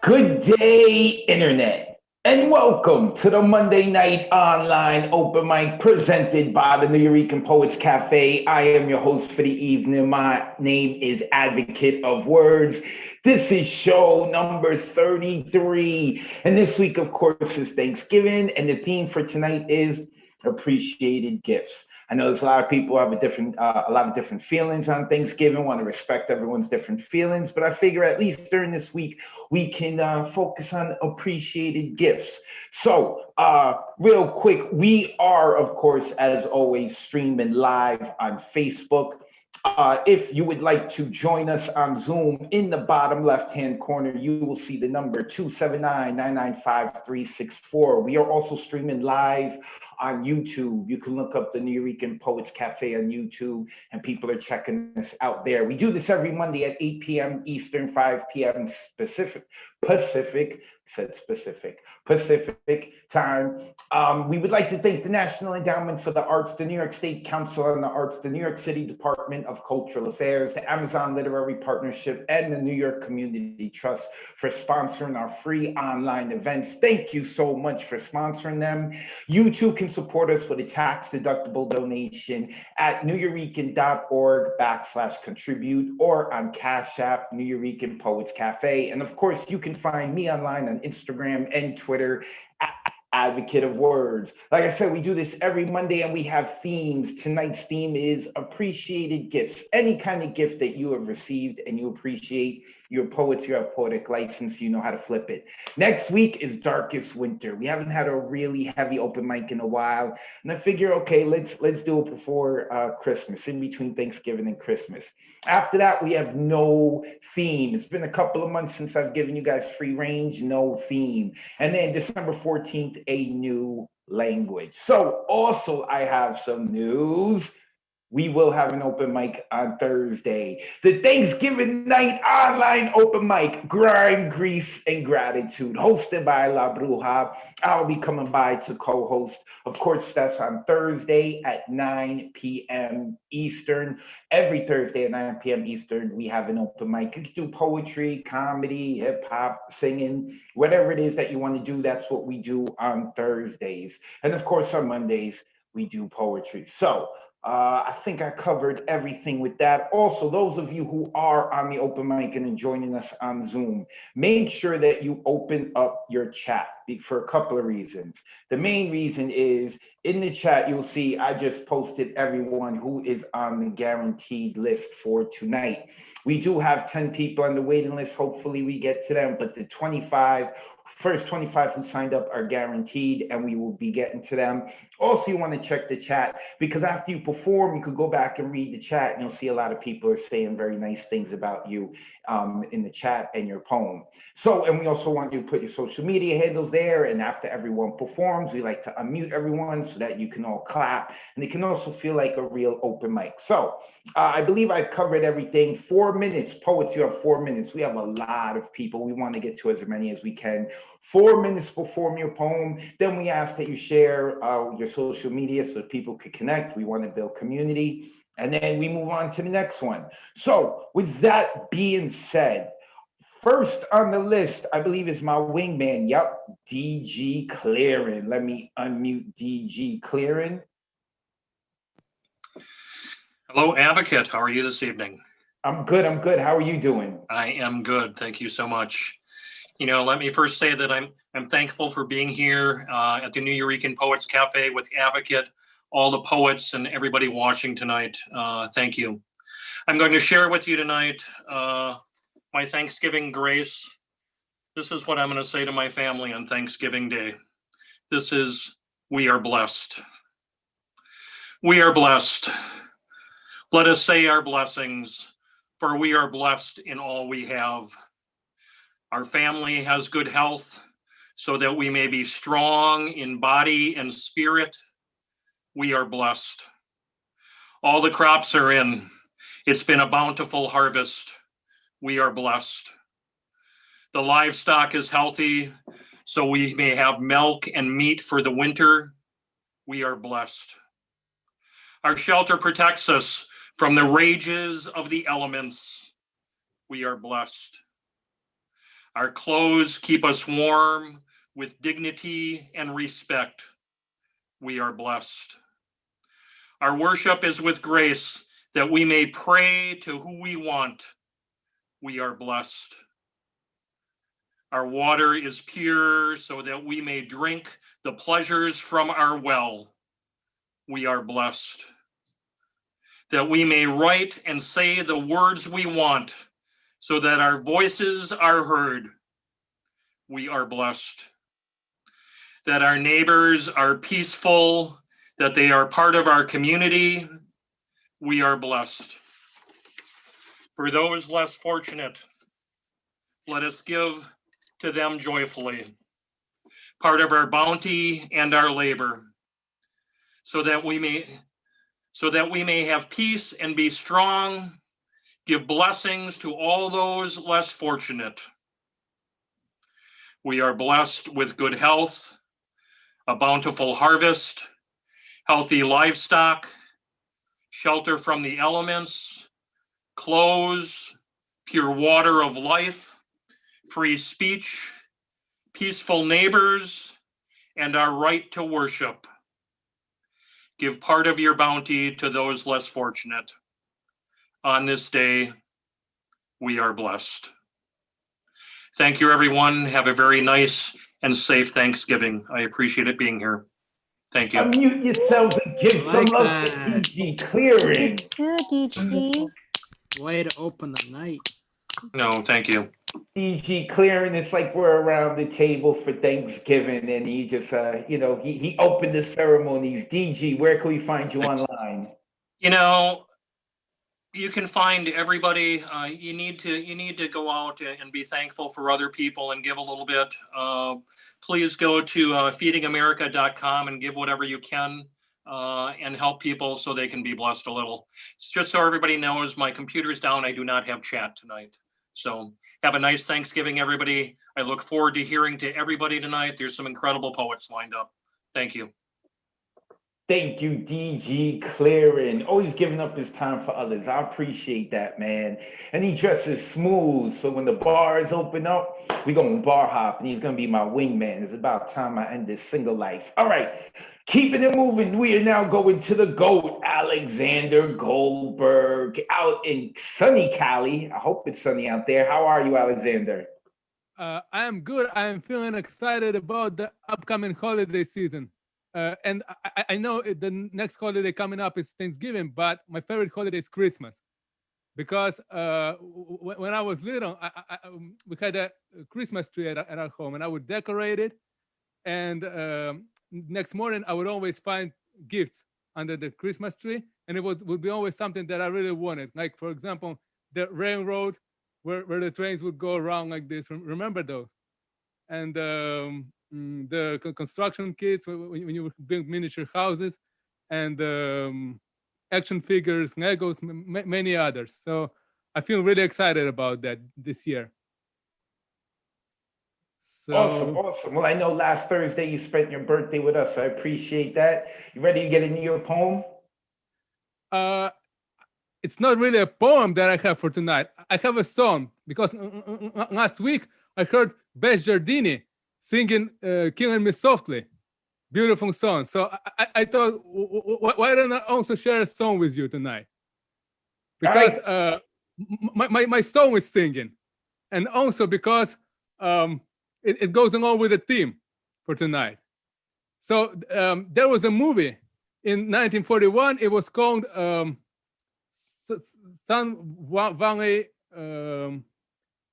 Good day, Internet, and welcome to the Monday Night Online Open Mic presented by the New Eurekan Poets Cafe. I am your host for the evening. My name is Advocate of Words. This is show number 33. And this week, of course, is Thanksgiving, and the theme for tonight is appreciated gifts. I know there's a lot of people who have a lot of different feelings on Thanksgiving, want to respect everyone's different feelings, but I figure at least during this week, we can focus on appreciated gifts. So real quick, we are, of course, as always, streaming live on Facebook. If you would like to join us on Zoom, in the bottom left-hand corner, you will see the number 279-995-364. We are also streaming live on YouTube. You can look up the New Eurekan Poets Cafe on YouTube, and people are checking us out there. We do this every Monday at 8 p.m. Eastern, 5 p.m. Pacific time. We would like to thank the National Endowment for the Arts, the New York State Council on the Arts, the New York City Department of Cultural Affairs, the Amazon Literary Partnership, and the New York Community Trust for sponsoring our free online events. Thank you so much for sponsoring them. You too can support us with a tax-deductible donation at neweurekan.org/contribute or on Cash App, New Eurekan Poets Cafe. And of course, you can find me online on Instagram and Twitter at Advocate of Words. Like I said, we do this every Monday and we have themes. Tonight's theme is appreciated gifts. Any kind of gift that you have received and you appreciate. You're poets, you have poetic license, you know how to flip it. Next week is Darkest Winter. We haven't had a really heavy open mic in a while. And I figure, okay, let's do it before Christmas, in between Thanksgiving and Christmas. After that, we have no theme. It's been a couple of months since I've given you guys free range, no theme. And then December 14th, a new language. So also I have some news. We will have an open mic on Thursday. The Thanksgiving night online open mic, Grime, Grease, and Gratitude, hosted by La Bruja. I'll be coming by to co-host. Of course, that's on Thursday at 9 p.m. Eastern. Every Thursday at 9 p.m. Eastern, we have an open mic. You can do poetry, comedy, hip-hop, singing, whatever it is that you want to do, that's what we do on Thursdays. And of course, on Mondays, we do poetry. So, I think I covered everything with that. Also, those of you who are on the open mic and joining us on Zoom, make sure that you open up your chat for a couple of reasons. The main reason is in the chat, you'll see I just posted everyone who is on the guaranteed list for tonight. We do have 10 people on the waiting list. Hopefully we get to them, but the first 25 who signed up are guaranteed, and we will be getting to them. Also, you want to check the chat, because after you perform, you could go back and read the chat, and you'll see a lot of people are saying very nice things about you in the chat and your poem. So, and we also want you to put your social media handles there, and after everyone performs, we like to unmute everyone so that you can all clap, and it can also feel like a real open mic. So, I believe I covered everything. 4 minutes, poets, you have 4 minutes. We have a lot of people. We want to get to as many as we can. 4 minutes to perform your poem. Then we ask that you share your social media so that people could connect. We want to build community. And then we move on to the next one. So with that being said, first on the list, I believe, is my wingman. Yep, DG Clearing. Let me unmute DG Clearing. Hello, Advocate. How are you this evening? I'm good. How are you doing? I am good. Thank you so much. You know, let me first say that I'm thankful for being here at the New Eurekan Poets Cafe with Advocate, all the poets and everybody watching tonight. Thank you. I'm going to share with you tonight my Thanksgiving grace. This is what I'm going to say to my family on Thanksgiving Day. This is, we are blessed. We are blessed. Let us say our blessings, for we are blessed in all we have. Our family has good health, so that we may be strong in body and spirit. We are blessed. All the crops are in. It's been a bountiful harvest. We are blessed. The livestock is healthy, so we may have milk and meat for the winter. We are blessed. Our shelter protects us from the rages of the elements. We are blessed. Our clothes keep us warm with dignity and respect. We are blessed. Our worship is with grace that we may pray to who we want. We are blessed. Our water is pure so that we may drink the pleasures from our well. We are blessed. That we may write and say the words we want so that our voices are heard. We are blessed. That our neighbors are peaceful, that they are part of our community. We are blessed. For those less fortunate, let us give to them joyfully, part of our bounty and our labor, so that we may have peace and be strong, give blessings to all those less fortunate. We are blessed with good health, a bountiful harvest, healthy livestock, shelter from the elements, clothes, pure water of life, free speech, peaceful neighbors, and our right to worship. Give part of your bounty to those less fortunate. On this day, we are blessed. Thank you, everyone. Have a very nice and safe Thanksgiving. I appreciate it being here. Thank you. Unmute yourselves and give some Like love to that. DG Clearing. You too, DG. Way to open the night. No, thank you. DG Clearing, it's like we're around the table for Thanksgiving, and he just, he opened the ceremonies. DG, where can we find you Thanks. online? You know, you can find everybody. You need to go out and be thankful for other people and give a little bit. Please go to feedingamerica.com and give whatever you can and help people so they can be blessed a little. It's just so everybody knows, my computer's down. I do not have chat tonight. So have a nice Thanksgiving, everybody. I look forward to hearing to everybody tonight. There's some incredible poets lined up. Thank you. Thank you, DG Clearing. Always giving up his time for others. I appreciate that, man. And he dresses smooth. So when the bars open up, we're going to bar hop, and he's going to be my wingman. It's about time I end this single life. All right. Keeping it moving, we are now going to the GOAT, Alexander Goldberg, out in sunny Cali. I hope it's sunny out there. How are you, Alexander? I am good. I am feeling excited about the upcoming holiday season. And I know the next holiday coming up is Thanksgiving, but my favorite holiday is Christmas. Because when I was little, we had a Christmas tree at our home, and I would decorate it. And next morning, I would always find gifts under the Christmas tree, and it would be always something that I really wanted. Like, for example, the railroad where the trains would go around like this. Remember those? And the construction kits when you build miniature houses, and action figures, Legos, many others. So I feel really excited about that this year. So, Awesome. Well, I know last Thursday you spent your birthday with us, so I appreciate that. You ready to get into your poem? It's not really a poem that I have for tonight. I have a song, because last week I heard Bess Giardini singing Killing Me Softly. Beautiful song. So I thought, why don't I also share a song with you tonight? Because my song is singing. And also because it goes along with the theme for tonight. So there was a movie in 1941. It was called Sun Valley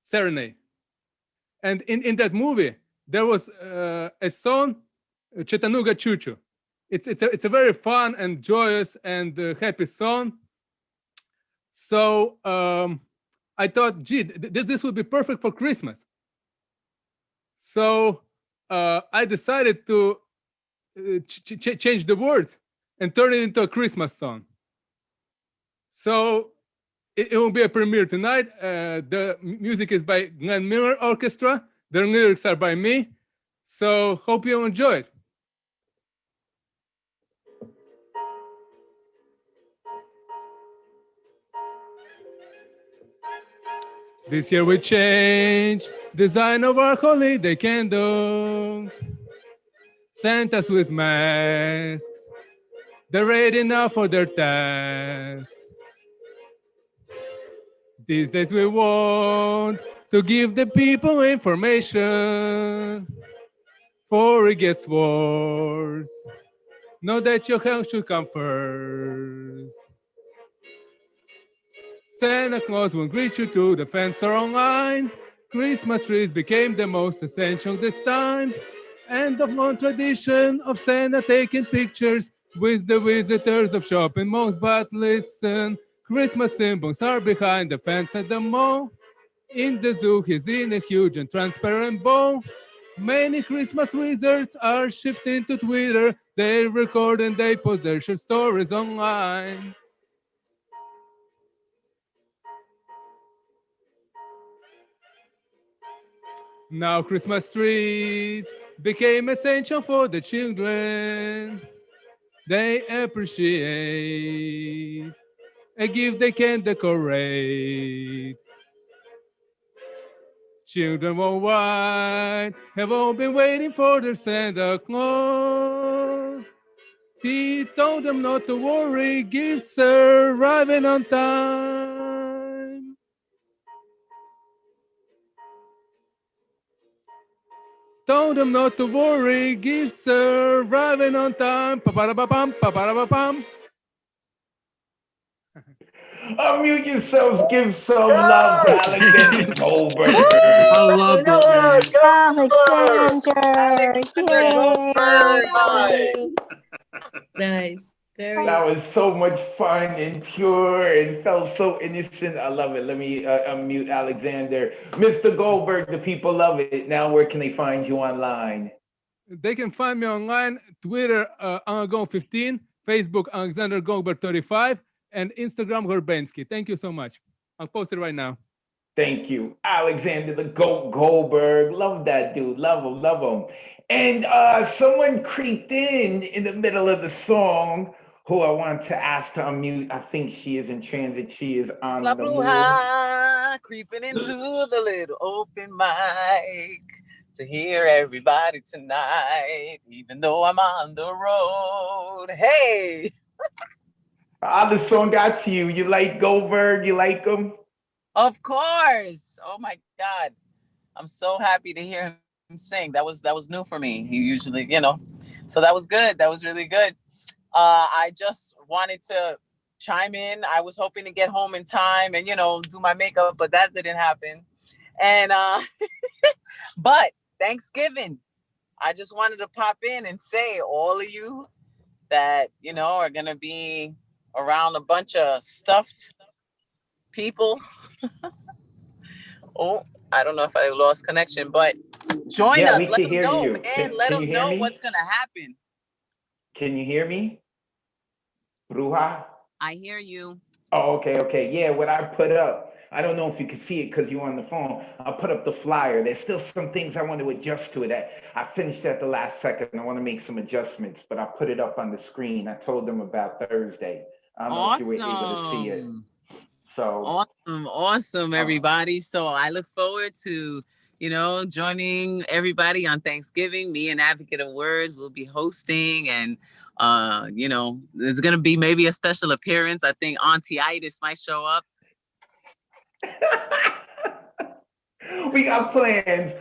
Serenade. And in that movie, there was a song, Chattanooga Choo Choo. It's a very fun and joyous and happy song. So I thought, gee, this would be perfect for Christmas. So I decided to change the words and turn it into a Christmas song. So it will be a premiere tonight. The music is by Glenn Miller Orchestra. The lyrics are by me. So hope you enjoy it. This year we changed design of our holiday candles. Santas with masks. They're ready now for their tasks. These days we want to give the people information. Before it gets worse. Know that your health should come first. Santa Claus will greet you through the fence or online. Christmas trees became the most essential this time. End of long tradition of Santa taking pictures with the visitors of shopping malls. But listen, Christmas symbols are behind the fence at the mall. In the zoo, he's in a huge and transparent bowl. Many Christmas wizards are shifting to Twitter. They record and they post their short stories online. Now Christmas trees became essential for the children. They appreciate a gift they can decorate. Children worldwide have all been waiting for their Santa Claus. He told them not to worry, gifts are arriving on time. Told them not to worry, gifts are arriving on time. Pa-pa-da-ba-pam, pa-pa-da-ba-pam. Unmute yourselves, give some love to Alexander Goldberg. I love that Alexander, man. Nice. Very That was so much fun and pure and felt so innocent. I love it. Let me unmute Alexander. Mr. Goldberg, the people love it. Now, where can they find you online? They can find me online, Twitter, Go15, Facebook, Alexander Goldberg 35, and Instagram, Gorbensky. Thank you so much. I'll post it right now. Thank you. Alexander the Goat Goldberg. Love that dude. Love him. Love him. And someone creeped in the middle of the song who I want to ask to unmute. I think she is in transit. She is on La the move. Bruja creeping into the little open mic to hear everybody tonight, even though I'm on the road. Hey! How the song got to you? You like Goldberg? You like him? Of course. Oh my God. I'm so happy to hear him sing. That was new for me. He usually, so that was good. That was really good. I just wanted to chime in. I was hoping to get home in time and, do my makeup, but that didn't happen. And, but Thanksgiving, I just wanted to pop in and say all of you that, are going to be around a bunch of stuffed people. Oh, I don't know if I lost connection, but join us. We Let can them hear know, you. man. Let them know what's going to happen. Can you hear me? Bruja? I hear you. Oh, okay. Yeah, what I put up, I don't know if you can see it because you're on the phone. I put up the flyer. There's still some things I want to adjust to it. I finished at the last second. I want to make some adjustments, but I put it up on the screen. I told them about Thursday. I don't know if you were able to see it. So awesome, everybody. So I look forward to, joining everybody on Thanksgiving. Me and Advocate of Words will be hosting, and there's gonna be maybe a special appearance. I think Auntie Itis might show up. We got plans.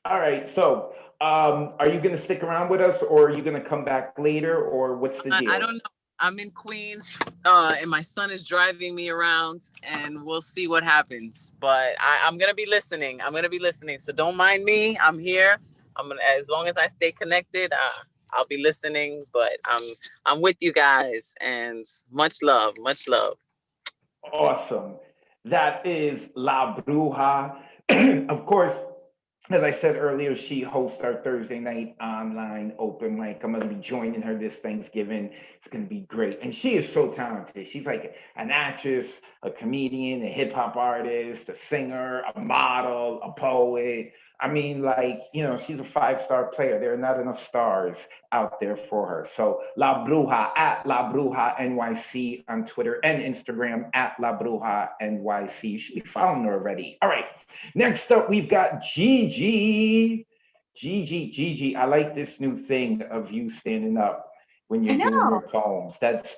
All right. So are you gonna stick around with us, or are you gonna come back later, or what's the deal? I don't know. I'm in Queens, and my son is driving me around, and we'll see what happens. But I'm gonna be listening. So don't mind me. I'm here. As long as I stay connected, I'll be listening. But I'm with you guys, and much love. Awesome. That is La Bruja. Of course, as I said earlier, she hosts our Thursday night online open mic. I'm going to be joining her this Thanksgiving. It's going to be great. And she is so talented. She's like an actress, a comedian, a hip hop artist, a singer, a model, a poet. I mean, like, she's a 5-star player. There are not enough stars out there for her. So La Bruja, at La Bruja NYC on Twitter and Instagram, at La Bruja NYC. You should be following her already. All right. Next up, we've got Gigi. Gigi, I like this new thing of you standing up when you're doing your poems. That's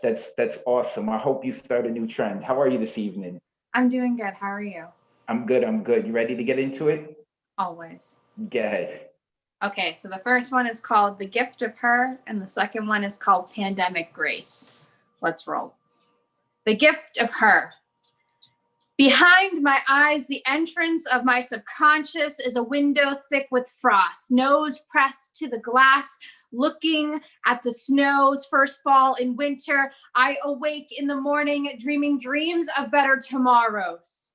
awesome. I hope you start a new trend. How are you this evening? I'm doing good. How are you? I'm good. You ready to get into it? Always. Go ahead. Okay, so the first one is called The Gift of Her, and the second one is called Pandemic Grace. Let's roll. The Gift of Her. Behind my eyes, the entrance of my subconscious is a window thick with frost, nose pressed to the glass, looking at the snow's first fall in winter. I awake in the morning, dreaming dreams of better tomorrows.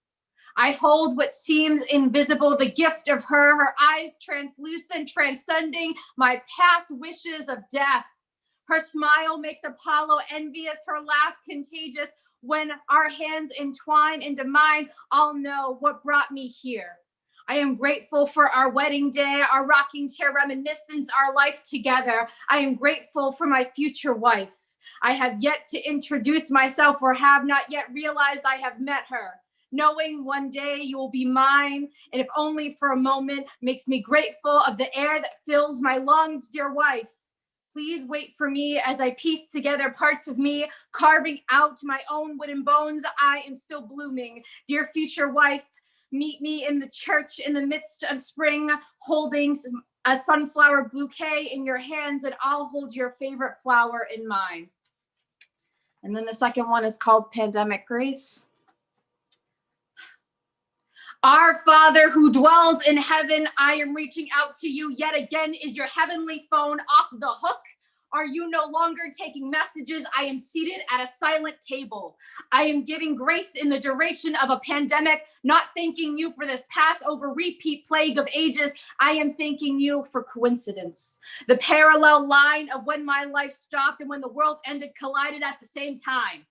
I hold what seems invisible, the gift of her eyes translucent, transcending my past wishes of death. Her smile makes Apollo envious, her laugh contagious. When our hands entwine into mine, I'll know what brought me here. I am grateful for our wedding day, our rocking chair reminiscence, our life together. I am grateful for my future wife. I have yet to introduce myself or have not yet realized I have met her. Knowing one day you will be mine, and if only for a moment, makes me grateful of the air that fills my lungs, dear wife. Please wait for me as I piece together parts of me, carving out my own wooden bones. I am still blooming. Dear future wife, meet me in the church in the midst of spring, holding a sunflower bouquet in your hands, and I'll hold your favorite flower in mine. And then the second one is called Pandemic Grace. Our Father who dwells in heaven, I am reaching out to you yet again. Is your heavenly phone off the hook? Are you no longer taking messages? I am seated at a silent table. I am giving grace in the duration of a pandemic, not thanking you for this Passover repeat plague of ages. I am thanking you for coincidence. The parallel line of when my life stopped and when the world ended collided at the same time.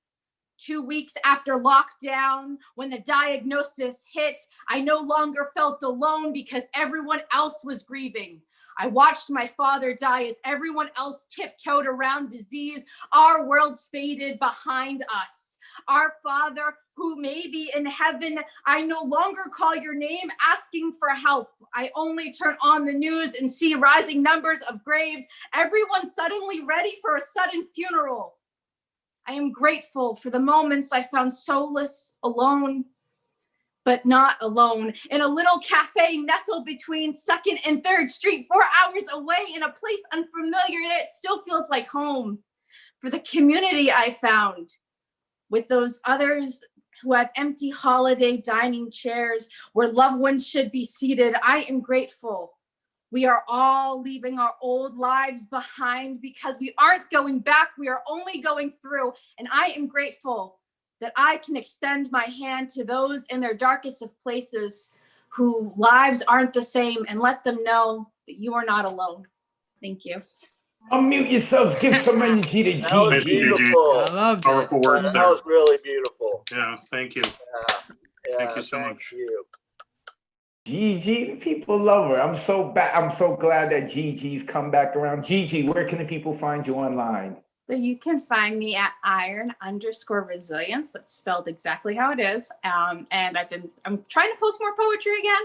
2 weeks after lockdown, when the diagnosis hit, I no longer felt alone because everyone else was grieving. I watched my father die as everyone else tiptoed around disease. Our worlds faded behind us. Our Father, who may be in heaven, I no longer call your name asking for help. I only turn on the news and see rising numbers of graves, everyone suddenly ready for a sudden funeral. I am grateful for the moments I found solace, alone, but not alone. In a little cafe nestled between 2nd and 3rd Street, 4 hours away in a place unfamiliar, yet it still feels like home. For the community I found with those others who have empty holiday dining chairs where loved ones should be seated, I am grateful. We are all leaving our old lives behind because we aren't going back. We are only going through. And I am grateful that I can extend my hand to those in their darkest of places whose lives aren't the same and let them know that you are not alone. Thank you. Unmute yourselves. Give some energy to Gigi. That was beautiful. I loved it. Powerful words That there. was really beautiful. Yeah, thank you. Yeah, Thank you so much. You. Gigi, people love her. I'm so glad that Gigi's come back around. Gigi, where can the people find you online? So you can find me at iron_resilience. That's spelled exactly how it is. And I'm trying to post more poetry again.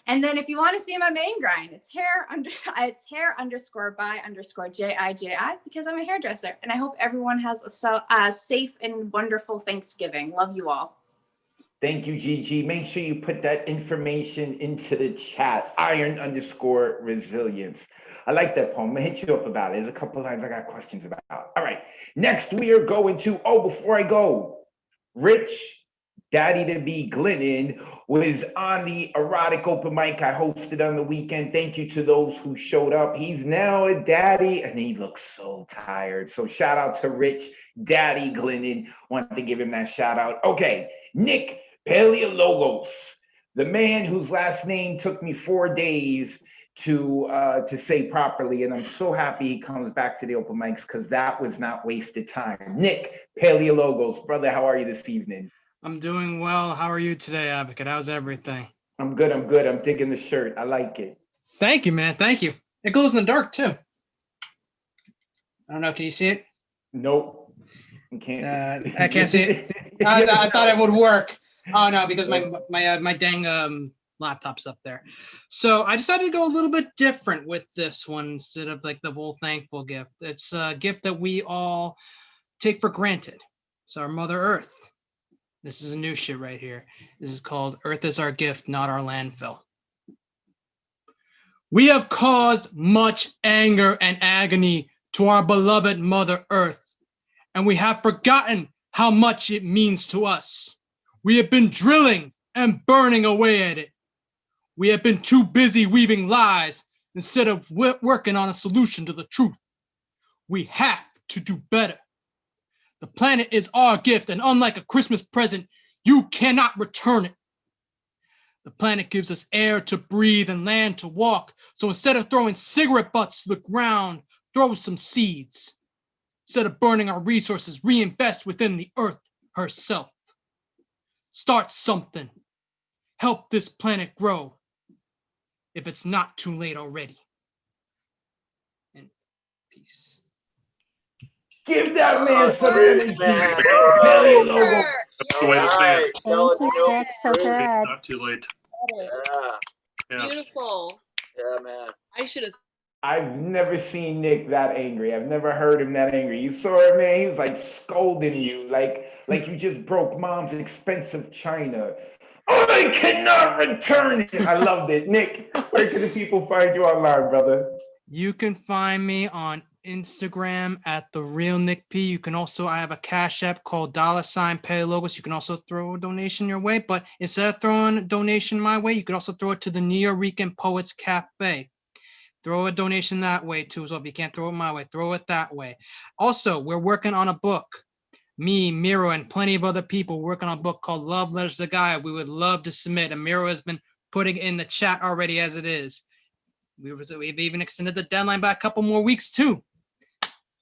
And then if you want to see my main grind, it's hair_by_JIJI because I'm a hairdresser. And I hope everyone has a safe and wonderful Thanksgiving. Love you all. Thank you, Gigi. Make sure you put that information into the chat, iron_resilience. I like that poem. I'm gonna hit you up about it. There's a couple lines I got questions about. All right, next we are going to, before I go, Rich, Daddy-to-be Glennon was on the erotic open mic I hosted on the weekend. Thank you to those who showed up. He's now a daddy and he looks so tired. So shout out to Rich, Daddy Glennon. Want to give him that shout out. Okay, Nick Paleologos, the man whose last name took me 4 days to say properly, and I'm so happy he comes back to the open mics because that was not wasted time. Nick Paleologos, brother, how are you this evening? I'm doing well. How are you today, Advocate? How's everything? I'm good. I'm good. I'm digging the shirt. I like it. Thank you, man. Thank you. It glows in the dark too. I don't know. Can you see it? Nope. You can't. I can't see it. I thought it would work. Oh no, because my dang laptop's up there. So I decided to go a little bit different with this one instead of like the whole thankful gift. It's a gift that we all take for granted. It's our Mother Earth. This is a new shit right here. This is called Earth is Our Gift, Not Our Landfill. We have caused much anger and agony to our beloved Mother Earth, and we have forgotten how much it means to us. We have been drilling and burning away at it. We have been too busy weaving lies instead of working on a solution to the truth. We have to do better. The planet is our gift, and unlike a Christmas present, you cannot return it. The planet gives us air to breathe and land to walk. So instead of throwing cigarette butts to the ground, throw some seeds. Instead of burning our resources, reinvest within the earth herself. Start something. Help this planet grow if it's not too late already. And peace. Give that man some Great, energy. man. Paleologos. That's the way to say it. Tell Thank us, you, Neil. Nick. So Great. good. Not too late. Yeah, Yes. Beautiful. yeah, man. I should have. I've never seen Nick that angry. I've never heard him that angry. You saw it, man. He was like scolding you, like you just broke mom's expensive china. I cannot return it. I loved it. Nick, where can the people find you online, brother? You can find me on Instagram at The Real Nick P. You can also, I have a Cash App called $Paleologos. You can also throw a donation your way, but instead of throwing a donation my way, you can also throw it to the Nuyorican Poets Cafe. Throw a donation that way too as well. If you can't throw it my way, throw it that way. Also, we're working on a book. Me, Miro, and plenty of other people working on a book called Love Letters to Gaia. We would love to submit. And Miro has been putting it in the chat already as it is. We've even extended the deadline by a couple more weeks too.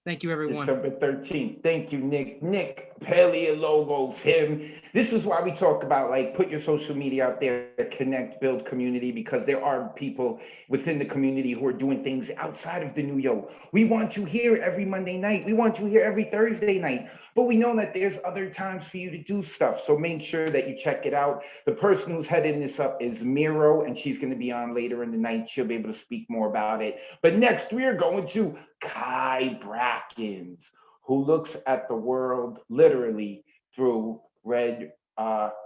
Thank you, everyone. December 13th. Thank you, Nick. Nick, Paleologos, him. This is why we talk about, like, put your social media out there, connect, build community, because there are people within the community who are doing things outside of the New York. We want you here every Monday night. We want you here every Thursday night. But we know that there's other times for you to do stuff. So make sure that you check it out. The person who's heading this up is Miro, and she's going to be on later in the night. She'll be able to speak more about it. But next, we are going to Kai Brackens, who looks at the world literally through red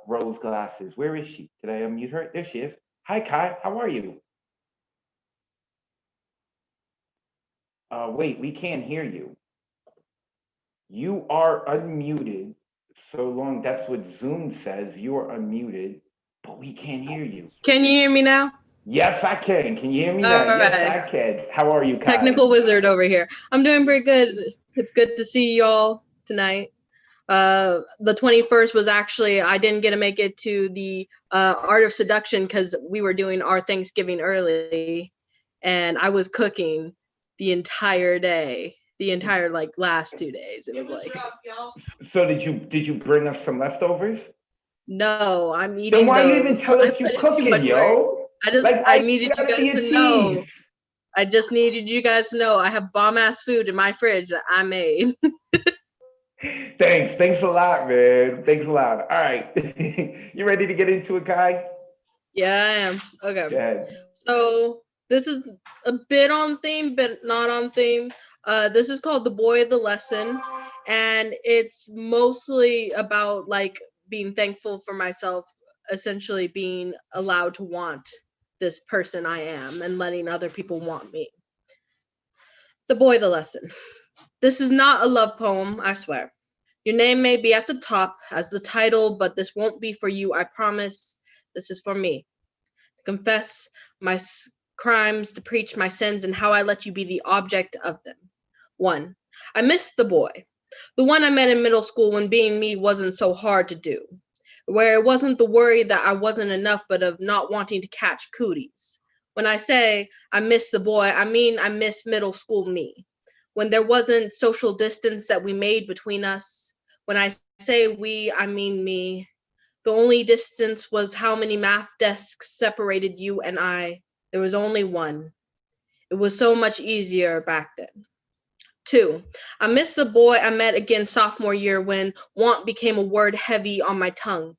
rose glasses. Where is she? Did I unmute her? There she is. Hi, Kai. How are you? Wait, we can't hear you. You are unmuted. So long, that's what Zoom says. You are unmuted, but we can't hear you. Can you hear me now? Yes, I can. Can you hear me now? All Yes, right. I can. How are you, Kai? Technical wizard over here. I'm doing pretty good. It's good to see y'all tonight. The 21st was actually, I didn't get to make it to the Art of Seduction because we were doing our Thanksgiving early, and I was cooking the entire day. The entire like last 2 days. It was like, So did you bring us some leftovers? no, I'm eating. Then why those. you even tell I us you put in too cooking, much yo? work. Like, I needed you gotta be guys a to know. tease. I just needed you guys to know I have bomb ass food in my fridge that I made. Thanks a lot, man. Thanks a lot. All right, you ready to get into it, Kai? Yeah, I am. Okay. Go ahead. So this is a bit on theme, but not on theme. This is called The Boy of the Lesson, and it's mostly about like being thankful for myself, essentially being allowed to want this person I am and letting other people want me. The Boy of the Lesson. This is not a love poem, I swear. Your name may be at the top as the title, but this won't be for you, I promise. This is for me. To confess my crimes, to preach my sins, and how I let you be the object of them. 1. I miss the boy. The one I met in middle school when being me wasn't so hard to do. Where it wasn't the worry that I wasn't enough, but of not wanting to catch cooties. When I say I miss the boy, I mean I miss middle school me. When there wasn't social distance that we made between us. When I say we, I mean me. The only distance was how many math desks separated you and I. There was only one. It was so much easier back then. 2, I miss the boy I met again sophomore year when want became a word heavy on my tongue.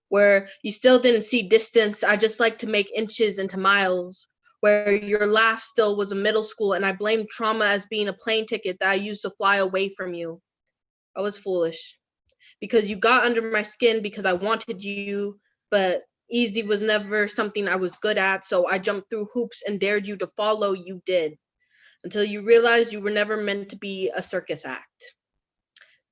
Where you still didn't see distance, I just like to make inches into miles. Where your laugh still was a middle school and I blamed trauma as being a plane ticket that I used to fly away from you. I was foolish. Because you got under my skin because I wanted you, but easy was never something I was good at, so I jumped through hoops and dared you to follow, you did. Until you realized you were never meant to be a circus act.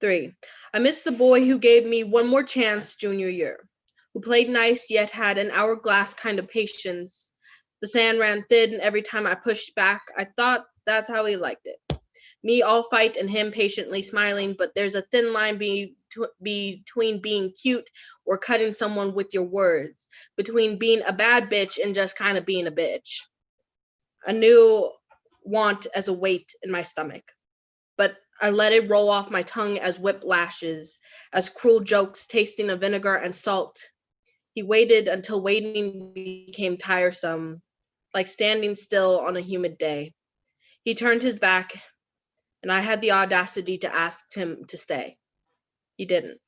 3, I miss the boy who gave me one more chance junior year, who played nice yet had an hourglass kind of patience. The sand ran thin every time I pushed back. I thought that's how he liked it. Me all fight and him patiently smiling, but there's a thin line between being cute or cutting someone with your words, between being a bad bitch and just kind of being a bitch. I knew want as a weight in my stomach, but I let it roll off my tongue as whiplashes, as cruel jokes tasting of vinegar and salt. He waited until waiting became tiresome, like standing still on a humid day. He turned his back, and I had the audacity to ask him to stay. He didn't.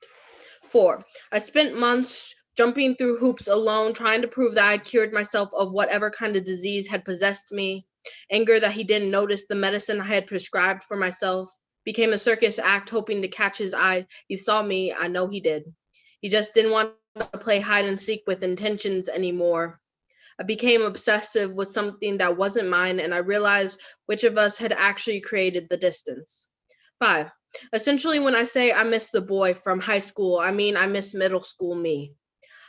4, I spent months jumping through hoops alone, trying to prove that I'd cured myself of whatever kind of disease had possessed me. Anger that he didn't notice the medicine I had prescribed for myself. Became a circus act, hoping to catch his eye. He saw me, I know he did. He just didn't want to play hide and seek with intentions anymore. I became obsessive with something that wasn't mine, and I realized which of us had actually created the distance. 5, essentially when I say I miss the boy from high school, I mean I miss middle school me.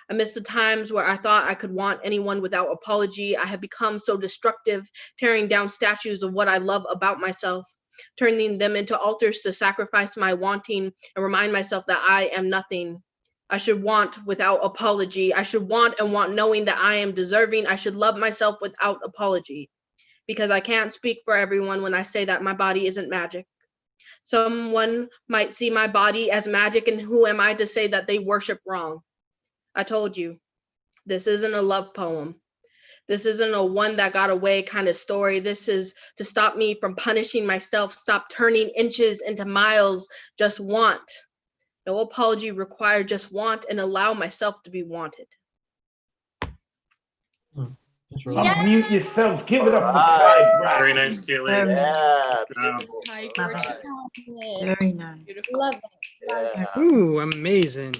I miss the times where I thought I could want anyone without apology. I had become so destructive, tearing down statues of what I love about myself, turning them into altars to sacrifice my wanting and remind myself that I am nothing. I should want without apology. I should want and want knowing that I am deserving. I should love myself without apology. Because I can't speak for everyone when I say that my body isn't magic. Someone might see my body as magic, and who am I to say that they worship wrong? I told you, this isn't a love poem. This isn't a one that got away kind of story. This is to stop me from punishing myself, stop turning inches into miles, just want. No apology required, just want and allow myself to be wanted. Unmute yourselves. Give it up for Kai Brackens. Very nice, Kaylee. Yeah. Um, Very nice. Love it. Yeah. Ooh, amazing.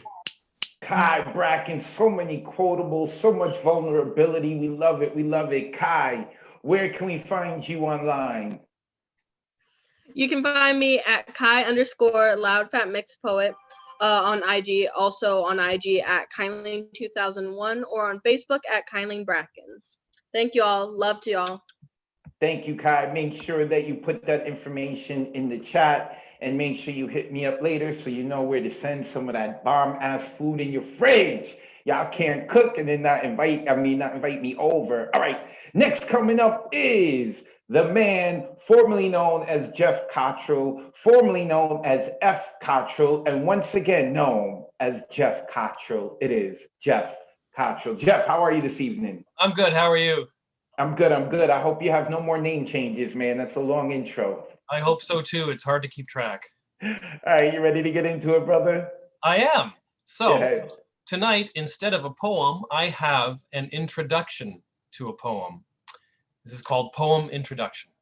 Kai Brackens, so many quotables, so much vulnerability. We love it. We love it. Kai, where can we find you online? You can find me at Kai_LoudFatMixedPoet on IG, also on IG at Kindling2001 or on Facebook at Kindling Brackens. Thank you all. Love to y'all. Thank you, Kai. Make sure that you put that information in the chat and make sure you hit me up later so you know where to send some of that bomb-ass food in your fridge. Y'all can't cook and then not invite me over. All right, next coming up is the man formerly known as Jeff Cottrell, formerly known as F. Cottrell, and once again known as Jeff Cottrell. It is Jeff Cottrell. Jeff, how are you this evening? I'm good. How are you? I'm good. I'm good. I hope you have no more name changes, man. That's a long intro. I hope so too. It's hard to keep track. All right, you ready to get into it, brother? I am. So Go ahead. tonight, instead of a poem, I have an introduction to a poem. This is called Poem Introduction.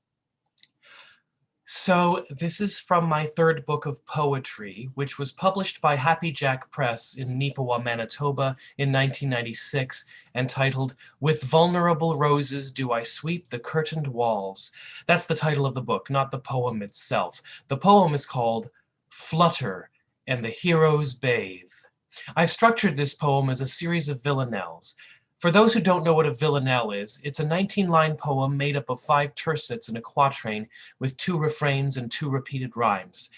So this is from my third book of poetry, which was published by Happy Jack Press in Neepawa, Manitoba in 1996, entitled With Vulnerable Roses Do I Sweep the Curtained Walls. That's the title of the book, not the poem itself. The poem is called Flutter and the Heroes Bathe. I've structured this poem as a series of villanelles. For those who don't know what a villanelle is, it's a 19-line poem made up of 5 tercets and a quatrain with 2 refrains and 2 repeated rhymes.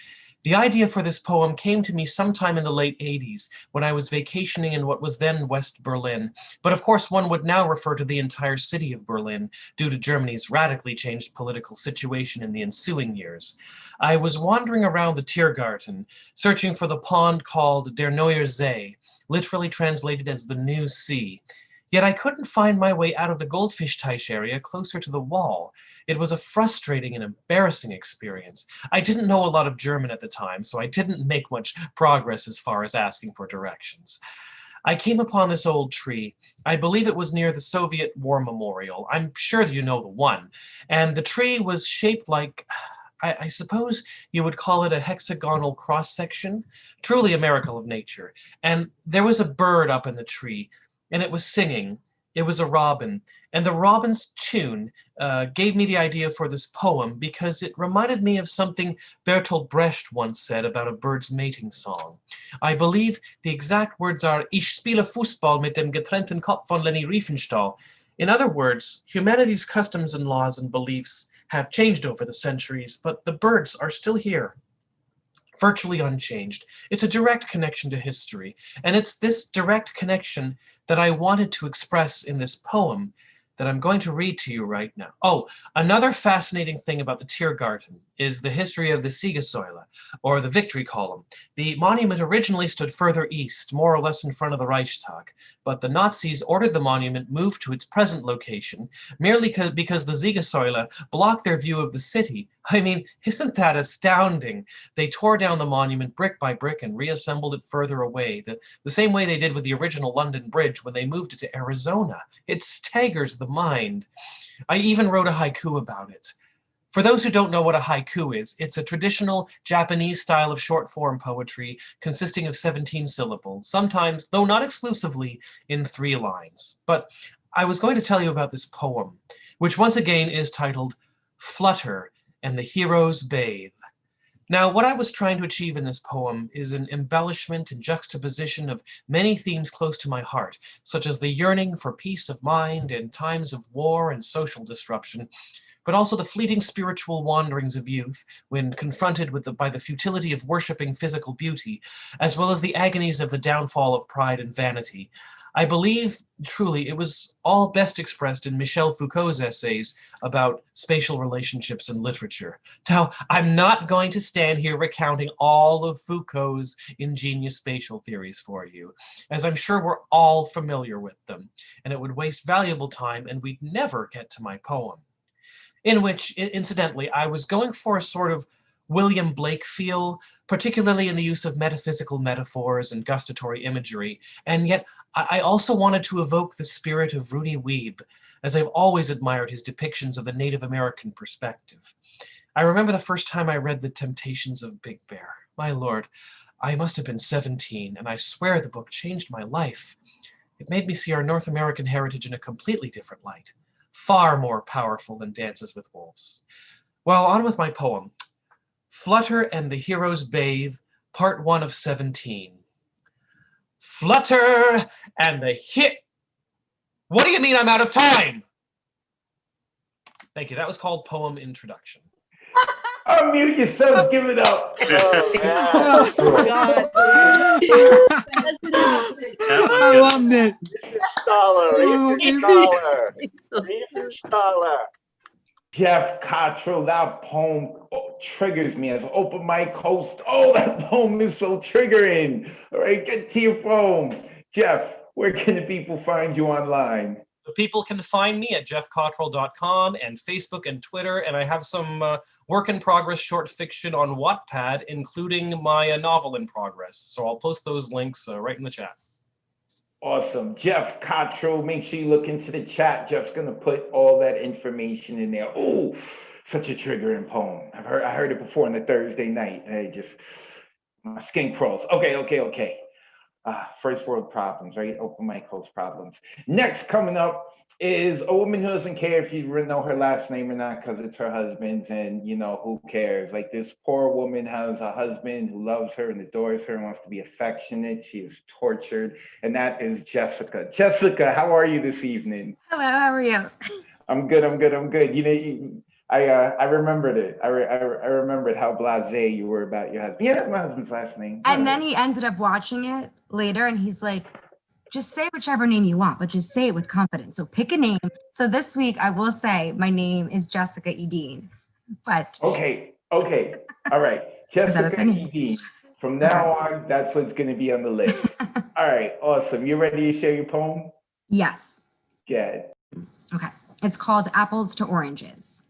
The idea for this poem came to me sometime in the late 80s when I was vacationing in what was then West Berlin. But of course, one would now refer to the entire city of Berlin due to Germany's radically changed political situation in the ensuing years. I was wandering around the Tiergarten, searching for the pond called Der Neue See, literally translated as the New Sea. Yet I couldn't find my way out of the Goldfish Teich area closer to the wall. It was a frustrating and embarrassing experience. I didn't know a lot of German at the time, so I didn't make much progress as far as asking for directions. I came upon this old tree. I believe it was near the Soviet War Memorial. I'm sure that you know the one. And the tree was shaped like, I suppose you would call it a hexagonal cross-section. Truly a miracle of nature. And there was a bird up in the tree, and it was singing. It was a robin. And the robin's tune gave me the idea for this poem because it reminded me of something Bertolt Brecht once said about a bird's mating song. I believe the exact words are, Ich spiele Fußball mit dem getrennten Kopf von Leni Riefenstahl. In other words, humanity's customs and laws and beliefs have changed over the centuries, but the birds are still here, virtually unchanged. It's a direct connection to history, and it's this direct connection that I wanted to express in this poem that I'm going to read to you right now. Oh, another fascinating thing about the Tiergarten is the history of the Siegessäule, or the Victory Column. The monument originally stood further east, more or less in front of the Reichstag, but the Nazis ordered the monument moved to its present location merely because the Siegessäule blocked their view of the city. I mean, isn't that astounding? They tore down the monument brick by brick and reassembled it further away, the same way they did with the original London Bridge when they moved it to Arizona. It staggers the mind. I even wrote a haiku about it. For those who don't know what a haiku is, it's a traditional Japanese style of short form poetry consisting of 17 syllables, sometimes, though not exclusively, in 3 lines. But I was going to tell you about this poem, which once again is titled Flutter and the Heroes Bathe. Now, what I was trying to achieve in this poem is an embellishment and juxtaposition of many themes close to my heart, such as the yearning for peace of mind in times of war and social disruption, but also the fleeting spiritual wanderings of youth when confronted by the futility of worshiping physical beauty, as well as the agonies of the downfall of pride and vanity. I believe, truly, it was all best expressed in Michel Foucault's essays about spatial relationships in literature. Now, I'm not going to stand here recounting all of Foucault's ingenious spatial theories for you, as I'm sure we're all familiar with them, and it would waste valuable time and we'd never get to my poem, in which, incidentally, I was going for a sort of William Blake feel, particularly in the use of metaphysical metaphors and gustatory imagery, and yet I also wanted to evoke the spirit of Rudy Weeb, as I've always admired his depictions of the Native American perspective. I remember the first time I read The Temptations of Big Bear. My lord, I must have been 17, and I swear the book changed my life. It made me see our North American heritage in a completely different light, far more powerful than Dances with Wolves. Well, on with my poem. Flutter and the Heroes Bathe, Part 1 of 17. Flutter and the What do you mean I'm out of time? Thank you. That was called Poem Introduction. Unmute yourselves, give it up. God. I loved it. Riefenstaller. Jeff Cottrell, that poem triggers me as an open mic host. Oh, that poem is so triggering. All right, get to your poem. Jeff, where can the people find you online? The people can find me at jeffcottrell.com and Facebook and Twitter, and I have some work in progress short fiction on Wattpad, including my novel in progress. So I'll post those links right in the chat. Awesome. Jeff Cottrell, make sure you look into the chat. Jeff's going to put all that information in there. Oh, such a triggering poem. I heard it before on the Thursday night. Hey, just my skin crawls. Okay. First world problems, right? Open mic host problems. Next coming up is a woman who doesn't care if you know her last name or not because it's her husband's, and who cares? Like, this poor woman has a husband who loves her and adores her and wants to be affectionate. She is tortured, and that is Jessica. Jessica, how are you this evening? Hello, how are you? I'm good. I remembered it. I remembered how blasé you were about your husband. Yeah, that's my husband's last name. And then he ended up watching it later and he's like, just say whichever name you want, but just say it with confidence. So pick a name. So this week I will say my name is Jessica Edine. But okay. All right. Jessica Edine. From now on, that's what's going to be on the list. All right, awesome. You ready to share your poem? Yes. Good. Okay. It's called Apples to Oranges.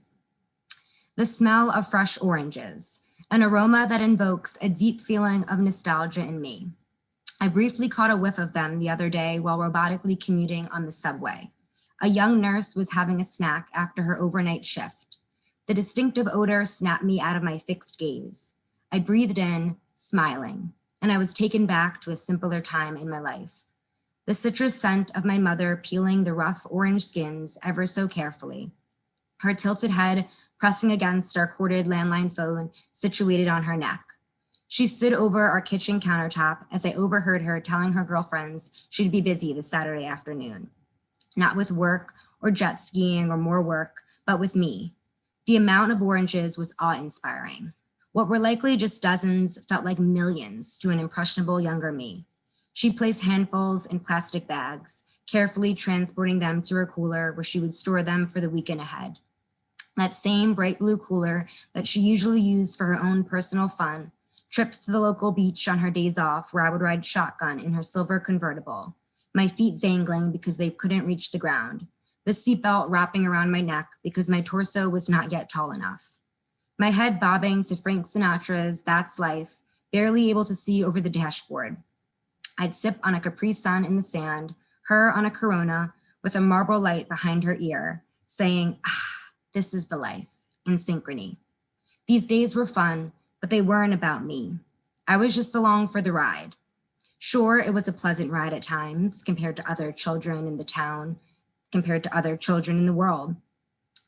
The smell of fresh oranges, an aroma that invokes a deep feeling of nostalgia in me. I briefly caught a whiff of them the other day while robotically commuting on the subway. A young nurse was having a snack after her overnight shift. The distinctive odor snapped me out of my fixed gaze. I breathed in, smiling, and I was taken back to a simpler time in my life. The citrus scent of my mother peeling the rough orange skins ever so carefully. Her tilted head pressing against our corded landline phone situated on her neck. She stood over our kitchen countertop as I overheard her telling her girlfriends she'd be busy this Saturday afternoon. Not with work or jet skiing or more work, but with me. The amount of oranges was awe-inspiring. What were likely just dozens felt like millions to an impressionable younger me. She placed handfuls in plastic bags, carefully transporting them to her cooler where she would store them for the weekend ahead. That same bright blue cooler that she usually used for her own personal fun, trips to the local beach on her days off where I would ride shotgun in her silver convertible, my feet dangling because they couldn't reach the ground, the seatbelt wrapping around my neck because my torso was not yet tall enough. My head bobbing to Frank Sinatra's That's Life, barely able to see over the dashboard. I'd sip on a Capri Sun in the sand, her on a Corona with a marble light behind her ear, saying, this is the life, in synchrony. These days were fun, but they weren't about me. I was just along for the ride. Sure, it was a pleasant ride at times compared to other children in the town, compared to other children in the world.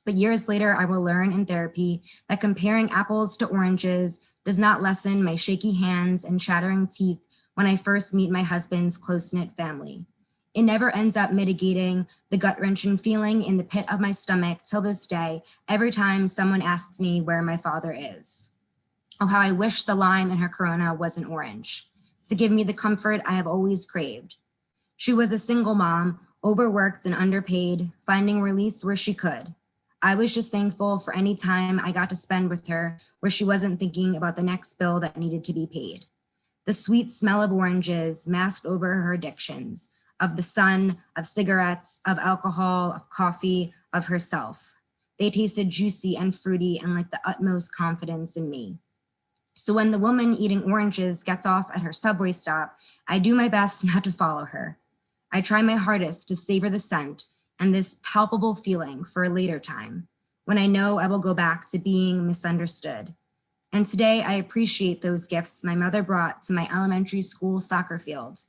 But years later, I will learn in therapy that comparing apples to oranges does not lessen my shaky hands and chattering teeth when I first meet my husband's close-knit family. It never ends up mitigating the gut-wrenching feeling in the pit of my stomach till this day, every time someone asks me where my father is. Oh, how I wish the lime in her Corona wasn't orange, to give me the comfort I have always craved. She was a single mom, overworked and underpaid, finding release where she could. I was just thankful for any time I got to spend with her where she wasn't thinking about the next bill that needed to be paid. The sweet smell of oranges masked over her addictions, of the sun, of cigarettes, of alcohol, of coffee, of herself. They tasted juicy and fruity and like the utmost confidence in me. So when the woman eating oranges gets off at her subway stop, I do my best not to follow her. I try my hardest to savor the scent and this palpable feeling for a later time, when I know I will go back to being misunderstood. And today I appreciate those gifts my mother brought to my elementary school soccer field.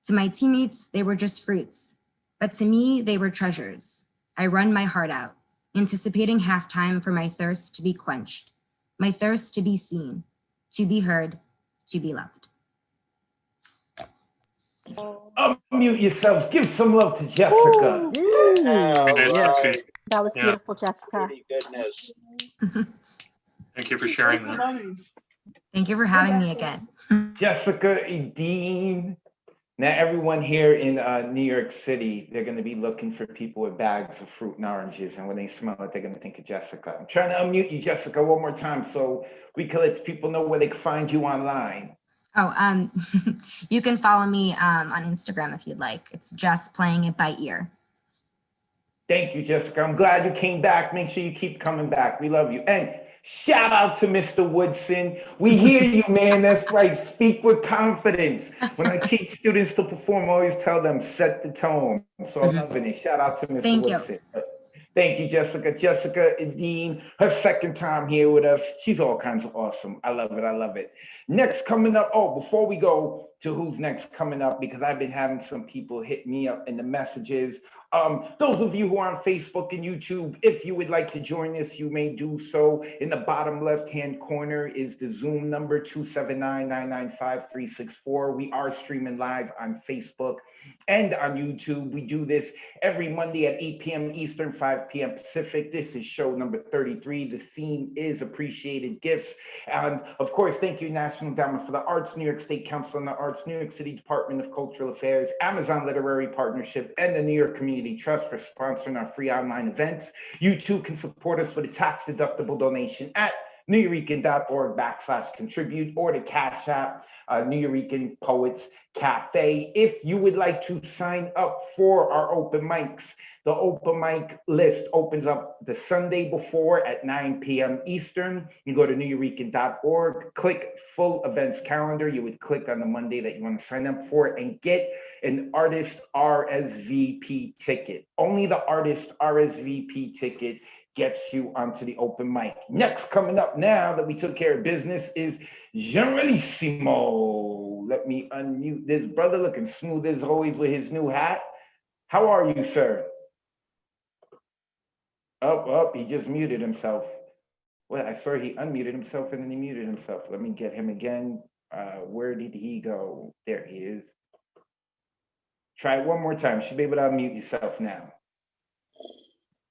To my teammates, they were just fruits, but to me, they were treasures. I run my heart out, anticipating halftime for my thirst to be quenched, my thirst to be seen, to be heard, to be loved. Unmute yourselves. Give some love to Jessica. That was beautiful, Jessica. Goodness. Thank you for sharing that. Thank you for having me again. Jessica Edine. Now, everyone here in New York City, they're going to be looking for people with bags of fruit and oranges. And when they smell it, they're going to think of Jessica. I'm trying to unmute you, Jessica, one more time so we can let people know where they can find you online. Oh, you can follow me on Instagram if you'd like. It's just playing it by ear. Thank you, Jessica. I'm glad you came back. Make sure you keep coming back. We love you. And shout out to Mr. Woodson. We hear you, man. That's right. Speak with confidence. When I teach students to perform, I always tell them, set the tone. So I'm loving it. Shout out to Mr. Woodson. Thank you, Jessica. Jessica Edine, her second time here with us. She's all kinds of awesome. I love it. I love it. Next coming up. Oh, before we go to who's next coming up, because I've been having some people hit me up in the messages Those of you who are on Facebook and YouTube, if you would like to join us, you may do so. In the bottom left-hand corner is the Zoom number, 279-995-364. We are streaming live on Facebook and on YouTube. We do this every Monday at 8 p.m. Eastern, 5 p.m. Pacific. This is show number 33. The theme is appreciated gifts. And of course, thank you, National Endowment for the Arts, New York State Council on the Arts, New York City Department of Cultural Affairs, Amazon Literary Partnership, and the New York Community Trust for sponsoring our free online events. You too can support us with a tax-deductible donation at nuyorican.org/contribute or the Cash App, Nuyorican Poets Cafe. If you would like to sign up for our open mics, the open mic list opens up the Sunday before at 9 p.m. Eastern. You go to nuyorican.org, click full events calendar. You would click on the Monday that you want to sign up for and get an artist RSVP ticket. Only the artist RSVP ticket gets you onto the open mic. Next, coming up now that we took care of business is Generalissimo. Let me unmute this brother, looking smooth as always with his new hat. How are you, sir? He just muted himself. Well, I swear he unmuted himself and then he muted himself. Let me get him again. Where did he go? There he is. Try it one more time. You should be able to unmute yourself now.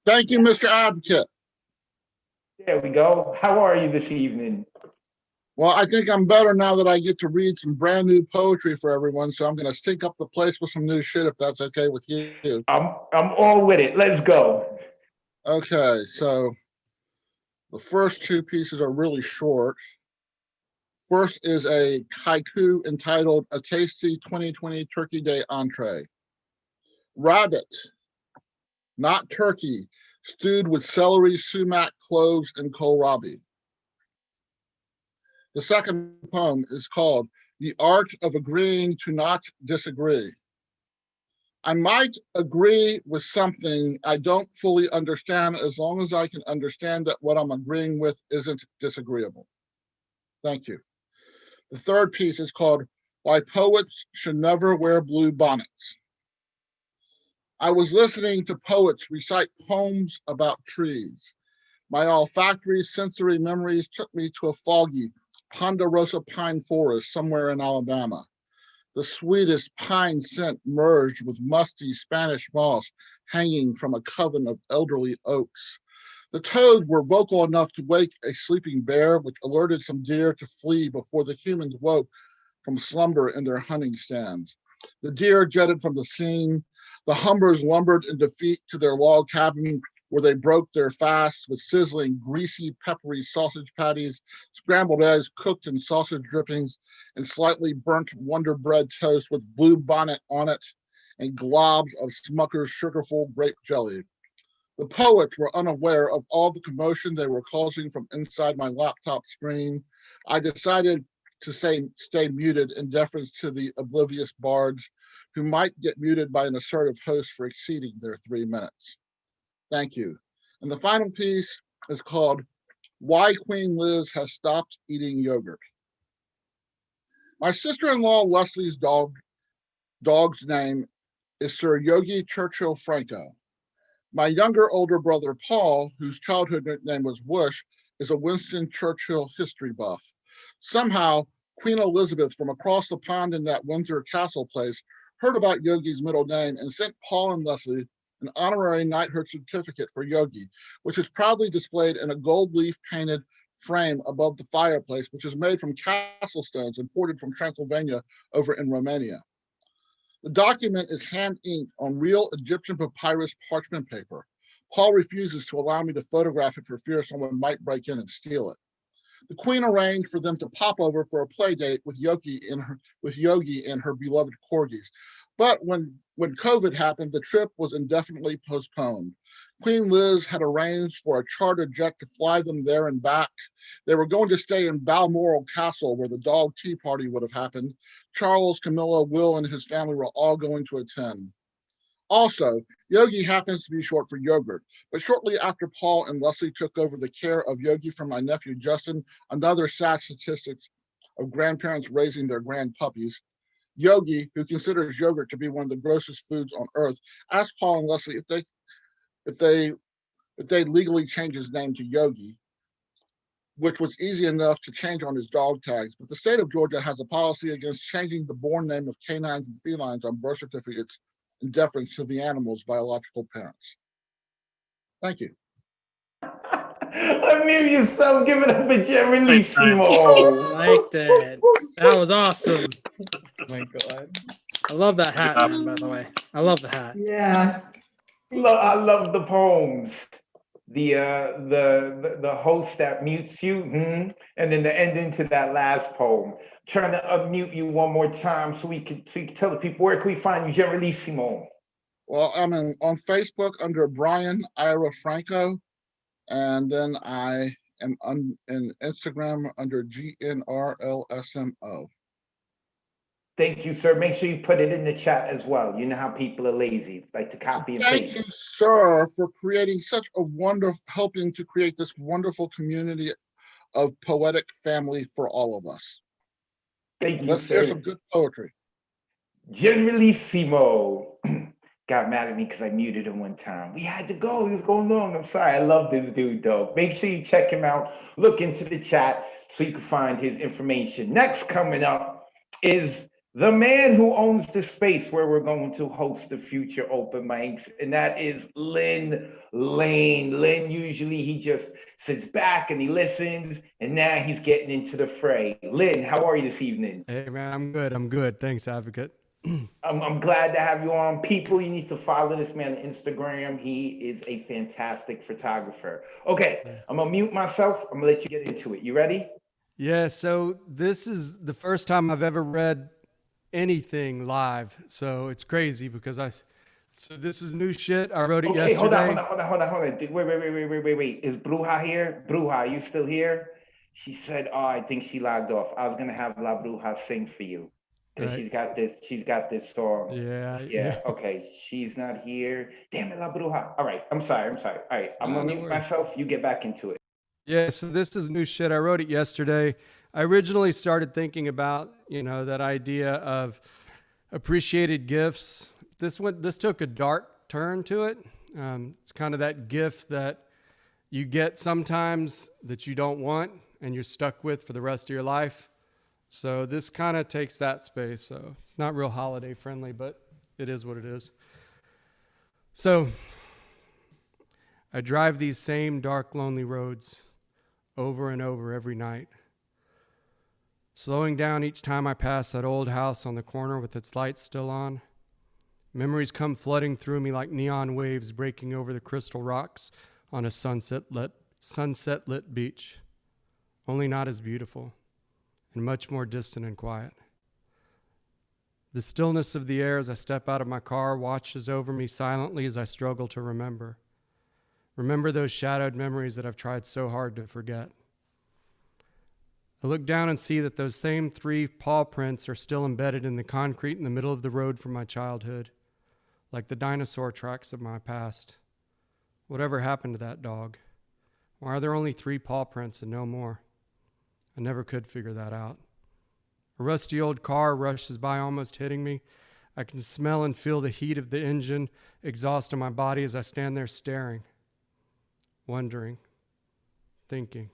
Thank you, Mr. Advocate. There we go. How are you this evening? Well, I think I'm better now that I get to read some brand new poetry for everyone. So I'm going to stink up the place with some new shit, if that's okay with you. I'm all with it. Let's go. Okay, so the first two pieces are really short. First is a haiku entitled "A Tasty 2020 Turkey Day Entree." Rabbit, not turkey, stewed with celery, sumac, cloves, and kohlrabi. The second poem is called "The Art of Agreeing to Not Disagree." I might agree with something I don't fully understand as long as I can understand that what I'm agreeing with isn't disagreeable. Thank you. The third piece is called "Why Poets Should Never Wear Blue Bonnets." I was listening to poets recite poems about trees. My olfactory sensory memories took me to a foggy ponderosa pine forest somewhere in Alabama. The sweetest pine scent merged with musty Spanish moss hanging from a coven of elderly oaks. The toads were vocal enough to wake a sleeping bear, which alerted some deer to flee before the humans woke from slumber in their hunting stands. The deer jetted from the scene. The humbers lumbered in defeat to their log cabin, where they broke their fast with sizzling, greasy, peppery sausage patties, scrambled eggs cooked in sausage drippings, and slightly burnt Wonder Bread toast with blue bonnet on it, and globs of Smucker's sugarful grape jelly. The poets were unaware of all the commotion they were causing from inside my laptop screen. I decided to stay muted in deference to the oblivious bards who might get muted by an assertive host for exceeding their 3 minutes. Thank you. And the final piece is called "Why Queen Liz Has Stopped Eating Yogurt." My sister-in-law Leslie's dog's name is Sir Yogi Churchill Franco. My older brother Paul, whose childhood nickname was Whoosh, is a Winston Churchill history buff. Somehow, Queen Elizabeth from across the pond in that Windsor Castle place heard about Yogi's middle name and sent Paul and Leslie an honorary knighthood certificate for Yogi, which is proudly displayed in a gold leaf painted frame above the fireplace, which is made from castle stones imported from Transylvania over in Romania. The document is hand-inked on real Egyptian papyrus parchment paper. Paul refuses to allow me to photograph it for fear someone might break in and steal it. The Queen arranged for them to pop over for a play date with Yogi and her beloved corgis. But when COVID happened, the trip was indefinitely postponed. Queen Liz had arranged for a charter jet to fly them there and back. They were going to stay in Balmoral Castle, where the dog tea party would have happened. Charles, Camilla, Will, and his family were all going to attend. Also, Yogi happens to be short for yogurt, but shortly after Paul and Leslie took over the care of Yogi from my nephew Justin, another sad statistics of grandparents raising their grand puppies, Yogi, who considers yogurt to be one of the grossest foods on earth, asked Paul and Leslie if they legally change his name to Yogi, which was easy enough to change on his dog tags. But the state of Georgia has a policy against changing the born name of canines and felines on birth certificates in deference to the animal's biological parents. Thank you. Unmute yourself, give it up for Generalissimo. Liked it. That was awesome. Oh my God. I love that hat, man, by the way. I love the hat. Yeah. I love the poems. The host that mutes you, and then the ending to that last poem. Trying to unmute you one more time so you can tell the people where can we find you, Generalissimo. Well, I'm on Facebook under Brian Ira Franco, and then I am in Instagram under GNRLSMO. Thank you, sir. Make sure you put it in the chat as well. You know how people are lazy, like to copy and paste. Thank you, sir, for creating such a helping to create this wonderful community of poetic family for all of us. Thank you, Let's sir. hear some good poetry. Generalissimo got mad at me because I muted him one time. We had to go. He was going long. I'm sorry. I love this dude, though. Make sure you check him out. Look into the chat so you can find his information. Next coming up is the man who owns the space where we're going to host the future open mics, and that is Lynn Lane. Lynn, usually he just sits back and he listens, and now he's getting into the fray. Lynn, how are you this evening? Hey, man, I'm good. I'm good. Thanks, Advocate. I'm glad to have you on. People, you need to follow this man on Instagram. He is a fantastic photographer. Okay, I'm going to mute myself. I'm going to let you get into it. You ready? Yeah, so this is the first time I've ever read anything live, so it's crazy because so this is new shit. I wrote it yesterday. Hold on. Wait. Is Bruja here? Bruja, are you still here? She said, oh, I think she logged off. I was gonna have La Bruja sing for you because Right. she's got this song. Yeah. Okay, she's not here. Damn it, La Bruja. All right, I'm sorry. All right, I'm gonna No mute worries. myself. You get back into it. Yeah, so this is new shit. I wrote it yesterday. I originally started thinking about, that idea of appreciated gifts. This took a dark turn to it. It's kind of that gift that you get sometimes that you don't want and you're stuck with for the rest of your life. So this kind of takes that space. So it's not real holiday friendly, but it is what it is. So I drive these same dark, lonely roads over and over every night, slowing down each time I pass that old house on the corner with its lights still on. Memories come flooding through me like neon waves breaking over the crystal rocks on a sunset-lit beach, only not as beautiful and much more distant and quiet. The stillness of the air as I step out of my car washes over me silently as I struggle to remember. Remember those shadowed memories that I've tried so hard to forget. I look down and see that those same 3 paw prints are still embedded in the concrete in the middle of the road from my childhood, like the dinosaur tracks of my past. Whatever happened to that dog? Why are there only 3 paw prints and no more? I never could figure that out. A rusty old car rushes by, almost hitting me. I can smell and feel the heat of the engine exhaust on my body as I stand there staring, wondering, thinking,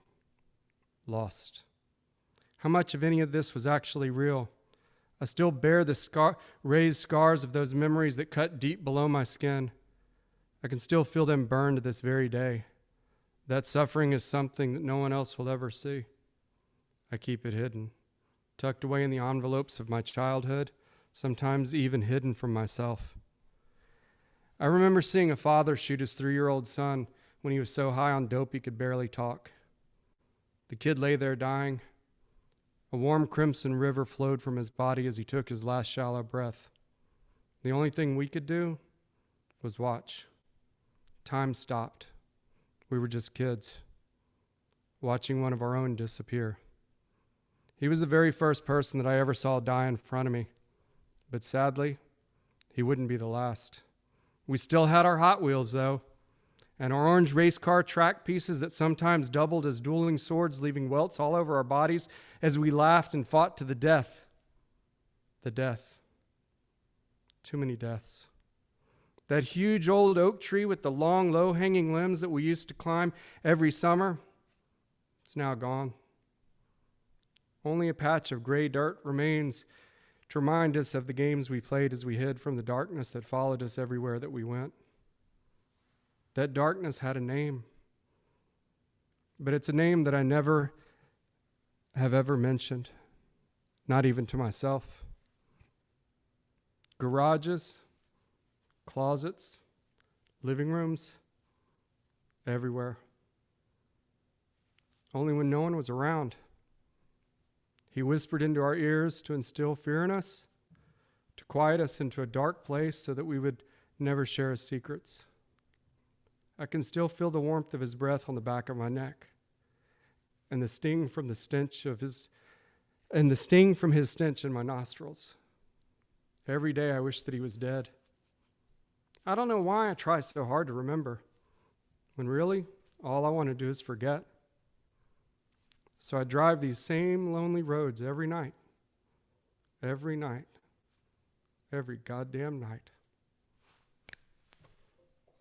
lost. How much of any of this was actually real? I still bear the raised scars of those memories that cut deep below my skin. I can still feel them burn to this very day. That suffering is something that no one else will ever see. I keep it hidden, tucked away in the envelopes of my childhood, sometimes even hidden from myself. I remember seeing a father shoot his 3-year-old son when he was so high on dope he could barely talk. The kid lay there dying. A warm crimson river flowed from his body as he took his last shallow breath. The only thing we could do was watch. Time stopped. We were just kids, watching one of our own disappear. He was the very first person that I ever saw die in front of me, but sadly, he wouldn't be the last. We still had our Hot Wheels, though, and our orange race car track pieces that sometimes doubled as dueling swords, leaving welts all over our bodies as we laughed and fought to the death. The death. Too many deaths. That huge old oak tree with the long, low-hanging limbs that we used to climb every summer, it's now gone. Only a patch of gray dirt remains to remind us of the games we played as we hid from the darkness that followed us everywhere that we went. That darkness had a name, but it's a name that I never have ever mentioned, not even to myself. Garages, closets, living rooms, everywhere. Only when no one was around. He whispered into our ears to instill fear in us, to quiet us into a dark place so that we would never share his secrets. I can still feel the warmth of his breath on the back of my neck, and the sting from his stench in my nostrils. Every day I wish that he was dead. I don't know why I try so hard to remember, when really all I want to do is forget. So I drive these same lonely roads every night, every goddamn night.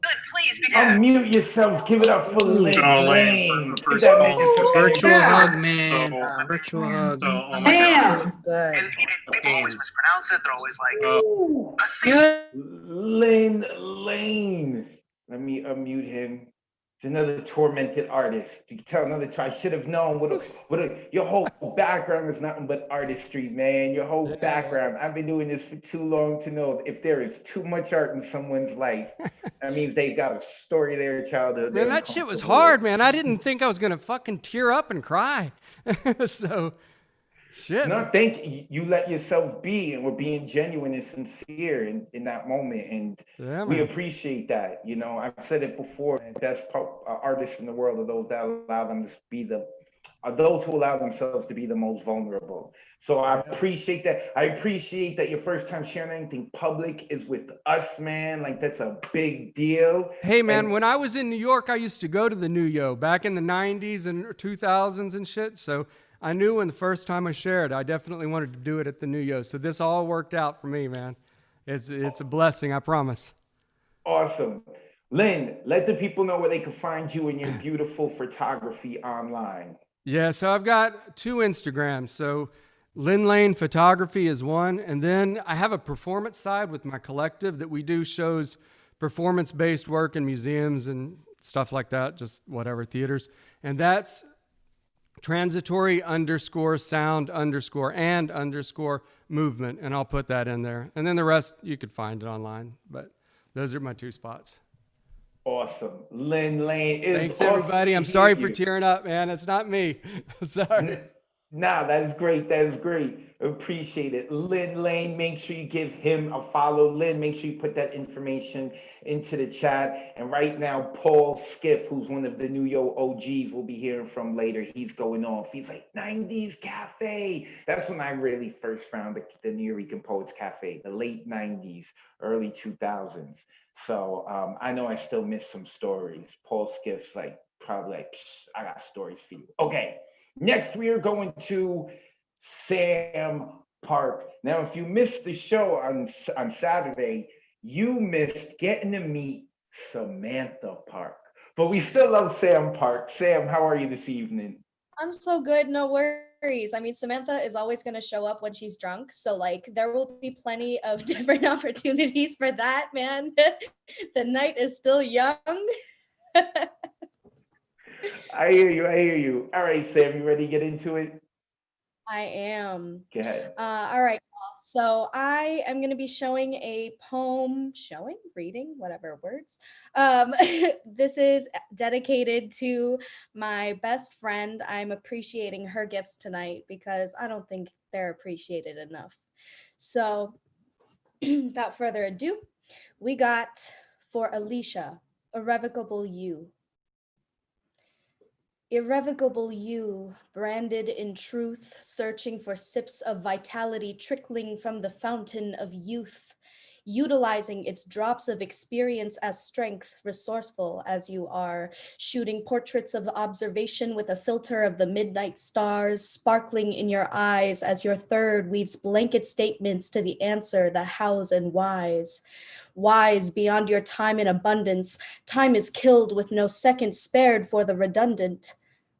Good, please begin. Unmute yourselves. Give it up for Lynn Lane. For Give that man Oh, some virtual energy. hug, man. So- Virtual hug. So, oh my Damn. God. It's good. And people always mispronounce it. They're always like, Ooh. a C. Lynn Lane. Let me unmute him. It's another tormented artist. You can tell I should have known your whole background is nothing but artistry, man. Your whole background. I've been doing this for too long to know if there is too much art in someone's life, that means they've got a story of their childhood. Man, that shit was hard, man. I didn't think I was going to fucking tear up and cry. So, shit. No, thank you. You let yourself be, and we're being genuine and sincere in that moment, and Yeah, we man. appreciate that. You know, I've said it before. The best artists in the world are those that allow them to be those who allow themselves to be the most vulnerable. So I appreciate that. I appreciate that your first time sharing anything public is with us, man. Like, that's a big deal. Hey, man, And when I was in New York, I used to go to the New Yo back in the 90s and 2000s and shit. So I knew when the first time I shared, I definitely wanted to do it at the New Yo. So this all worked out for me, man. It's a blessing, I promise. awesome. Lynn, let the people know where they can find you and your beautiful photography online. Yeah, so I've got 2 Instagrams. So Lynn Lane Photography is one. And then I have a performance side with my collective that we do shows performance-based work in museums and stuff like that, just whatever, theaters. And that's transitory_sound_and_movement. And I'll put that in there. And then the rest, you could find it online. But those are my 2 spots. Awesome. Lynn Lane is Thanks, awesome everybody. to I'm hear sorry for you. tearing up, man. It's not me. Sorry. Nah, that is great. That is great. Appreciate it. Lynn Lane, make sure you give him a follow. Lynn, make sure you put that information into the chat. And right now, Paul Skiff, who's one of the New Yo OGs, we'll be hearing from later. He's going off. He's like, 90s Cafe. That's when I really first found the New York Poets Cafe, the late 90s, early 2000s. So I know I still miss some stories. Paul Skiff's probably like, I got stories for you. Okay. Next, we are going to Sam Park. Now, if you missed the show on Saturday, you missed getting to meet Samantha Park. But we still love Sam Park. Sam, how are you this evening? I'm so good, no worries. I mean, Samantha is always going to show up when she's drunk. So, there will be plenty of different opportunities for that, man. The night is still young. I hear you. All right, Sam, you ready to get into it? I am. Go ahead. All right. So I am going to be showing a poem, reading, whatever words. This is dedicated to my best friend. I'm appreciating her gifts tonight because I don't think they're appreciated enough. So without further ado, we got for Alicia, Irrevocable You. Irrevocable you, branded in truth, searching for sips of vitality trickling from the fountain of youth. utilizing its drops of experience as strength, resourceful as you are, shooting portraits of observation with a filter of the midnight stars sparkling in your eyes as your third weaves blanket statements to the answer, the hows and whys. Wise beyond your time in abundance, time is killed with no second spared for the redundant.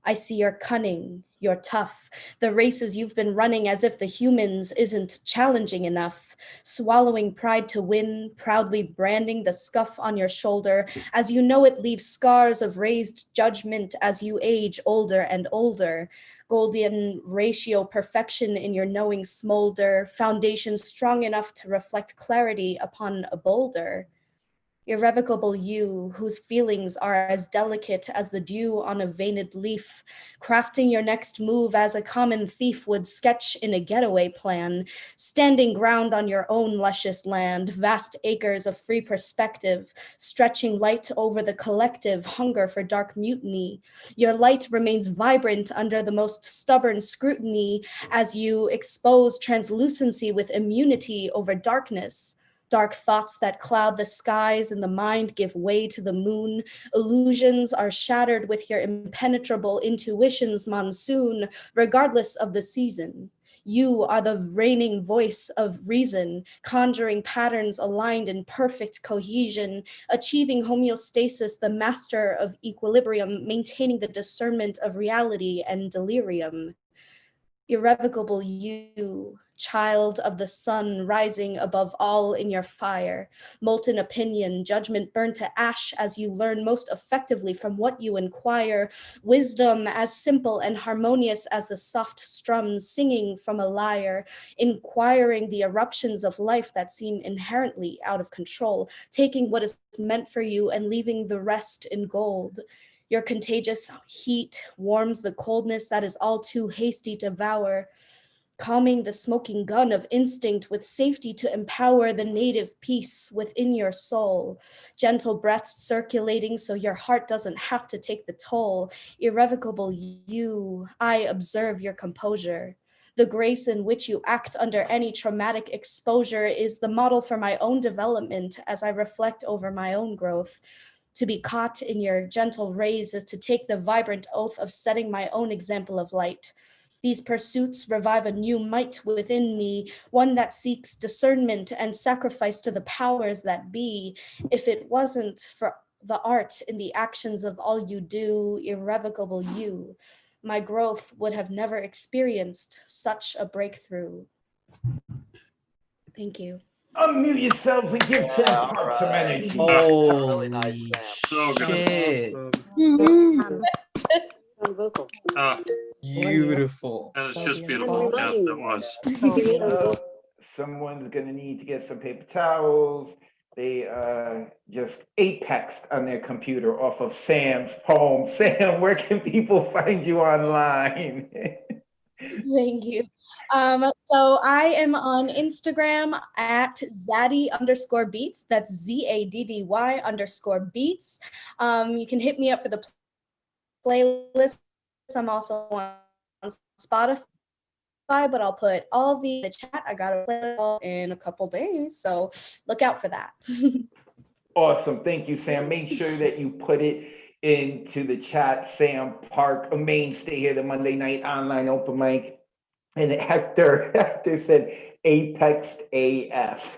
I see your cunning, your tough, the races you've been running as if the humans isn't challenging enough, swallowing pride to win, proudly branding the scuff on your shoulder, as you know it leaves scars of raised judgment as you age older and older. Golden ratio perfection in your knowing smolder, foundation strong enough to reflect clarity upon a boulder. Irrevocable you, whose feelings are as delicate as the dew on a veined leaf, crafting your next move as a common thief would sketch in a getaway plan, standing ground on your own luscious land, vast acres of free perspective, stretching light over the collective hunger for dark mutiny. Your light remains vibrant under the most stubborn scrutiny as you expose translucency with immunity over darkness. Dark thoughts that cloud the skies and the mind give way to the moon. Illusions are shattered with your impenetrable intuition's monsoon, regardless of the season. You are the reigning voice of reason, conjuring patterns aligned in perfect cohesion, achieving homeostasis, the master of equilibrium, maintaining the discernment of reality and delirium. Irrevocable you, child of the sun rising above all in your fire, molten opinion, judgment burned to ash as you learn most effectively from what you inquire, wisdom as simple and harmonious as the soft strums singing from a lyre, inquiring the eruptions of life that seem inherently out of control, taking what is meant for you and leaving the rest in gold. Your contagious heat warms the coldness that is all too hasty to devour, calming the smoking gun of instinct with safety to empower the native peace within your soul. Gentle breaths circulating so your heart doesn't have to take the toll. Irrevocable you, I observe your composure. The grace in which you act under any traumatic exposure is the model for my own development as I reflect over my own growth. To be caught in your gentle rays is to take the vibrant oath of setting my own example of light. These pursuits revive a new might within me, one that seeks discernment and sacrifice to the powers that be. If it wasn't for the art in the actions of all you do, irrevocable you, my growth would have never experienced such a breakthrough. Thank you. Unmute yourselves and give Sam Park some energy. Really nice, Sam. Shit. Beautiful. That is just beautiful. Yes, that was. Someone's gonna need to get some paper towels. They just apexed on their computer off of Sam's poem. Sam, where can people find you online? Thank you. So I am on Instagram at Zaddy_beats. That's ZADDY_beats. You can hit me up for the playlist. I'm also on Spotify, but I'll put all the chat. I got a playlist in a couple days, so look out for that. Awesome. Thank you, Sam. Make sure that you put it into the chat. Sam Park, a mainstay here, the Monday night online open mic. And Hector said Apex AF.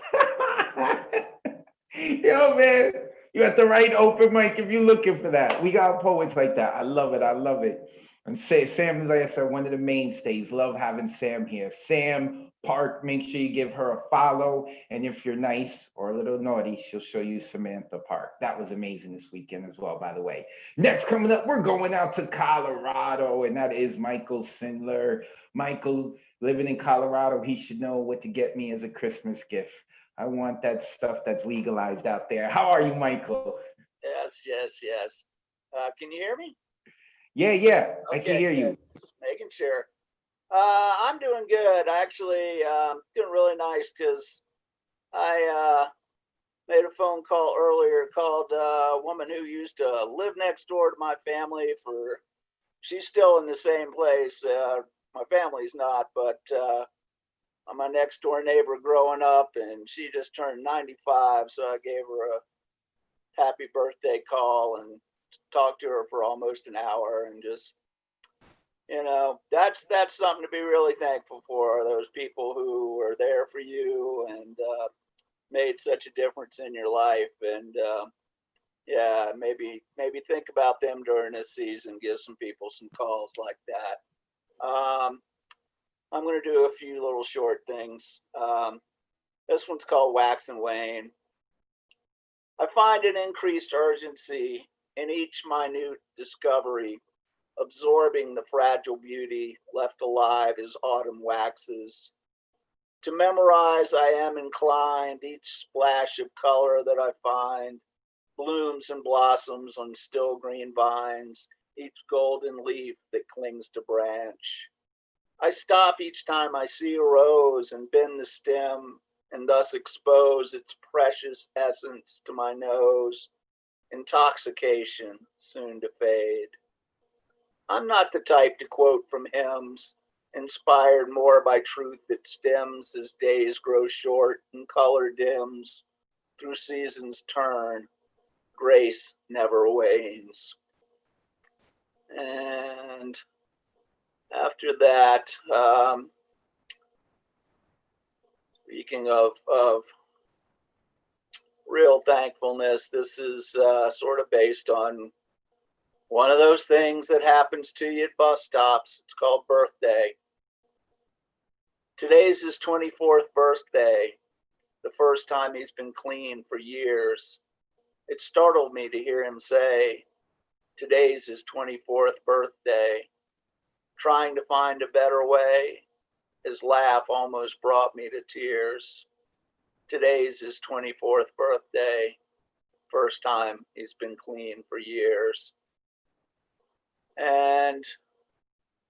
Yo, man, you at the right open mic if you're looking for that. We got poets like that. I love it. I love it. And Sam is, like I said, one of the mainstays. Love having Sam here. Sam Park, make sure you give her a follow. And if you're nice or a little naughty, she'll show you Samantha Park. That was amazing this weekend as well, by the way. Next coming up, we're going out to Colorado, and that is Michael Sindler. Michael, living in Colorado, he should know what to get me as a Christmas gift. I want that stuff that's legalized out there. How are you, Michael? Yes. Can you hear me? Yeah, I can hear you. Just making sure. I'm doing good. Actually, doing really nice because I made a phone call earlier, called a woman who used to live next door to my family. She's still in the same place. My family's not, but my next door neighbor growing up, and she just turned 95. So I gave her a happy birthday call and talked to her for almost an hour, and just, that's something to be really thankful for. Those people who are there for you and made such a difference in your life. And yeah, maybe think about them during this season. Give some people some calls like that. I'm going to do a few little short things. This one's called Wax and Wane. I find an increased urgency in each minute discovery, absorbing the fragile beauty left alive as autumn waxes. To memorize, I am inclined, each splash of color that I find, blooms and blossoms on still green vines, each golden leaf that clings to branch. I stop each time I see a rose and bend the stem and thus expose its precious essence to my nose, intoxication soon to fade. I'm not the type to quote from hymns, inspired more by truth that stems as days grow short and color dims, through seasons turn, grace never wanes. And after that, speaking of real thankfulness, this is sort of based on one of those things that happens to you at bus stops. It's called birthday. Today's his 24th birthday, the first time he's been clean for years. It startled me to hear him say, today's his 24th birthday. Trying to find a better way, his laugh almost brought me to tears. Today's his 24th birthday, first time he's been clean for years. And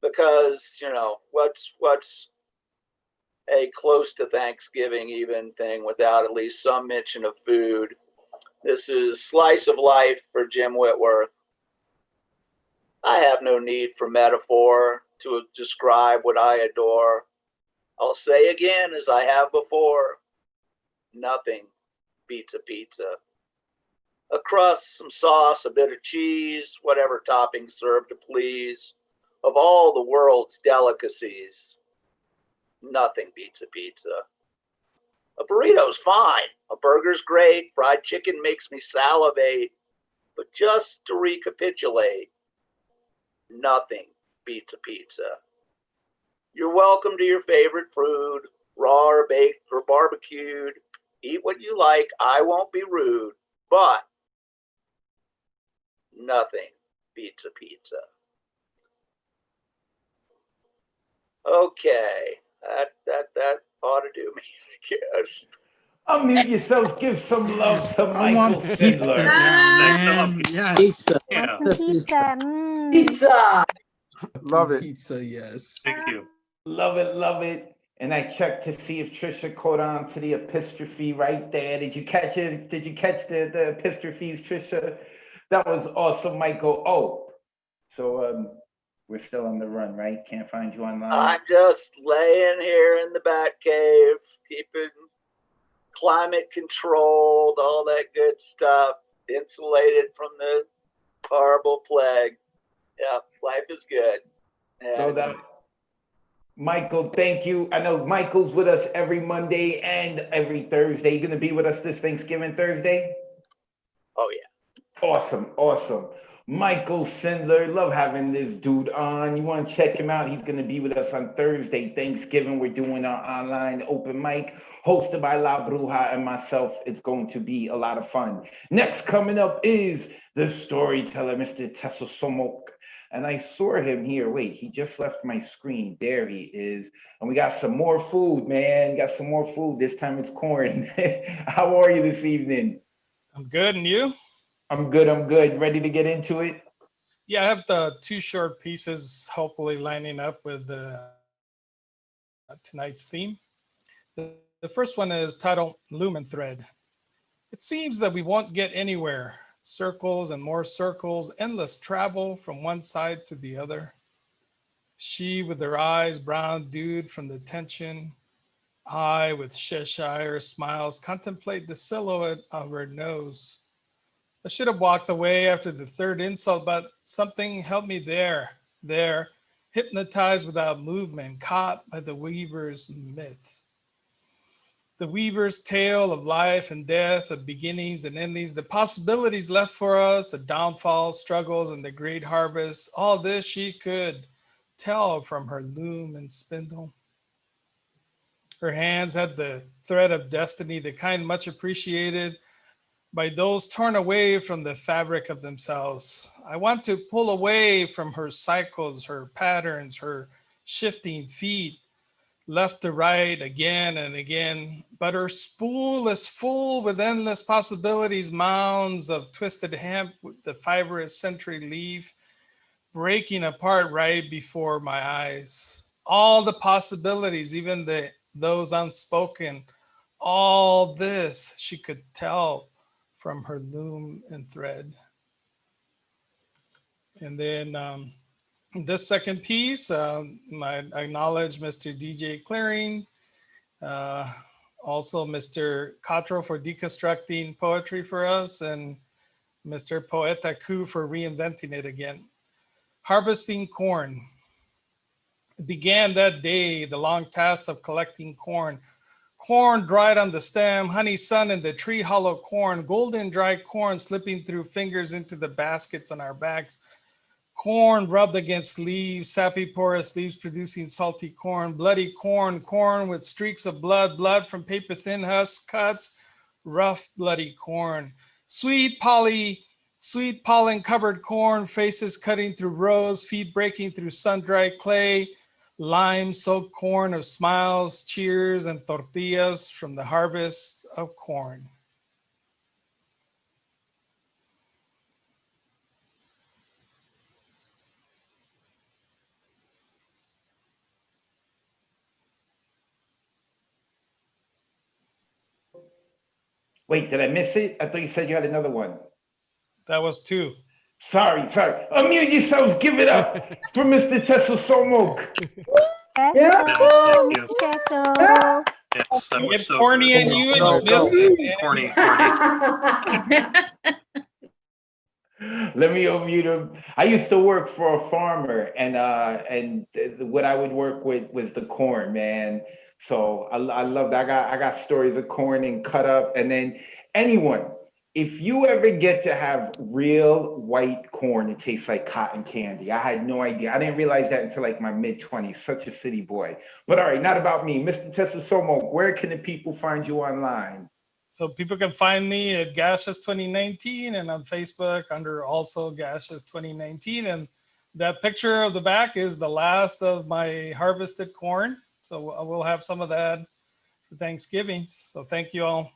because, what's a close to Thanksgiving even thing without at least some mention of food? This is Slice of Life for Jim Whitworth. I have no need for metaphor to describe what I adore. I'll say again, as I have before, nothing beats a pizza. A crust, some sauce, a bit of cheese, whatever toppings serve to please. Of all the world's delicacies, nothing beats a pizza. A burrito's fine. A burger's great. Fried chicken makes me salivate. But just to recapitulate, nothing beats a pizza. You're welcome to your favorite food, raw or baked or barbecued. Eat what you like. I won't be rude, but nothing beats a pizza. Okay, that ought to do me, I guess. Unmute yourselves. Give some love to I want Michael pizza Sindler. now, man. Yes. Pizza. Yeah. Some pizza. Pizza. Love it. Pizza, yes. Thank you. Love it, love it. And I checked to see if Trisha caught on to the apostrophe right there. Did you catch it? Did you catch the apostrophes, Trisha? That was awesome, Michael. Oh, so we're still on the run, right? Can't find you online. I'm just laying here in the bat cave, keeping climate controlled, all that good stuff, insulated from the horrible plague. Yeah, life is good. So that, Michael, thank you. I know Michael's with us every Monday and every Thursday. You're going to be with us this Thanksgiving Thursday? Oh, yeah. Awesome, awesome. Michael Sindler, love having this dude on. You want to check him out? He's going to be with us on Thursday, Thanksgiving. We're doing our online open mic hosted by La Bruja and myself. It's going to be a lot of fun. Next coming up is the storyteller, Mr. Tessa Somok. And I saw him here. Wait, he just left my screen. There he is. And we got some more food, man. Got some more food. This time it's corn. How are you this evening? I'm good, and you? I'm good, I'm good. Ready to get into it? Yeah, I have the two short pieces hopefully lining up with tonight's theme. The first one is titled Lumen Thread. It seems that we won't get anywhere. Circles and more circles, endless travel from one side to the other. She with her eyes brown dewed from the tension, I, with Cheshire smiles, contemplate the silhouette of her nose. I should have walked away after the third insult, but something held me there, hypnotized without movement, caught by the weaver's myth. The weaver's tale of life and death, of beginnings and endings, the possibilities left for us, the downfall, struggles, and the great harvest. All this she could tell from her loom and spindle. Her hands had the thread of destiny, the kind much appreciated by those torn away from the fabric of themselves. I want to pull away from her cycles, her patterns, her shifting feet, left to right again and again. But her spool is full with endless possibilities, mounds of twisted hemp with the fibrous century leaf breaking apart right before my eyes. All the possibilities, even those unspoken, all this she could tell from her loom and thread. And then this second piece, I acknowledge Mr. DJ Clearing, also Mr. Cottrell for deconstructing poetry for us, and Mr. Poeta Ku for reinventing it again. Harvesting corn. It began that day, the long task of collecting corn. Corn dried on the stem, honey sun in the tree hollow corn, golden dry corn slipping through fingers into the baskets on our backs. Corn rubbed against leaves, sappy porous leaves producing salty corn, bloody corn, corn with streaks of blood, blood from paper thin husk cuts, rough bloody corn. Sweet pollen covered corn, faces cutting through rows, feet breaking through sun-dried clay, lime-soaked corn of smiles, cheers, and tortillas from the harvest of corn. Wait, did I miss it? I thought you said you had another one. That was two. Sorry. Unmute yourselves. Give it up for Mr. Tessel Somok. Get corny and you and you miss it. Corny. Let me unmute him. I used to work for a farmer, and what I would work with was the corn, man. So I love that. I got stories of corn and cut up, and then anyone, if you ever get to have real white corn, it tastes like cotton candy. I had no idea. I didn't realize that until like my mid-20s. Such a city boy. But all right, not about me. Mr. Tessel Somok, where can the people find you online? So people can find me at Gaseous 2019 and on Facebook under also Gaseous 2019. And that picture of the back is the last of my harvested corn. So I will have some of that for Thanksgiving. So thank you all.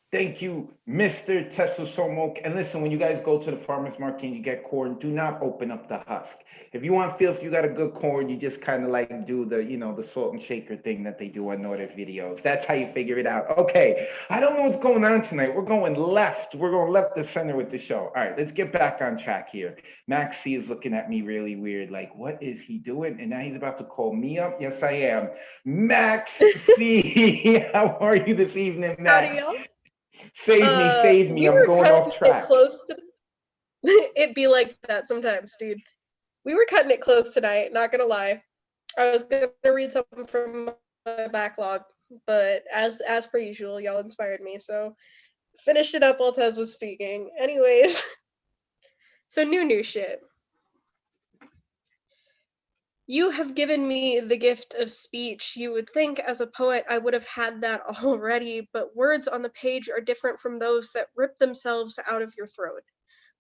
Thank you, Mr. Tessel Somok. And listen, when you guys go to the farmer's market and you get corn, do not open up the husk. If you want feel, if you got a good corn, you just kind of like do the, the salt and shaker thing that they do on Nordic videos. That's how you figure it out. Okay, I don't know what's going on tonight. We're going left. We're going left to center with the show. All right, let's get back on track here. Max C is looking at me really weird, like, what is he doing? And now he's about to call me up. Yes, I am. Max C, how are you this evening, Max? Save me. I'm going off track. It'd be like that sometimes, dude. We were cutting it close tonight, not gonna lie. I was gonna read something from my backlog, but as per usual, y'all inspired me, so finished it up while Tez was speaking. Anyways, so new shit. You have given me the gift of speech. You would think as a poet I would have had that already, but words on the page are different from those that rip themselves out of your throat.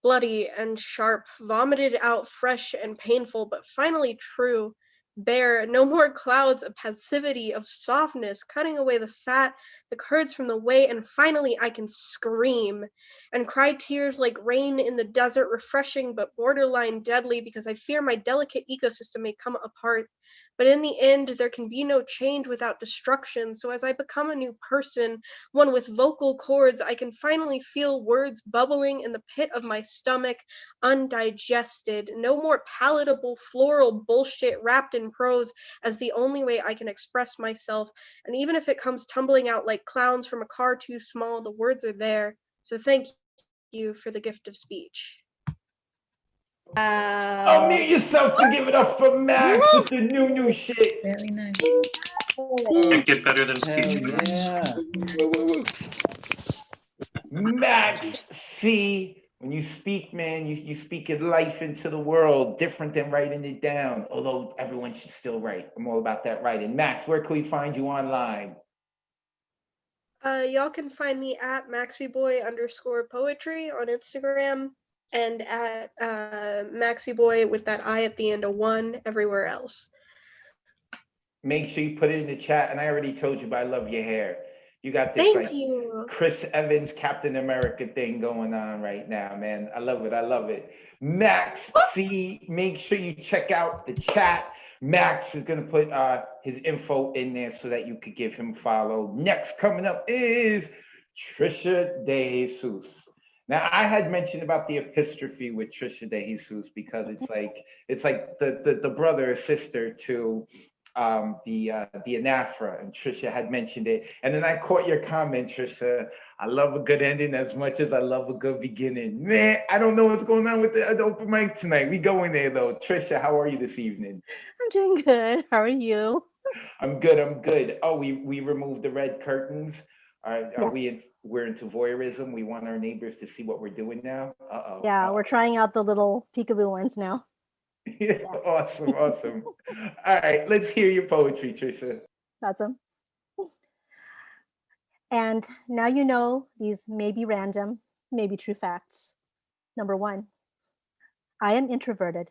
Bloody and sharp, vomited out fresh and painful, but finally true. Bare, no more clouds of passivity, of softness, cutting away the fat, the curds from the way, and finally I can scream and cry tears like rain in the desert, refreshing but borderline deadly because I fear my delicate ecosystem may come apart. But in the end, there can be no change without destruction. So as I become a new person, one with vocal cords, I can finally feel words bubbling in the pit of my stomach, undigested. No more palatable floral bullshit wrapped in prose as the only way I can express myself. And even if it comes tumbling out like clowns from a car too small, the words are there. So thank you for the gift of speech. Unmute yourself and give it up for Max with the new shit. Very nice. Can't get better than speech guys. Max C, when you speak, man, you speak it life into the world, different than writing it down. Although everyone should still write. I'm all about that writing. Max, where can we find you online? Y'all can find me at MaxiBoy_poetry on Instagram and at MaxiBoy with that I at the end of 1 everywhere else. Make sure you put it in the chat. And I already told you, but I love your hair. You got this Thank like you. Chris Evans, Captain America thing going on right now, man. I love it. I love it. Max C, make sure you check out the chat. Max is going to put his info in there so that you could give him a follow. Next coming up is Trisha De Jesus. Now, I had mentioned about the epistrophe with Trisha De Jesus because it's like the brother or sister to the anaphora, and Trisha had mentioned it. And then I caught your comment, Trisha. I love a good ending as much as I love a good beginning. Man, I don't know what's going on with the open mic tonight. We going there though. Trisha, how are you this evening? I'm doing good. How are you? I'm good. I'm good. Oh, we removed the red curtains. Are Yes. we're into voyeurism? We want our neighbors to see what we're doing now. Yeah, we're trying out the little peekaboo ones now. Yeah. Awesome. Awesome. All right, let's hear your poetry, Trisha. Awesome. And now you know these may be random, may be true facts. Number 1, I am introverted,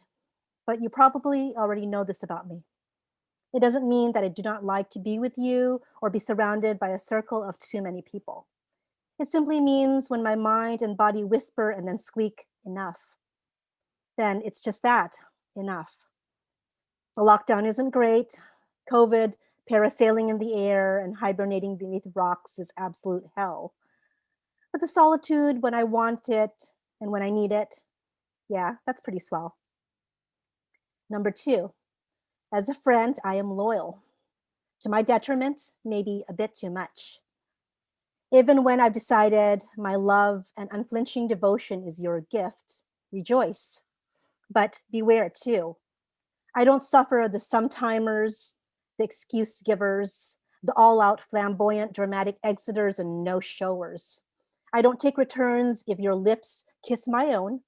but you probably already know this about me. It doesn't mean that I do not like to be with you or be surrounded by a circle of too many people. It simply means when my mind and body whisper and then squeak, enough, then it's just that, enough. The lockdown isn't great. COVID, parasailing in the air, and hibernating beneath rocks is absolute hell. But the solitude when I want it and when I need it, yeah, that's pretty swell. Number 2, as a friend, I am loyal. To my detriment, maybe a bit too much. Even when I've decided my love and unflinching devotion is your gift, rejoice. But beware too. I don't suffer the sometimers, the excuse givers, the all-out flamboyant dramatic exiters and no-showers. I don't take returns if your lips kiss my own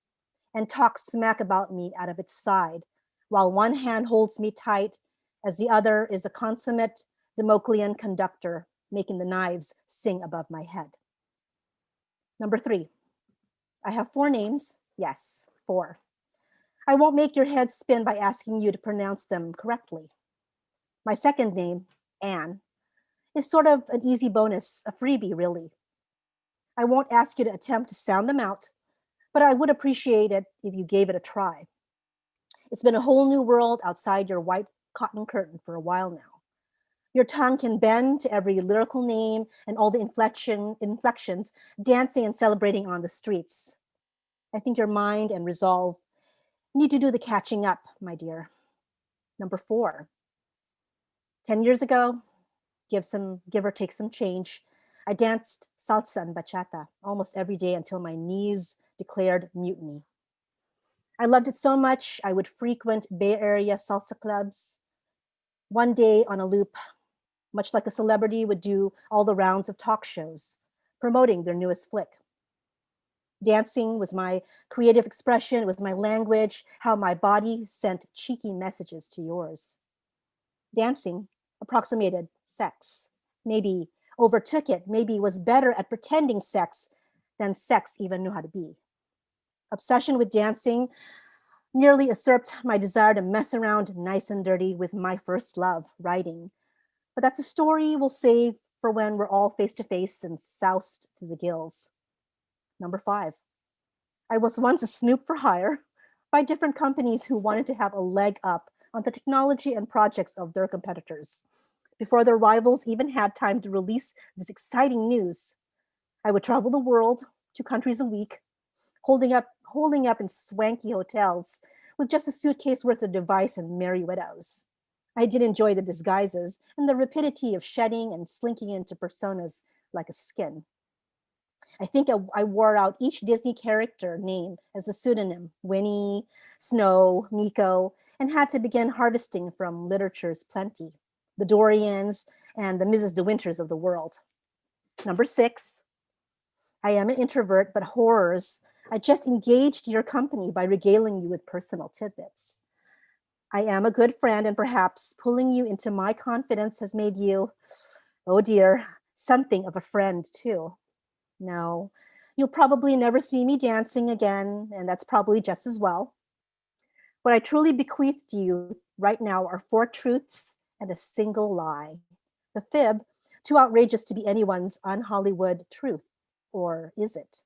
and talk smack about me out of its side, while one hand holds me tight as the other is a consummate Democlean conductor, making the knives sing above my head. Number 3, I have 4 names. Yes, 4. I won't make your head spin by asking you to pronounce them correctly. My second name, Anne, is sort of an easy bonus, a freebie really. I won't ask you to attempt to sound them out, but I would appreciate it if you gave it a try. It's been a whole new world outside your white cotton curtain for a while now. Your tongue can bend to every lyrical name and all the inflections, dancing and celebrating on the streets. I think your mind and resolve need to do the catching up, my dear. Number 4, 10 years ago, give or take some change, I danced salsa and bachata almost every day until my knees declared mutiny. I loved it so much, I would frequent Bay Area salsa clubs, one day on a loop, much like a celebrity would do all the rounds of talk shows, promoting their newest flick. Dancing was my creative expression, it was my language, how my body sent cheeky messages to yours. Dancing approximated sex, maybe overtook it, maybe was better at pretending sex than sex even knew how to be. Obsession with dancing nearly usurped my desire to mess around nice and dirty with my first love, writing. But that's a story we'll save for when we're all face to face and soused to the gills. Number 5, I was once a snoop for hire by different companies who wanted to have a leg up on the technology and projects of their competitors. Before their rivals even had time to release this exciting news, I would travel the world, 2 countries a week, holding up in swanky hotels with just a suitcase worth of device and merry widows. I did enjoy the disguises and the rapidity of shedding and slinking into personas like a skin. I think I wore out each Disney character name as a pseudonym, Winnie, Snow, Miko, and had to begin harvesting from literature's plenty, the Dorians and the Mrs. De Winters of the world. Number 6, I am an introvert, but horrors, I just engaged your company by regaling you with personal tidbits. I am a good friend, and perhaps pulling you into my confidence has made you, oh dear, something of a friend too. No, you'll probably never see me dancing again, and that's probably just as well. What I truly bequeath to you right now are 4 truths and a single lie. The fib, too outrageous to be anyone's un-Hollywood truth, or is it?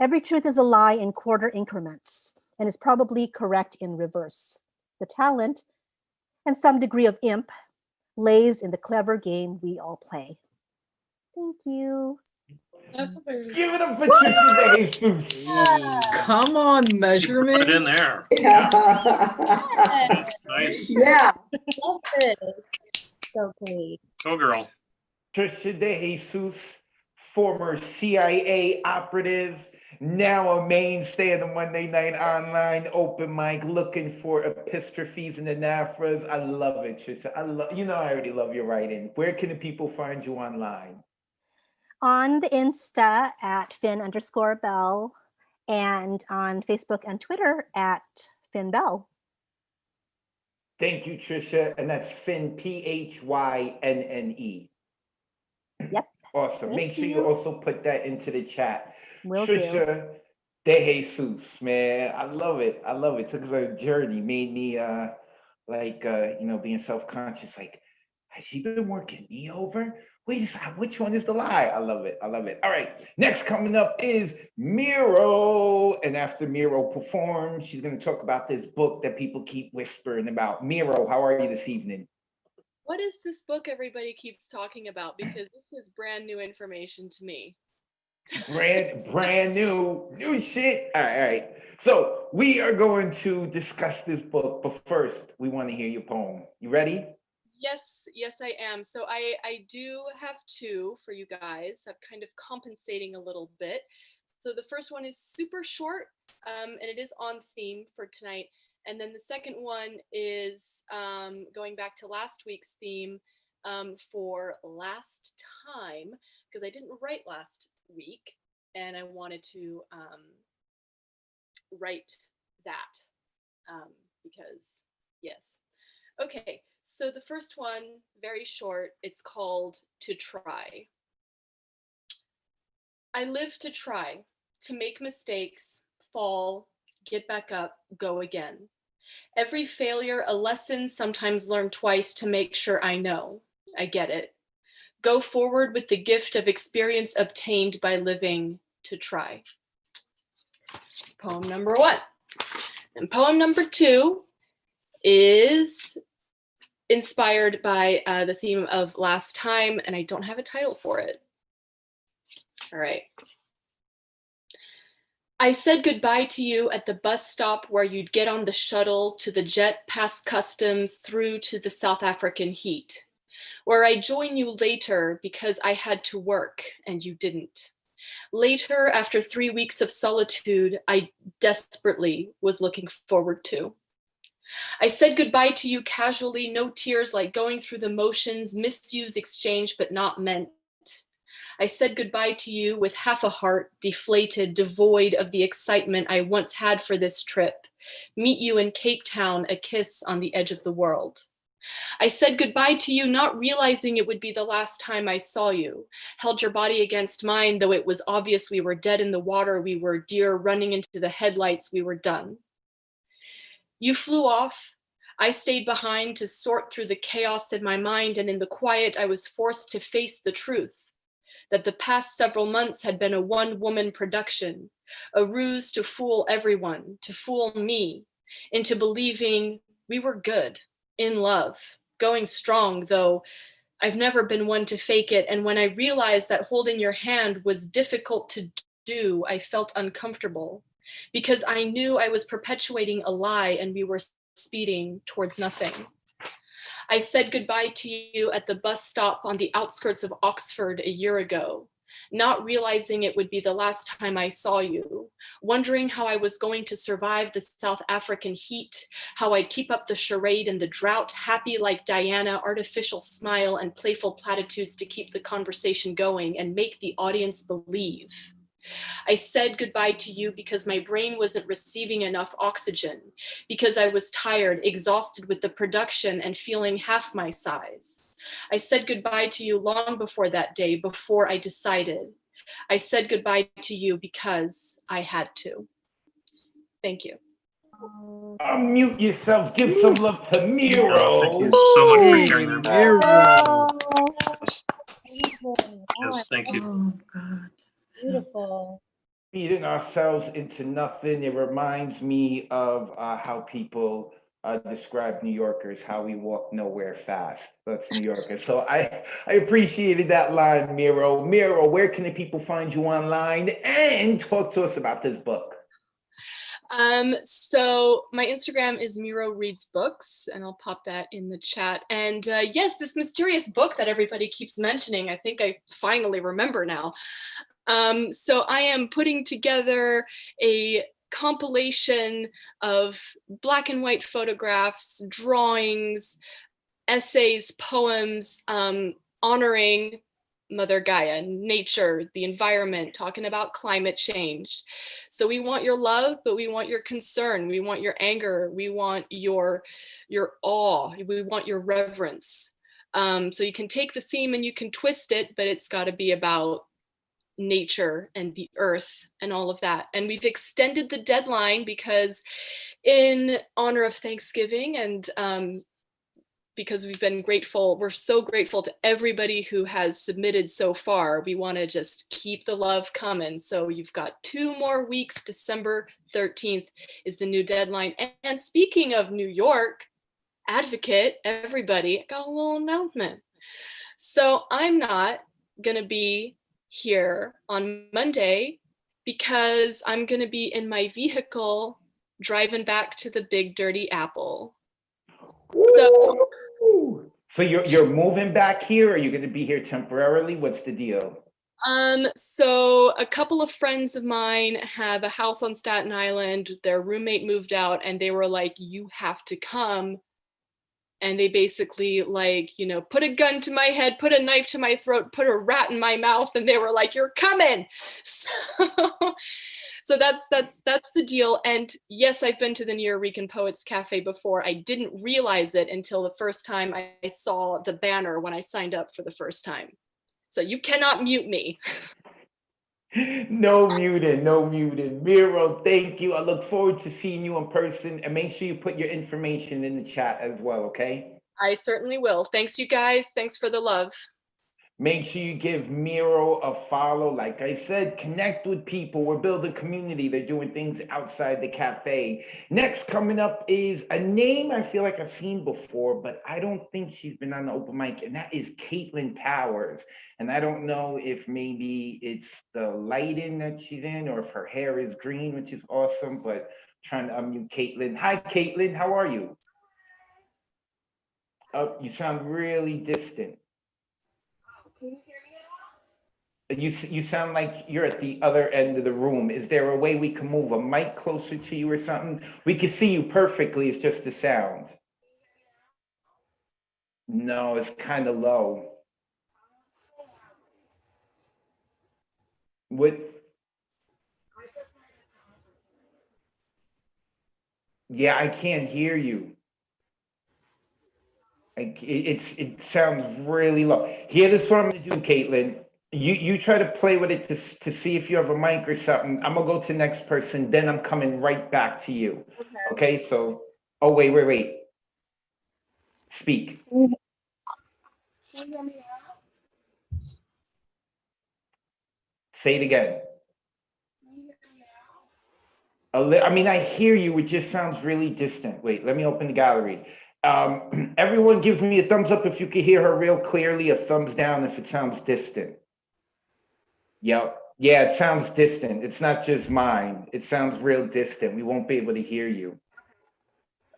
Every truth is a lie in quarter increments and is probably correct in reverse. The talent, and some degree of imp, lays in the clever game we all play. Thank you. Give it up for Trisha De Jesus. Come on, measurement. Put it in there. Nice. Yeah. Love this. So great. Go girl. Trisha De Jesus, former CIA operative, now a mainstay of the Monday Night Online open mic, looking for epistrophes and anaphras. I love it, Trisha. I already love your writing. Where can the people find you online? On the Insta at Finn_Bell, and on Facebook and Twitter at Finn Bell. Thank you, Trisha. And that's Finn, Phynne. Yep. Awesome. Make sure you also put that into the chat. Will do. Trisha De Jesus, man. I love it. I love it. Took us a journey, made me being self-conscious, like, has she been working me over? Wait a second, which one is the lie? I love it. I love it. All right. Next coming up is Miro. And after Miro performs, she's going to talk about this book that people keep whispering about. Miro, how are you this evening? What is this book everybody keeps talking about? Because this is brand new information to me. Brand new shit. All right. So we are going to discuss this book, but first we want to hear your poem. You ready? Yes, I am. So I do have 2 for you guys. I'm kind of compensating a little bit. So the first one is super short, and it is on theme for tonight. And then the second one is going back to last week's theme for last time, because I didn't write last week, and I wanted to write that because, yes. Okay. So the first one, very short, it's called To Try. I live to try, to make mistakes, fall, get back up, go again. Every failure a lesson, sometimes learned twice to make sure I know, I get it. Go forward with the gift of experience obtained by living to try. It's poem number 1. And poem number 2 is inspired by the theme of last time, and I don't have a title for it. All right. I said goodbye to you at the bus stop where you'd get on the shuttle to the jet past customs through to the South African heat, where I join you later because I had to work and you didn't. Later, after 3 weeks of solitude, I desperately was looking forward to. I said goodbye to you casually, no tears, like going through the motions, misuse, exchange, but not meant. I said goodbye to you with half a heart, deflated, devoid of the excitement I once had for this trip. Meet you in Cape Town, a kiss on the edge of the world. I said goodbye to you, not realizing it would be the last time I saw you. Held your body against mine, though it was obvious we were dead in the water, we were deer running into the headlights, we were done. You flew off. I stayed behind to sort through the chaos in my mind, and in the quiet, I was forced to face the truth that the past several months had been a one-woman production, a ruse to fool everyone, to fool me into believing We were good, in love, going strong, though I've never been one to fake it. And when I realized that holding your hand was difficult to do, I felt uncomfortable because I knew I was perpetuating a lie and we were speeding towards nothing. I said goodbye to you at the bus stop on the outskirts of Oxford a year ago, not realizing it would be the last time I saw you, wondering how I was going to survive the South African heat, how I'd keep up the charade in the drought, happy like Diana, artificial smile and playful platitudes to keep the conversation going and make the audience believe. I said goodbye to you because my brain wasn't receiving enough oxygen, because I was tired, exhausted with the production and feeling half my size. I said goodbye to you long before that day, before I decided. I said goodbye to you because I had to. Thank you. Unmute yourselves. Give some love to Miro. Thank you so much for sharing your Oh, Yes, thank you. Oh, God. Beautiful. Feeding ourselves into nothing. It reminds me of how people describe New Yorkers, how we walk nowhere fast. That's New Yorkers. So I appreciated that line, Miro. Miro, where can the people find you online? And talk to us about this book. So my Instagram is Miro Reads Books, and I'll pop that in the chat. And yes, this mysterious book that everybody keeps mentioning, I think I finally remember now. So I am putting together a compilation of black and white photographs, drawings, essays, poems, honoring Mother Gaia, nature, the environment, talking about climate change. So we want your love, but we want your concern. We want your anger. We want your awe. We want your reverence. So you can take the theme and you can twist it, but it's got to be about nature and the earth and all of that. And we've extended the deadline because in honor of Thanksgiving and because we've been grateful, we're so grateful to everybody who has submitted so far. We want to just keep the love coming. So you've got 2 more weeks. December 13th is the new deadline. And speaking of New York, Advocate, everybody, got a little announcement. So I'm not going to be here on Monday because I'm going to be in my vehicle driving back to the Big Dirty Apple. So you're moving back here, or you're going to be here temporarily? What's the deal? So a couple of friends of mine have a house on Staten Island. Their roommate moved out and they were like, you have to come. And they basically like, you know, put a gun to my head, put a knife to my throat, put a rat in my mouth. And they were like, you're coming. So that's the deal. And yes, I've been to the New York Poets Cafe before. I didn't realize it until the first time I saw the banner when I signed up for the first time. So you cannot mute me. No muting, no muting. Miro, thank you. I look forward to seeing you in person, and make sure you put your information in the chat as well, okay? I certainly will. Thanks, you guys. Thanks for the love. Make sure you give Miro a follow. Like I said, connect with people. We're building community. They're doing things outside the cafe. Next coming up is a name I feel like I've seen before, but I don't think she's been on the open mic, and that is Caitlin Powers. And I don't know if maybe it's the lighting that she's in or if her hair is green, which is awesome, but trying to unmute Caitlin. Hi, Caitlin. How are you? Oh, you sound really distant. Can you hear me at all? You sound like you're at the other end of the room. Is there a way we can move a mic closer to you or something? We can see you perfectly. It's just the sound. No, it's kind of low. What? Yeah, I can't hear you. It sounds really low. Here, this is what I'm gonna do, Caitlin. You try to play with it to see if you have a mic or something. I'm gonna go to the next person, then I'm coming right back to you. Okay, so, oh, wait. Speak. Say it again. I mean, I hear you. It just sounds really distant. Wait, let me open the gallery. Everyone give me a thumbs up if you can hear her real clearly, a thumbs down if it sounds distant. Yep. Yeah, it sounds distant. It's not just mine. It sounds real distant. We won't be able to hear you.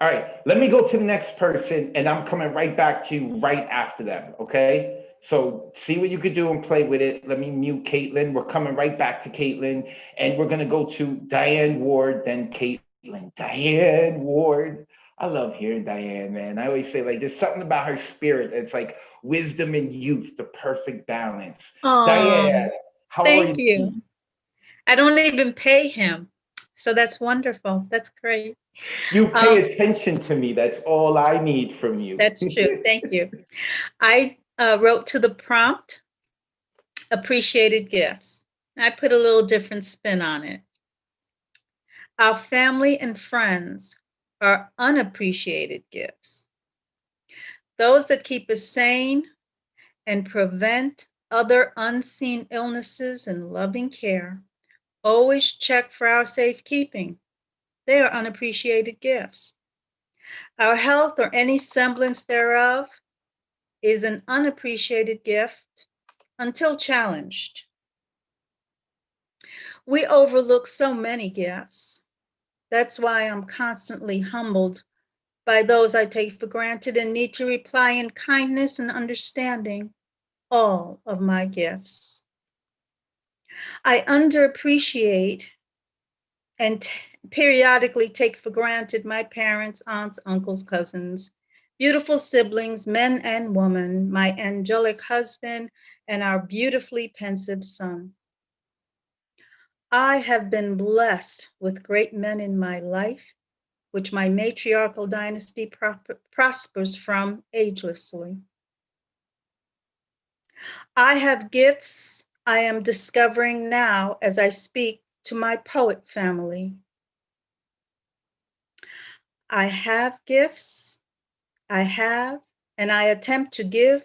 All right, let me go to the next person and I'm coming right back to you right after them, okay? So see what you could do and play with it. Let me mute Caitlin. We're coming right back to Caitlin and we're gonna go to Diane Ward, then Caitlin. Diane Ward. I love hearing Diane, man. I always say like there's something about her spirit that's like wisdom and youth, the perfect balance. Diane, how are Thank you? you. I don't even pay him. So that's wonderful. That's great. You pay attention to me. That's all I need from you. That's true. Thank you. I wrote to the prompt, appreciated gifts. I put a little different spin on it. Our family and friends are unappreciated gifts. Those that keep us sane and prevent other unseen illnesses and loving care. Always check for our safekeeping. They are unappreciated gifts. Our health or any semblance thereof is an unappreciated gift until challenged. We overlook so many gifts. That's why I'm constantly humbled by those I take for granted and need to reply in kindness and understanding all of my gifts. I underappreciate and periodically take for granted my parents, aunts, uncles, cousins, beautiful siblings, men and women, my angelic husband, and our beautifully pensive son. I have been blessed with great men in my life, which my matriarchal dynasty prospers from agelessly. I have gifts I am discovering now as I speak to my poet family. I have gifts, and I attempt to give,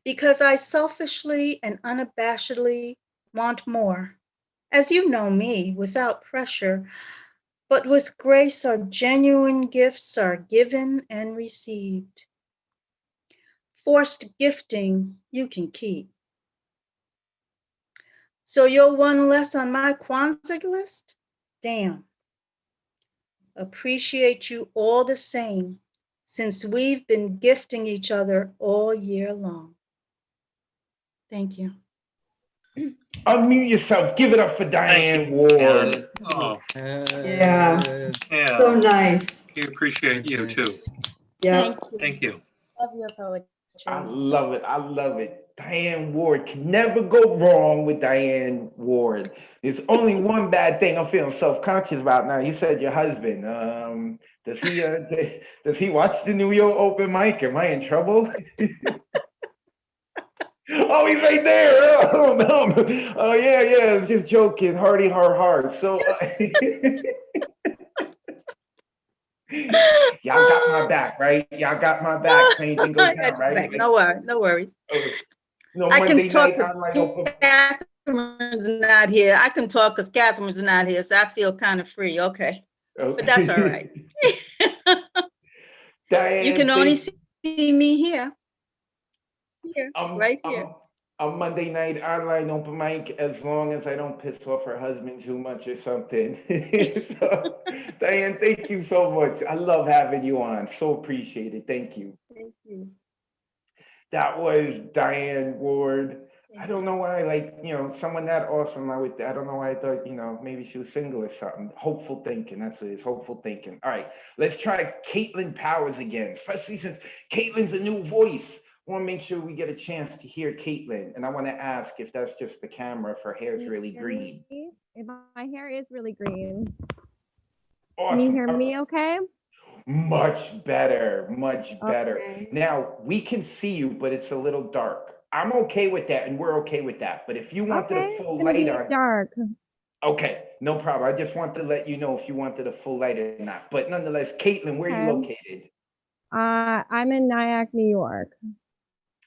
because I selfishly and unabashedly want more. As you know me, without pressure, but with grace our genuine gifts are given and received. Forced gifting you can keep. So you're one less on my Kwanzaa list? Damn. Appreciate you all the same, since we've been gifting each other all year long. Thank you. Unmute yourself. Give it up for Diane Ward. Oh, Yeah. yeah. So nice. We appreciate you too. Yeah. Thank you. Love your poetry. I love it. I love it. Diane Ward can never go wrong with Diane Ward. There's only one bad thing I'm feeling self-conscious about now. You said your husband. Does he watch the New York open mic? Am I in trouble? Oh, he's right there. Oh, no. Oh, yeah. It's just joking. Hardy, hard. So, y'all got my back, right? Y'all got my back. If anything goes down, right? No worries. No I Monday can talk night online open. Catherine's not here. I can talk because Catherine's not here, so I feel kind of free. Okay. But that's all right. Diane, you can only see me here. Right here. On Monday night online open mic, as long as I don't piss off her husband too much or something. So, Diane, thank you so much. I love having you on. So appreciate it. Thank you. Thank you. That was Diane Ward. I don't know why, someone that awesome. I don't know why I thought, maybe she was single or something. Hopeful thinking. That's what it is. Hopeful thinking. All right, let's try Caitlin Powers again, especially since Caitlin's a new voice. I want to make sure we get a chance to hear Caitlin. And I want to ask if that's just the camera, if her hair is really green. If my hair is really green. Awesome. Can you hear me okay? Much better. Okay. Now, we can see you, but it's a little dark. I'm okay with that, and we're okay with that. But if you wanted a full light on, dark. Okay, no problem. I just want to let you know if you wanted a full light or not. But nonetheless, Caitlin, where are you located? I'm in Nyack, New York.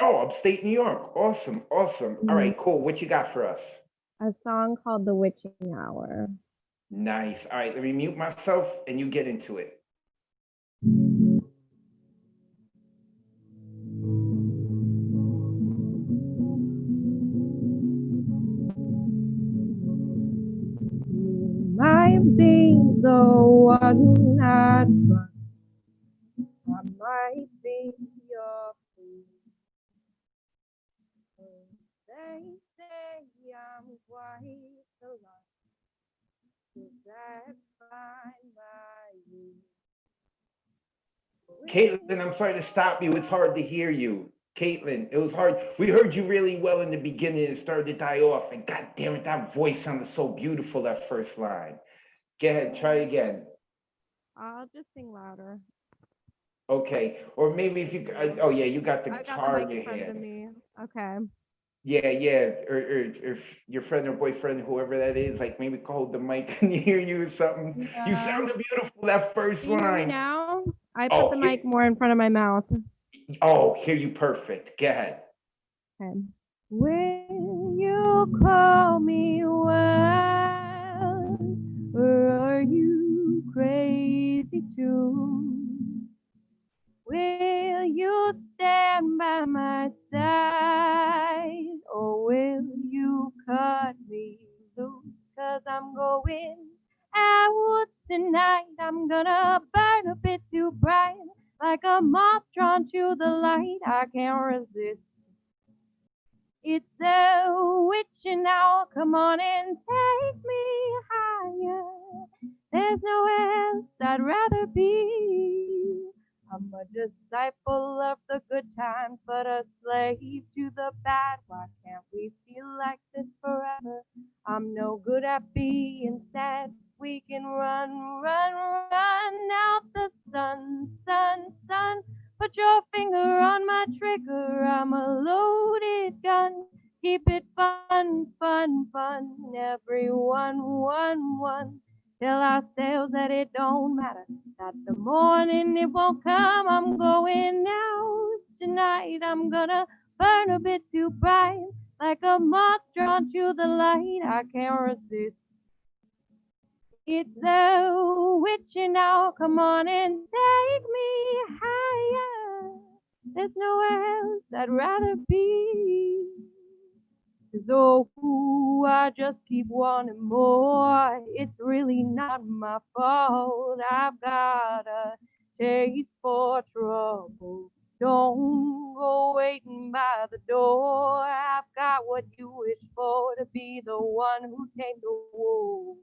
Oh, upstate New York. Awesome. All right, cool. What you got for us? a song called The Witching Hour. Nice. All right, let me mute myself and you get into it. Might be the one I trust. I might be your fool. They say I'm quite a lot. Is that fine by you? Caitlin, I'm sorry to stop you. It's hard to hear you. Caitlin, it was hard. We heard you really well in the beginning. It started to die off. And God damn it, that voice sounded so beautiful, that first line. Go ahead, try again. I'll just sing louder. Okay. Or maybe if you, oh yeah, you got the I got the guitar in mic your in front of hand. me. Okay. Yeah. Or if your friend or boyfriend, whoever that is, like maybe hold the mic and hear you or something. You Yeah. sounded beautiful, that first Can you hear me line. now? I put Oh, the mic more in front of my mouth. Oh, hear you perfect. Go ahead. Okay. Will you call me wild, or are you crazy too? Will you stand by my side, or will you cut me loose? 'Cause I'm going out tonight. I'm gonna burn a bit too bright, like a moth drawn to the light. I can't resist. It's a witching hour. Come on and take me higher. There's nowhere else I'd rather be. I'm a disciple of the good times, but a slave to the bad. Why can't we feel like this forever? I'm no good at being sad. We can run out the sun. Put your finger on my trigger. I'm a loaded gun. Keep it fun. Everyone, one. Tell ourselves that it don't matter, that the morning it won't come. I'm going out tonight. I'm gonna burn a bit too bright, like a moth drawn to the light. I can't resist. It's the witching hour. Come on and take me higher. There's nowhere else I'd rather be. 'Cause oh, I just keep wanting more. It's really not my fault. I've got a taste for trouble. Don't go waiting by the door. I've got what you wish for, to be the one who tamed the wolf.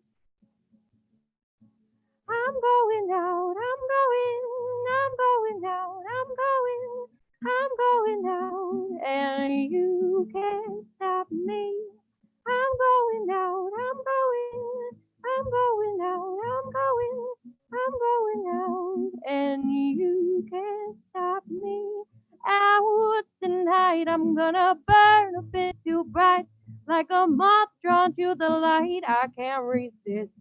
I'm going out, I'm going out, I'm going out, and you can't stop me. I'm going out, I'm going out, I'm going out, and you can't stop me. Out tonight, I'm gonna burn a bit too bright, like a moth drawn to the light. I can't resist.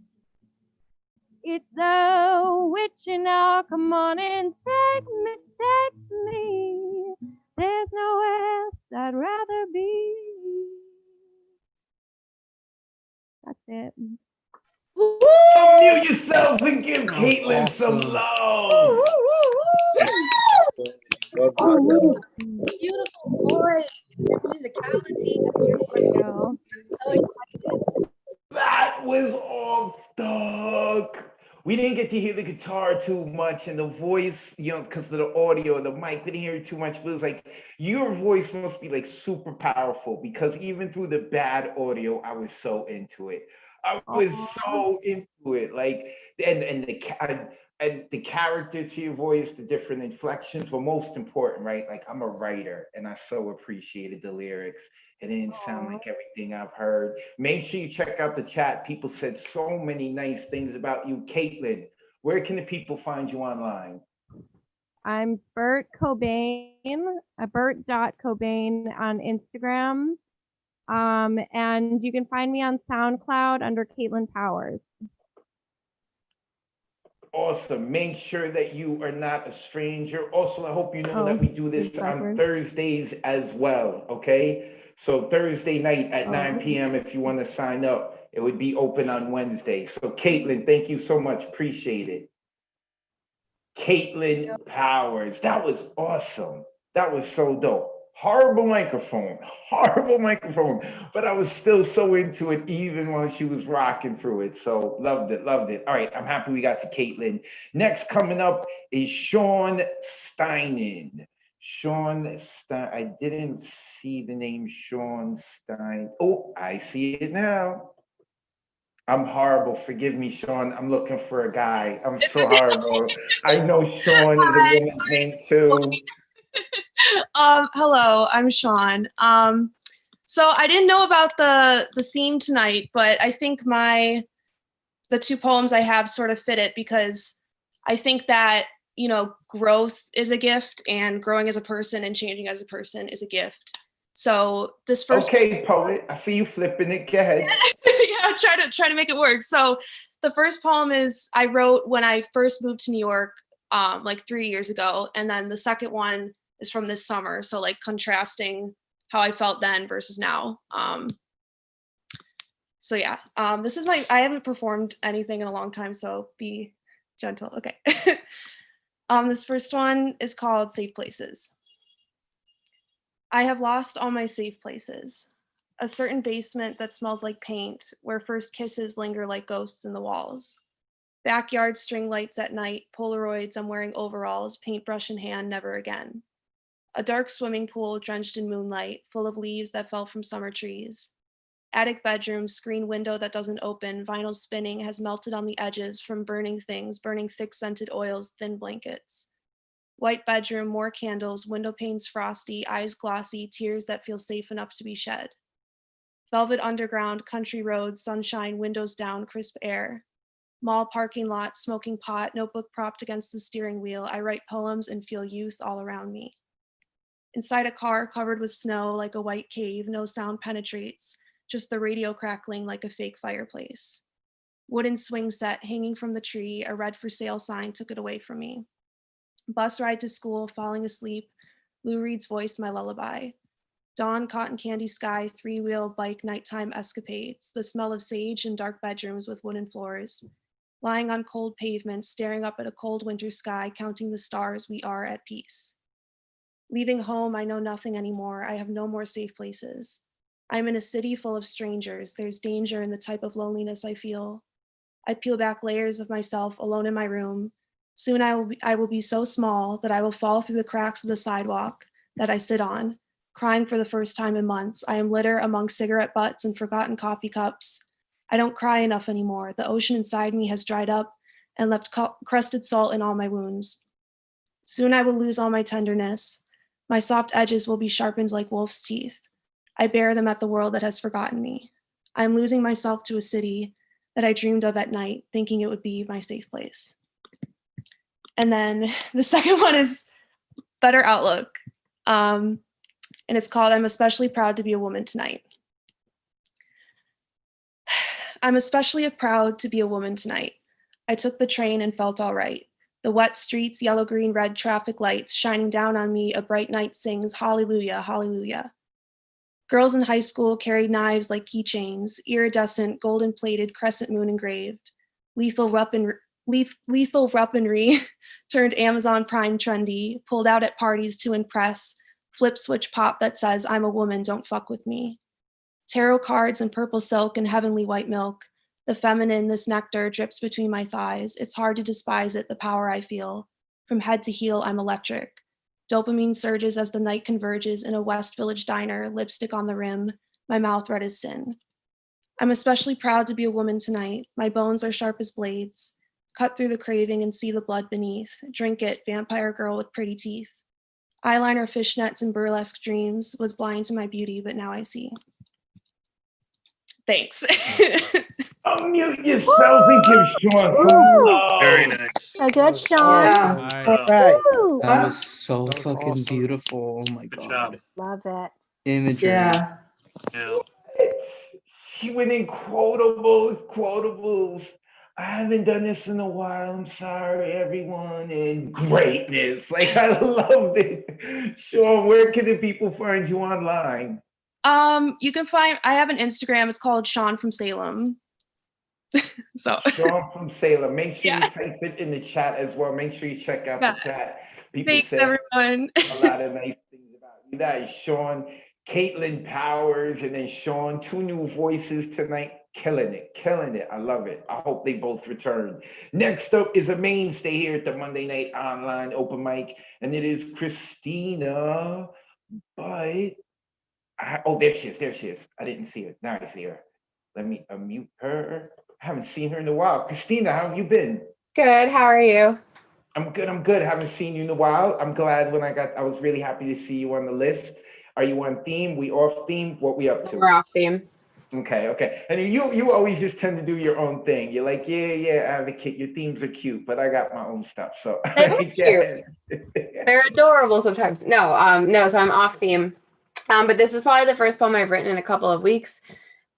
It's the witching hour. Come on and take me. There's nowhere else I'd rather be. That's it. Unmute yourselves and give That was Caitlin some awesome. love. Beautiful voice, your musicality. I'm so excited. That was off the hook. We didn't get to hear the guitar too much and the voice, because of the audio and the mic, we didn't hear it too much, but it was like, your voice must be like super powerful, because even through the bad audio, I was so into it. I was so into it. Like, and the character to your voice, the different inflections were most important, right? Like, I'm a writer and I so appreciated the lyrics. It didn't sound like everything I've heard. Make sure you check out the chat. People said so many nice things about you. Caitlin, where can the people find you online? I'm Bert Cobain, Bert.Cobain on Instagram. And you can find me on SoundCloud under Caitlin Powers. awesome. Make sure that you are not a stranger. Also, I hope you know that we do this on Thursdays as well, okay? So Thursday night at 9 p.m. if you want to sign up. It would be open on Wednesday. So Caitlin, thank you so much. Appreciate it. Caitlin Powers. That was awesome. That was so dope. Horrible microphone, but I was still so into it even while she was rocking through it. So loved it. All right, I'm happy we got to Caitlin. Next coming up is Sean Steinen. I didn't see the name Sean Stein. Oh, I see it now. I'm horrible. Forgive me, Sean. I'm looking for a guy. I'm so horrible. I know Sean is a woman's name too. Hello, I'm Sean. So I didn't know about the theme tonight, but I think the two poems I have sort of fit it because I think that, you know, growth is a gift and growing as a person and changing as a person is a gift. So this first Okay, poet. I see you flipping it. Go ahead. Yeah, try to make it work. So the first poem is I wrote when I first moved to New York, like 3 years ago, and then the second one is from this summer. So like contrasting how I felt then versus now. So yeah, this is I haven't performed anything in a long time, so be gentle. Okay. This first one is called Safe Places. I have lost all my safe places. A certain basement that smells like paint, where first kisses linger like ghosts in the walls. Backyard string lights at night, Polaroids, I'm wearing overalls, paintbrush in hand, never again. A dark swimming pool drenched in moonlight, full of leaves that fell from summer trees. Attic bedroom, screen window that doesn't open, vinyl spinning has melted on the edges from burning things, burning thick scented oils, thin blankets. White bedroom, more candles, window panes frosty, eyes glossy, tears that feel safe enough to be shed. Velvet underground, country roads, sunshine, windows down, crisp air. Mall parking lot, smoking pot, notebook propped against the steering wheel. I write poems and feel youth all around me. Inside a car covered with snow like a white cave, no sound penetrates, just the radio crackling like a fake fireplace. Wooden swing set hanging from the tree, a red for sale sign took it away from me. Bus ride to school, falling asleep, Lou Reed's voice my lullaby. Dawn, cotton candy sky, three-wheel bike nighttime escapades, the smell of sage in dark bedrooms with wooden floors. Lying on cold pavements, staring up at a cold winter sky, counting the stars, we are at peace. Leaving home, I know nothing anymore. I have no more safe places. I'm in a city full of strangers. There's danger in the type of loneliness I feel. I peel back layers of myself alone in my room. Soon I will be so small that I will fall through the cracks of the sidewalk that I sit on, crying for the first time in months. I am litter among cigarette butts and forgotten coffee cups. I don't cry enough anymore. The ocean inside me has dried up and left crusted salt in all my wounds. Soon I will lose all my tenderness. My soft edges will be sharpened like wolf's teeth. I bear them at the world that has forgotten me. I am losing myself to a city that I dreamed of at night, thinking it would be my safe place. And then the second one is Better Outlook. And it's called I'm Especially Proud to Be a Woman Tonight. I'm especially proud to be a woman tonight. I took the train and felt all right. The wet streets, yellow, green, red traffic lights shining down on me, a bright night sings hallelujah, hallelujah. Girls in high school carried knives like keychains, iridescent, golden plated, crescent moon engraved. Lethal weaponry turned Amazon Prime trendy, pulled out at parties to impress, flip switch pop that says, I'm a woman, don't fuck with me. Tarot cards and purple silk and heavenly white milk. The feminine, this nectar drips between my thighs. It's hard to despise it, the power I feel. From head to heel, I'm electric. Dopamine surges as the night converges in a West Village diner, lipstick on the rim, my mouth red as sin. I'm especially proud to be a woman tonight. My bones are sharp as blades. Cut through the craving and see the blood beneath. Drink it, vampire girl with pretty teeth. Eyeliner, fishnets, and burlesque dreams. Was blind to my beauty, but now I see. Thanks. Unmute yourself and give Sean some love. Very nice. A good Sean. Nice. All right. Woo. That was so That was fucking awesome. beautiful. Oh my Good god. job. Love it. Imagery. Yeah. Yeah. She went in quotables. I haven't done this in a while. I'm sorry, everyone. And greatness. Like, I loved it. Sean, where can the people find you online? You can find, I have an Instagram. It's called Sean from Salem. So Sean from Salem. Make sure Yeah. you type it in the chat as well. Make sure you check out Yes. the chat. People Thanks, said everyone. a lot of nice things about you. That is Sean, Caitlin Powers, and then Sean. 2 new voices tonight. Killing it, killing it. I love it. I hope they both return. Next up is a mainstay here at the Monday Night Online Open Mic, and it is Christina. But there she is. There she is. I didn't see her. Now I see her. Let me unmute her. I haven't seen her in a while. Christina, how have you been? Good. How are you? I'm good. I'm good. Haven't seen you in a while. I'm glad I was really happy to see you on the list. Are you on theme? We off theme? What we up to? We're off theme. Okay. And you always just tend to do your own thing. You're like, yeah, advocate. Your themes are cute, but I got my own stuff. So They're cute. They're adorable sometimes. No, so I'm off theme. But this is probably the first poem I've written in a couple of weeks.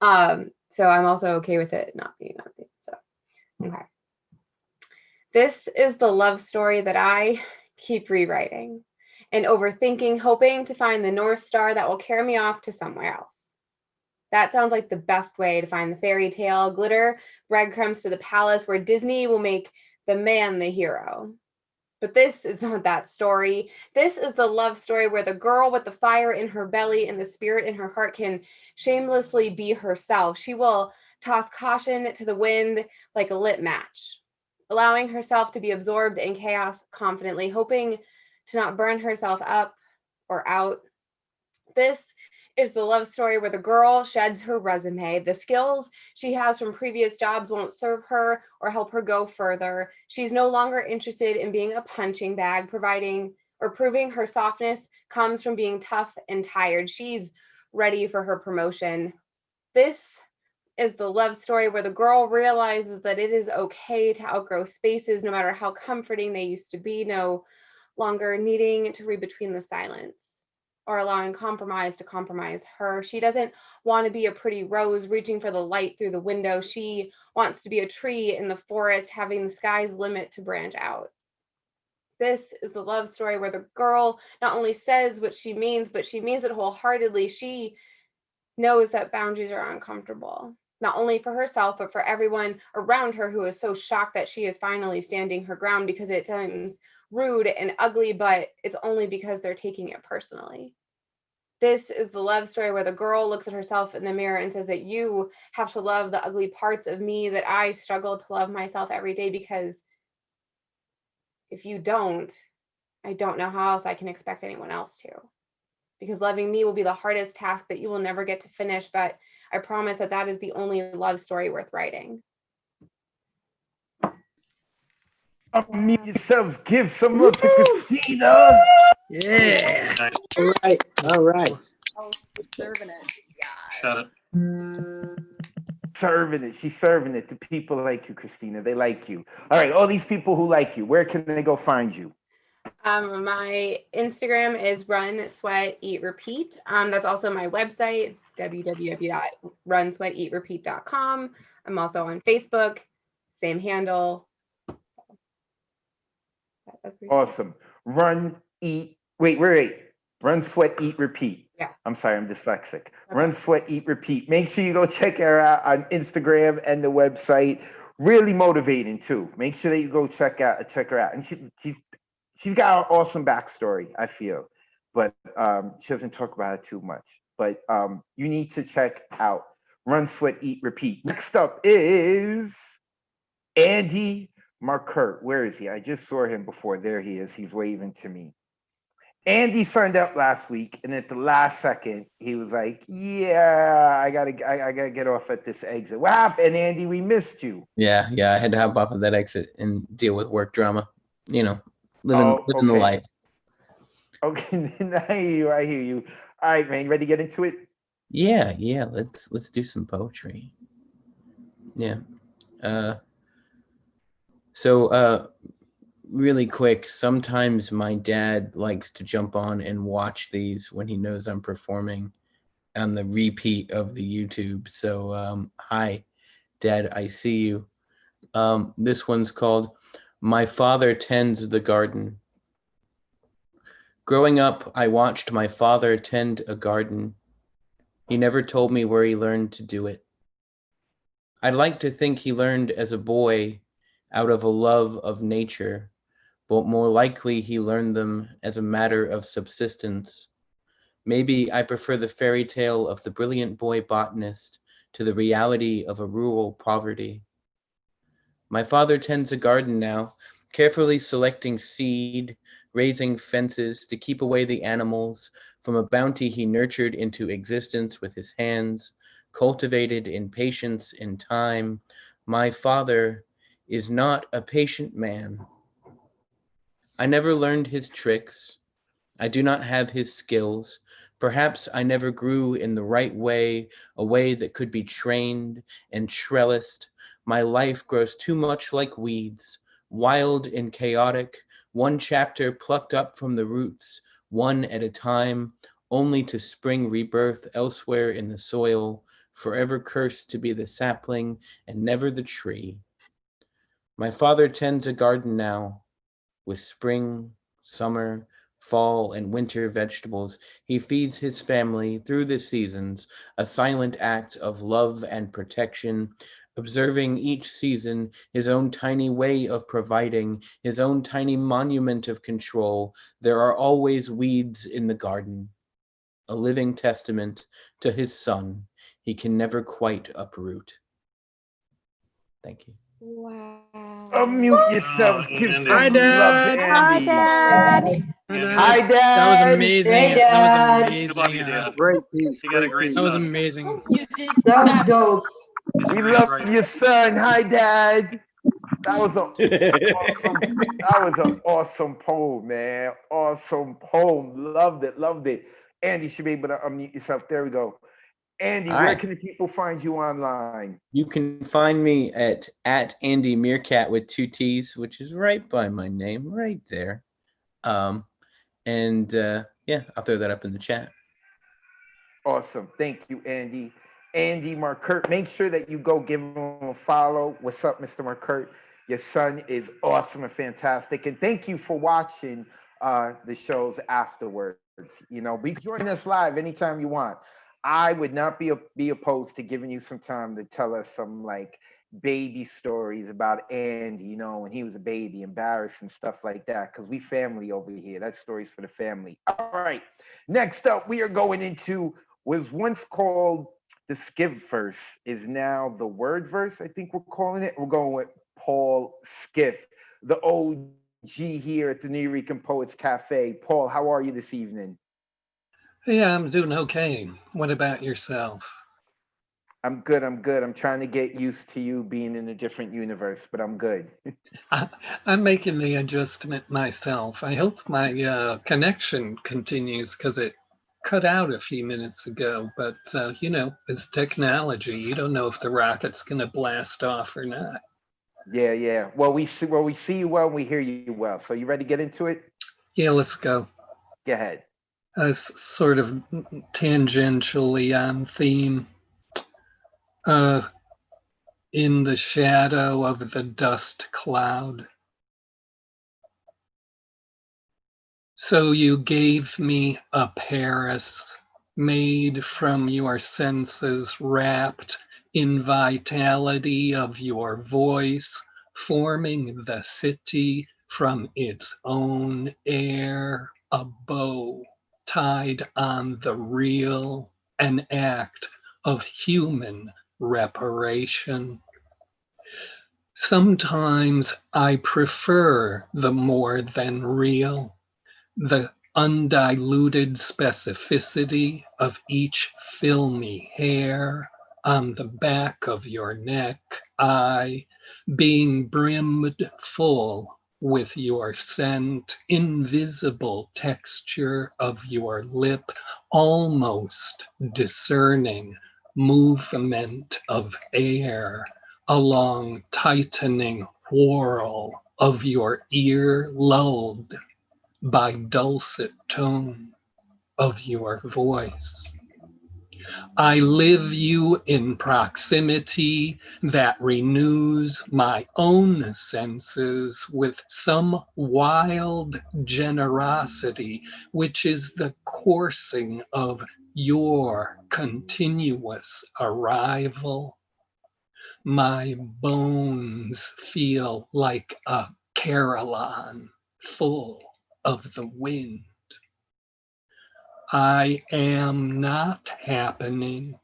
So I'm also okay with it not being on theme. So, okay. This is the love story that I keep rewriting and overthinking, hoping to find the North Star that will carry me off to somewhere else. That sounds like the best way to find the fairy tale, glitter, breadcrumbs to the palace where Disney will make the man the hero. But this is not that story. This is the love story where the girl with the fire in her belly and the spirit in her heart can shamelessly be herself. She will toss caution to the wind like a lit match, allowing herself to be absorbed in chaos confidently, hoping to not burn herself up or out. This is the love story where the girl sheds her resume. The skills she has from previous jobs won't serve her or help her go further. She's no longer interested in being a punching bag, proving her softness comes from being tough and tired. She's ready for her promotion. This is the love story where the girl realizes that it is okay to outgrow spaces, no matter how comforting they used to be, no longer needing to read between the silence or allowing compromise to compromise her. She doesn't want to be a pretty rose reaching for the light through the window. She wants to be a tree in the forest, having the sky's limit to branch out. This is the love story where the girl not only says what she means, but she means it wholeheartedly. She knows that boundaries are uncomfortable, not only for herself, but for everyone around her who is so shocked that she is finally standing her ground, because it seems rude and ugly, but it's only because they're taking it personally. This is the love story where the girl looks at herself in the mirror and says that you have to love the ugly parts of me, that I struggle to love myself every day, because if you don't, I don't know how else I can expect anyone else to. Because loving me will be the hardest task that you will never get to finish, but I promise that that is the only love story worth writing. Unmute yourselves. Give some love to Christina. Yeah. All right. All right. Oh, serving it. Shut it. Serving it. She's serving it. The people like you, Christina. They like you. All right. All these people who like you, where can they go find you? My Instagram is Run Sweat Eat Repeat. That's also my website. It's www.runsweateatrepeat.com. I'm also on Facebook. Same handle. Awesome. Run, eat. Wait. Run, sweat, eat, repeat. Yeah. I'm sorry, I'm dyslexic. Okay. Run, sweat, eat, repeat. Make sure you go check her out on Instagram and the website. Really motivating too. Make sure that you go check her out. And she's got an awesome backstory, I feel, but she doesn't talk about it too much. But you need to check out Run, Sweat, Eat, Repeat. Next up is Andy Markert. Where is he? I just saw him before. There he is. He's waving to me. Andy signed up last week, and at the last second, he was like, "Yeah, I gotta get off at this exit." What happened, Andy? We missed you. Yeah, I had to hop off of that exit and deal with work drama. You know, living the life. Okay, I hear you. All right, man, you ready to get into it? Yeah. Let's do some poetry. Yeah. So really quick, sometimes my dad likes to jump on and watch these when he knows I'm performing on the repeat of the YouTube. So hi, Dad, I see you. This one's called My Father Tends the Garden. Growing up, I watched my father tend a garden. He never told me where he learned to do it. I'd like to think he learned as a boy out of a love of nature, but more likely he learned them as a matter of subsistence. Maybe I prefer the fairy tale of the brilliant boy botanist to the reality of a rural poverty. My father tends a garden now, carefully selecting seed, raising fences to keep away the animals from a bounty he nurtured into existence with his hands, cultivated in patience and time. My father is not a patient man. I never learned his tricks. I do not have his skills. Perhaps I never grew in the right way, a way that could be trained and trellised. My life grows too much like weeds, wild and chaotic, one chapter plucked up from the roots, one at a time, only to spring rebirth elsewhere in the soil, forever cursed to be the sapling and never the tree. My father tends a garden now, with spring, summer, fall, and winter vegetables. He feeds his family through the seasons, a silent act of love and protection, observing each season his own tiny way of providing, his own tiny monument of control. There are always weeds in the garden, a living testament to his son he can never quite uproot. Thank you. Wow. Unmute yourselves. Give Andy. some Hi, love to Dad. Hi, Andy. Dad. Hi, Dad. That was amazing. Hey, That was Dad. amazing. We love you, Dad. Great piece. You got a Great great piece. That was son. amazing. That was dope. He's a We great love writer. your son. Hi, Dad. That was an awesome poem, man. Awesome poem. Loved it. Loved it. Andy, you should be able to unmute yourself. There we go. Andy, All where right. can the people find you online? You can find me at Andy Meerkat with 2 T's, which is right by my name, right there. Yeah, I'll throw that up in the chat. Awesome. Thank you, Andy. Andy Markert, make sure that you go give him a follow. What's up, Mr. Markert? Your son is awesome and fantastic. And thank you for watching the shows afterwards. You know, you can join us live anytime you want. I would not be opposed to giving you some time to tell us some like baby stories about Andy, you know, when he was a baby, embarrassed and stuff like that, because we family over here. That story's for the family. All right. Next up, we are going into was once called the skip verse, is now the word verse, I think we're calling it. We're going with Paul Skiff, the OG here at the New Eureka Poets Cafe. Paul, how are you this evening? Yeah, I'm doing okay. What about yourself? I'm good. I'm good. I'm trying to get used to you being in a different universe, but I'm good. I'm making the adjustment myself. I hope my connection continues because it cut out a few minutes ago. But, you know, it's technology. You don't know if the rocket's going to blast off or not. Yeah, yeah. Well, we see you well, and we hear you well. So you ready to get into it? Yeah, let's go. Go ahead. Sort of tangentially on theme. In the shadow of the dust cloud. So you gave me a Paris made from your senses, wrapped in vitality of your voice, forming the city from its own air, a bow tied on the real, an act of human reparation. Sometimes I prefer the more than real, the undiluted specificity of each filmy hair on the back of your neck, I, being brimmed full with your scent, invisible texture of your lip, almost discerning movement of air along tightening whorl of your ear lulled by dulcet tone of your voice. I live you in proximity that renews my own senses with some wild generosity, which is the coursing of your continuous arrival. My bones feel like a carillon full of the wind. I am not happening.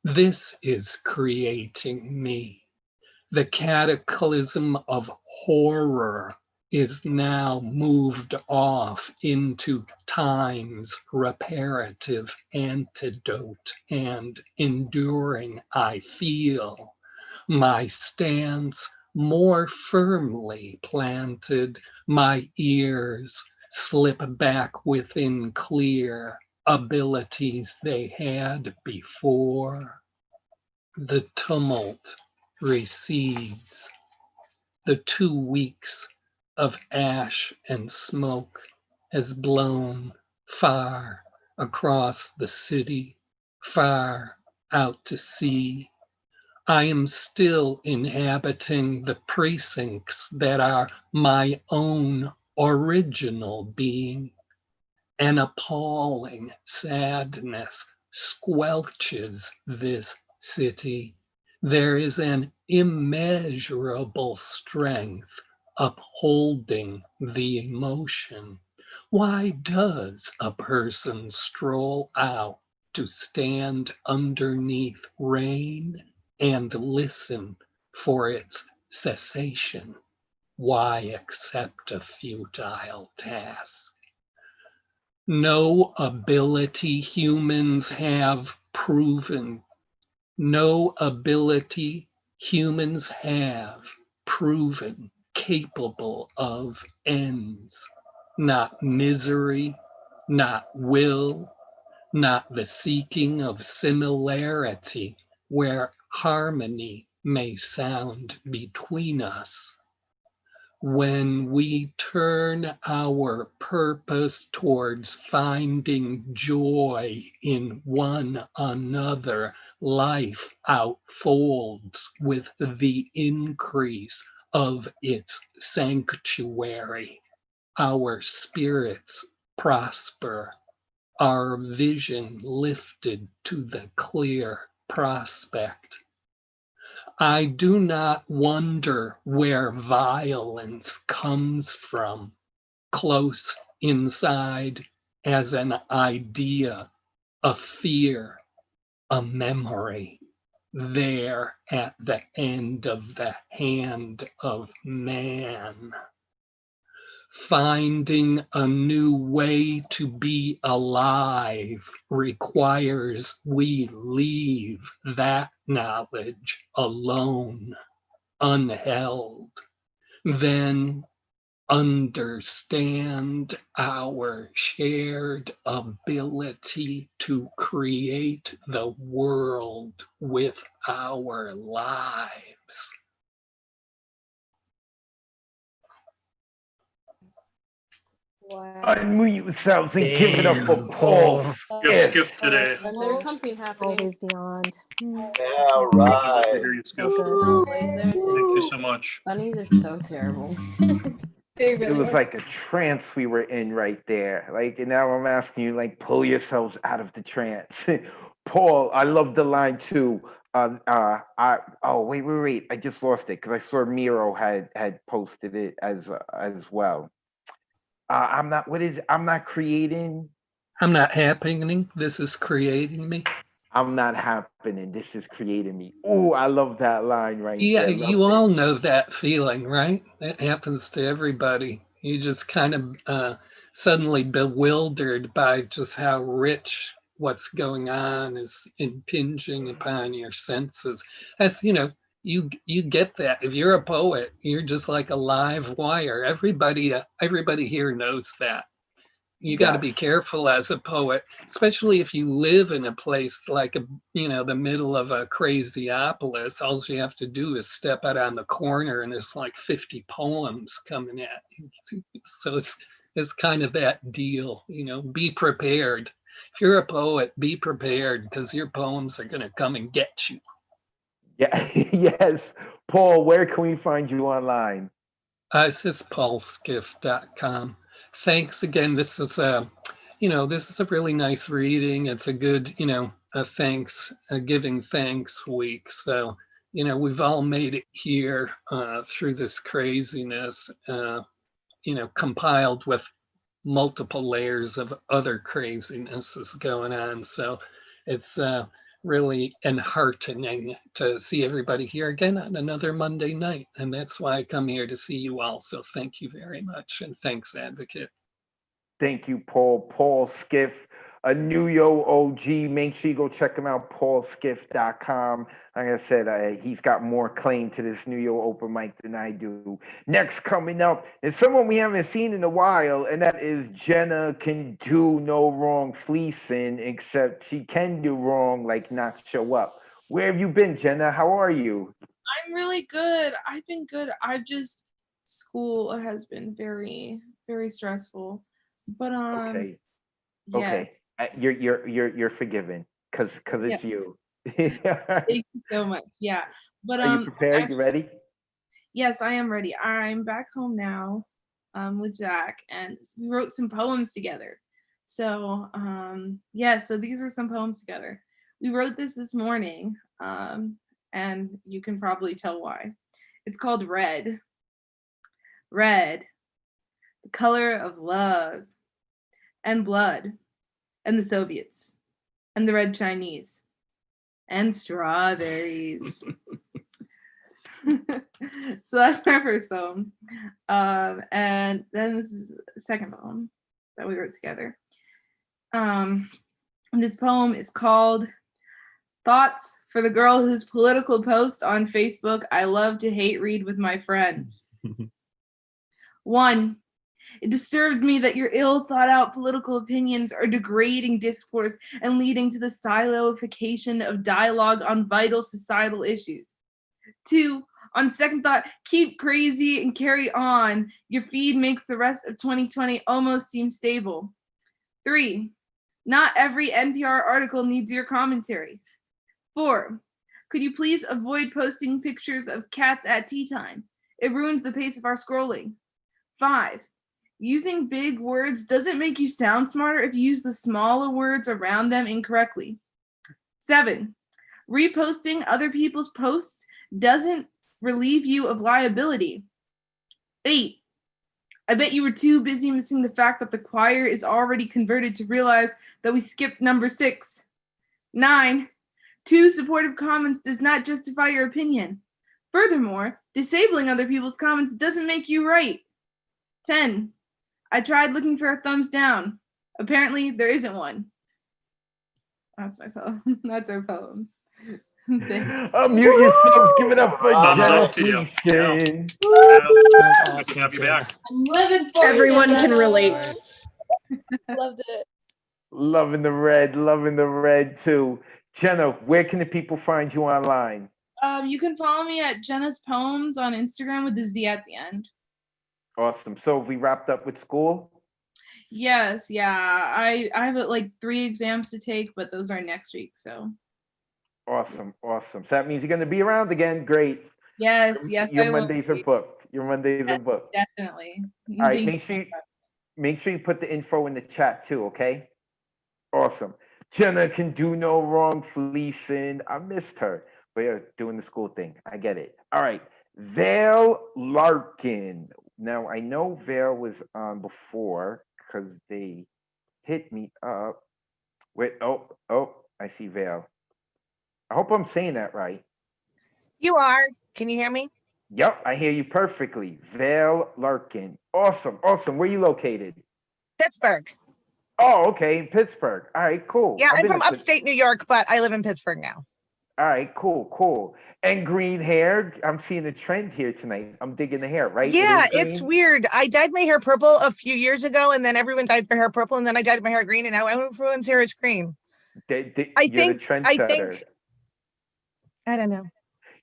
This is creating me. The cataclysm of horror is now moved off into time's reparative antidote and enduring. I feel my stance more firmly planted, my ears slip back within clear abilities they had before. The tumult recedes. The 2 weeks of ash and smoke has blown far across the city, far out to sea. I am still inhabiting the precincts that are my own original being. An appalling sadness squelches this city. There is an immeasurable strength upholding the emotion. Why does a person stroll out to stand underneath rain and listen for its cessation? Why accept a futile task? No ability humans have proven, no ability humans have proven capable of ends. Not misery, not will, not the seeking of similarity where harmony may sound between us. When we turn our purpose towards finding joy in one another, life outfolds with the increase of its sanctuary. Our spirits prosper, our vision lifted to the clear prospect. I do not wonder where violence comes from, close inside as an idea, a fear, a memory, there at the end of the hand of man. Finding a new way to be alive requires we leave that knowledge alone, unheld, then understand our shared ability to create the world with our lives. Unmute yourselves and give it up for Paul. Skiff today. There's something happening. Always beyond. All right. Hear you, Skiff. So good. Thank you so much. Bunnies are so terrible. It was like a trance we were in right there. Like, and now I'm asking you, like, pull yourselves out of the trance. Paul, I love the line too. Wait. I just lost it because I saw Miro had posted it as well. I'm not creating. I'm not happening. This is creating me. I'm not happening. This is creating me. Oh, I love that line right Yeah, there. you all know that feeling, right? It happens to everybody. You just kind of suddenly bewildered by just how rich what's going on is impinging upon your senses. As you know, you get that. If you're a poet, you're just like a live wire. Everybody here knows that. You got to be careful as a poet, especially if you live in a place like the middle of a crazyopolis. All you have to do is step out on the corner and there's like 50 poems coming at you. So it's kind of that deal, be prepared. if you're a poet, be prepared because your poems are going to come and get you. Yeah, yes. Paul, where can we find you online? It's just paulskiff.com. Thanks again. This is this is a really nice reading. It's a good, a giving thanks week. So, we've all made it here through this craziness, compiled with multiple layers of other craziness is going on. So it's really enheartening to see everybody here again on another Monday night. And that's why I come here to see you all. So thank you very much. And thanks, Advocate. Thank you, Paul. Paul Skiff, a New Yo OG. Make sure you go check him out, paulskiff.com. Like I said, he's got more claim to this New Yo open mic than I do. Next coming up is someone we haven't seen in a while, and that is Jenna Can Do No Wrong Fleecing, except she can do wrong, like not show up. Where have you been, Jenna? How are you? I'm really good. I've been good. School has been very, very stressful. But Okay. yeah. Okay. You're forgiven because it's you. Thank you so much. Yeah. But Are you prepared? You ready? Yes, I am ready. I'm back home now with Jack, and we wrote some poems together. So so these are some poems together. We wrote this morning, and you can probably tell why. It's called Red. Red, the color of love and blood, and the Soviets, and the Red Chinese, and strawberries. So that's my first poem. And then this is the second poem that we wrote together. And this poem is called Thoughts for the Girl Whose Political Post on Facebook I Love to Hate Read with My Friends. 1. It disturbs me that your ill thought out political opinions are degrading discourse and leading to the siloification of dialogue on vital societal issues. 2. On second thought, keep crazy and carry on. Your feed makes the rest of 2020 almost seem stable. 3. Not every NPR article needs your commentary. 4. Could you please avoid posting pictures of cats at tea time? It ruins the pace of our scrolling. 5. Using big words doesn't make you sound smarter if you use the smaller words around them incorrectly. 7. Reposting other people's posts doesn't relieve you of liability. 8. I bet you were too busy missing the fact that the choir is already converted to realize that we skipped number 6. 9. 2 supportive comments does not justify your opinion. Furthermore, disabling other people's comments doesn't make you right. 10. I tried looking for a thumbs down. Apparently, there isn't one. That's my poem. That's our poem. Unmute yourselves. Give it up for Jenna Fleecing. Nice to have you back. I'm living for Everyone you, can Jenna. relate. Loved it. Loving the red too. Jenna, where can the people find you online? You can follow me at Jenna's Poems on Instagram with the Z at the end. Awesome. So have we wrapped up with school? Yes, yeah. I have like 3 exams to take, but those are next week. So Awesome. So that means you're going to be around again. Great. yes. Your Mondays are booked. Definitely. All right. Make sure you put the info in the chat too. Okay. Awesome. Jenna Can Do No Wrong Fleecing. I missed her. But yeah, doing the school thing. I get it. All right. Vale Larkin. Now, I know Vale was on before because they hit me up. Wait, I see Vale. I hope I'm saying that right. You are. Can you hear me? Yep, I hear you perfectly. Vale Larkin. Awesome. Where are you located? Pittsburgh. Oh, okay, Pittsburgh. All right, cool. Yeah, I've I'm been from to upstate New York, but I live in Pittsburgh now. All right, cool. And green hair. I'm seeing a trend here tonight. I'm digging the hair, right? Yeah, It is it's green? weird. I dyed my hair purple a few years ago, and then everyone dyed their hair purple, and then I dyed my hair green, and now everyone's hair is green. You're the I trendsetter. think. I don't know.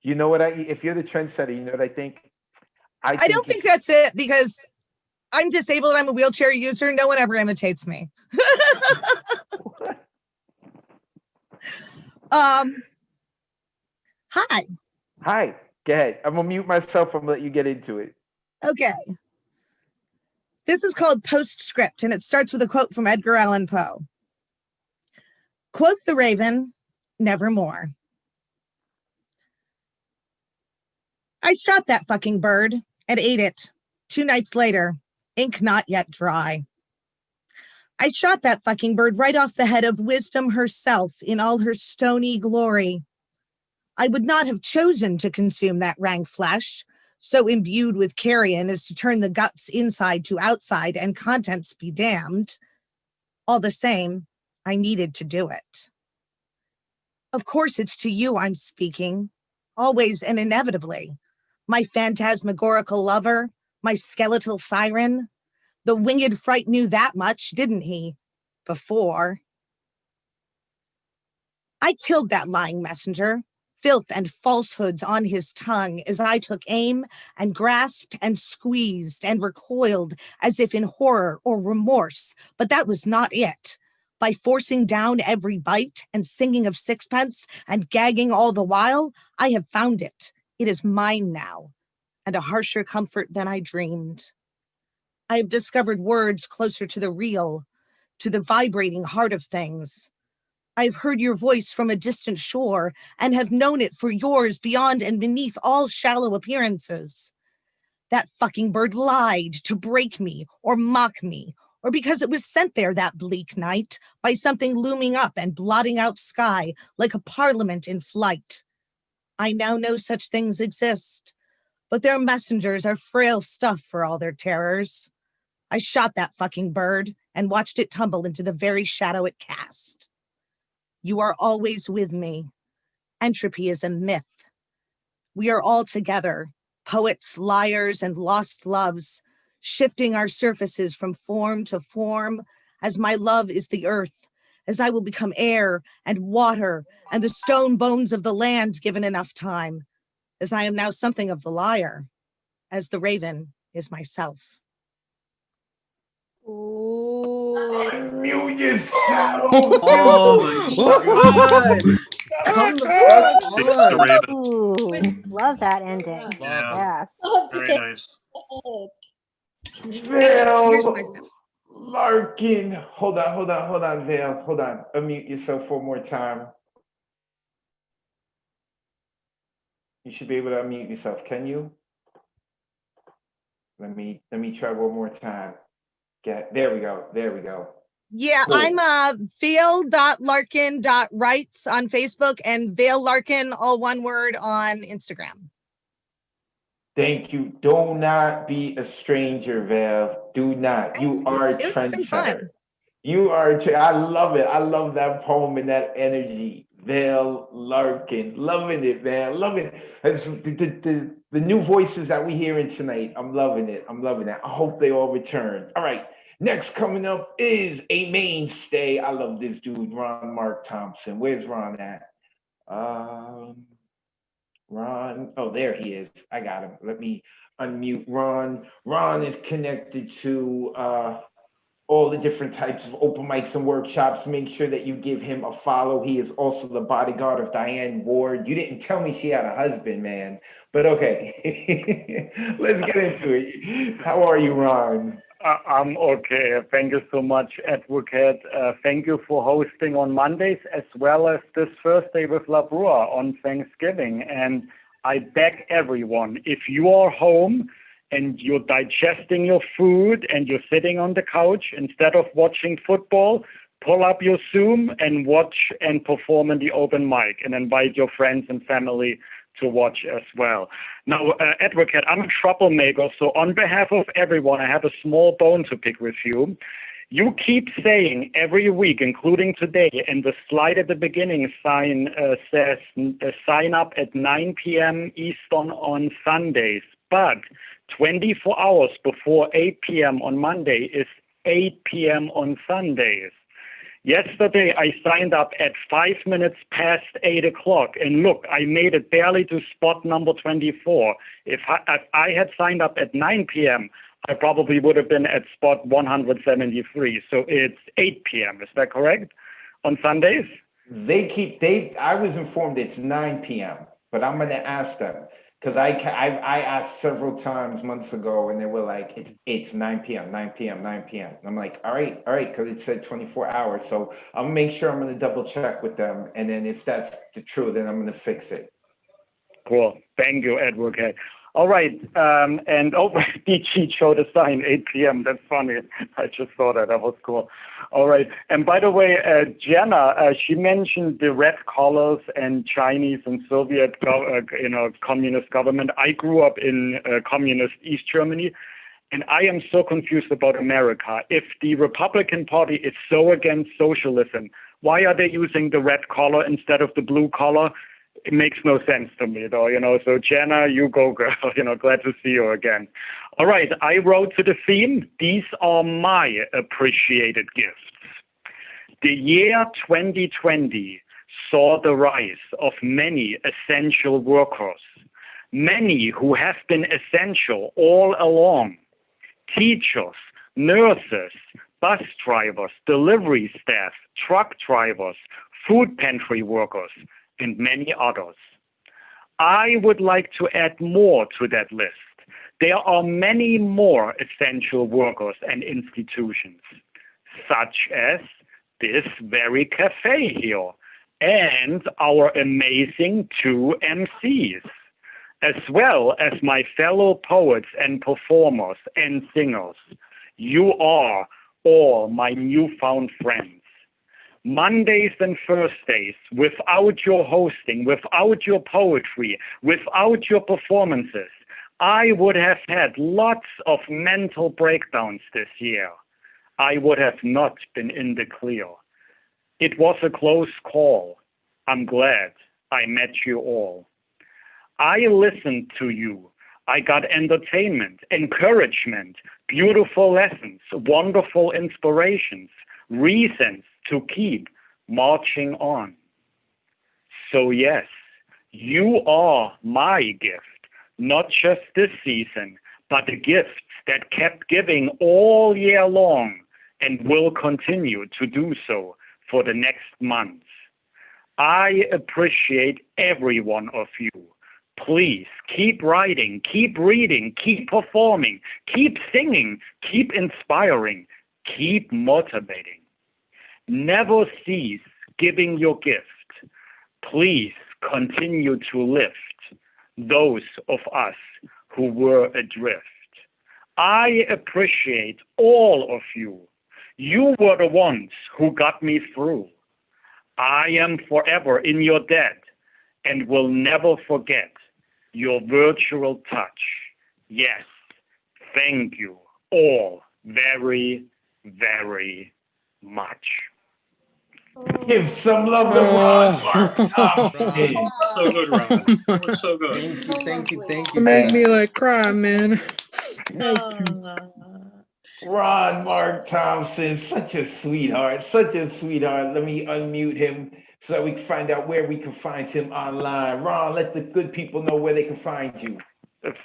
You know what? If you're the trendsetter, you know what I think? I don't think that's it because I'm disabled. I'm a wheelchair user. No one ever imitates me. Hi. Hi. Go ahead. I'm gonna mute myself. I'm gonna let you get into it. Okay. This is called Postscript, and it starts with a quote from Edgar Allan Poe. Quoth the raven, nevermore. I shot that fucking bird and ate it 2 nights later, ink not yet dry. I shot that fucking bird right off the head of wisdom herself in all her stony glory. I would not have chosen to consume that rank flesh, so imbued with carrion as to turn the guts inside to outside and contents be damned. All the same, I needed to do it. Of course, it's to you I'm speaking, always and inevitably. My phantasmagorical lover, my skeletal siren. The winged fright knew that much, didn't he? Before. I killed that lying messenger, filth and falsehoods on his tongue as I took aim and grasped and squeezed and recoiled as if in horror or remorse, but that was not it. By forcing down every bite and singing of sixpence and gagging all the while, I have found it. It is mine now, and a harsher comfort than I dreamed. I have discovered words closer to the real, to the vibrating heart of things. I've heard your voice from a distant shore and have known it for yours beyond and beneath all shallow appearances. That fucking bird lied to break me or mock me, or because it was sent there that bleak night by something looming up and blotting out sky like a parliament in flight. I now know such things exist, but their messengers are frail stuff for all their terrors. I shot that fucking bird and watched it tumble into the very shadow it cast. You are always with me. Entropy is a myth. We are all together, poets, liars, and lost loves, shifting our surfaces from form to form, as my love is the earth, as I will become air and water and the stone bones of the land given enough time, as I am now something of the liar, as the raven is myself. Unmute yourself. Oh my God. Come the fuck It's the on. Raven. Ooh, love that ending. Yeah. Yes. Very nice. Vale Larkin. Hold on, Vale. Hold on. Unmute yourself 4 more time. You should be able to unmute yourself. Can you? Let me try 1 more time. There we go. Yeah, Cool. I'm Vale.Larkin.Writes on Facebook and Vale Larkin, all one word, on Instagram. Thank you. Do not be a stranger, Val. Do not. You are a trendsetter. You are. I love it. I love that poem and that energy. Val Larkin. Loving it, man. Loving it. It's the new voices that we hearing tonight. I'm loving it. I hope they all return. All right. Next coming up is a mainstay. I love this dude, Mark Thompson. Where's Ron at? Ron, oh, there he is. I got him. Let me unmute Ron. Ron is connected to all the different types of open mics and workshops. Make sure that you give him a follow. He is also the bodyguard of Diane Ward. You didn't tell me she had a husband, man. But okay, let's get into it. How are you, Ron? I'm okay. Thank you so much, Advocate. Thank you for hosting on Mondays as well as this Thursday with La Brua on Thanksgiving. And I beg everyone, if you are home and you're digesting your food and you're sitting on the couch, instead of watching football, pull up your Zoom and watch and perform in the open mic and invite your friends and family to watch as well. Now, Advocate, I'm a troublemaker, so on behalf of everyone, I have a small bone to pick with you. You keep saying every week, including today, and the slide at the beginning says sign up at 9 p.m. Eastern on Sundays, but 24 hours before 8 p.m. on Monday is 8 p.m. on Sundays. Yesterday, I signed up at 5 minutes past 8 o'clock, and look, I made it barely to spot number 24. If I had signed up at 9 p.m., I probably would have been at spot 173. So it's 8 p.m. Is that correct? On Sundays? I was informed it's 9 p.m., but I'm gonna ask them because I asked several times months ago and they were like, it's 9 p.m., 9 p.m., 9 p.m. And I'm like, all right, because it said 24 hours. So I'll make sure I'm gonna double check with them. And then if that's the truth, then I'm gonna fix it. Cool. Thank you, Advocate. All right. And over DG showed a sign, 8 p.m. That's funny. I just saw that. That was cool. All right. And by the way, Jenna, she mentioned the red collars and Chinese and Soviet, communist government. I grew up in communist East Germany, and I am so confused about America. If the Republican Party is so against socialism, why are they using the red collar instead of the blue collar? It makes no sense to me, though, So, Jenna, you go, girl. Glad to see you again. All right, I wrote to the theme. These are my appreciated gifts. The year 2020 saw the rise of many essential workers, many who have been essential all along. Teachers, nurses, bus drivers, delivery staff, truck drivers, food pantry workers, and many others. I would like to add more to that list. There are many more essential workers and institutions, such as this very cafe here and our amazing 2 MCs, as well as my fellow poets and performers and singers. You are all my newfound friends. Mondays and Thursdays, without your hosting, without your poetry, without your performances, I would have had lots of mental breakdowns this year. I would have not been in the clear. It was a close call. I'm glad I met you all. I listened to you. I got entertainment, encouragement, beautiful lessons, wonderful inspirations, reasons to keep marching on. So yes, you are my gift, not just this season, but the gifts that kept giving all year long and will continue to do so for the next months. I appreciate every one of you. Please keep writing, keep reading, keep performing, keep singing, keep inspiring, keep motivating. Never cease giving your gift. Please continue to lift those of us who were adrift. I appreciate all of you. You were the ones who got me through. I am forever in your debt and will never forget your virtual touch. Yes, thank you all very, very much. Give some love to Ron Mark Thompson. So good, Ron. That was so good. Thank you. You made me like cry, man. Ron Mark Thompson, such a sweetheart, such a sweetheart. Let me unmute him so that we can find out where we can find him online. Ron, let the good people know where they can find you.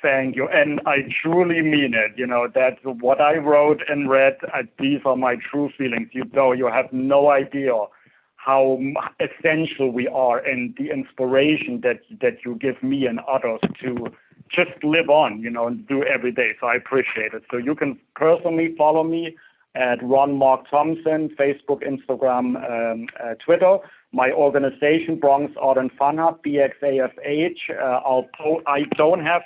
Thank you. And I truly mean it. That's what I wrote and read. These are my true feelings. You have no idea how essential we are and the inspiration that you give me and others to just live on, and do every day. So I appreciate it. So you can personally follow me at Ron Mark Thompson, Facebook, Instagram, Twitter. My organization, Bronx Art and Fun Hub, BXAFH. I don't have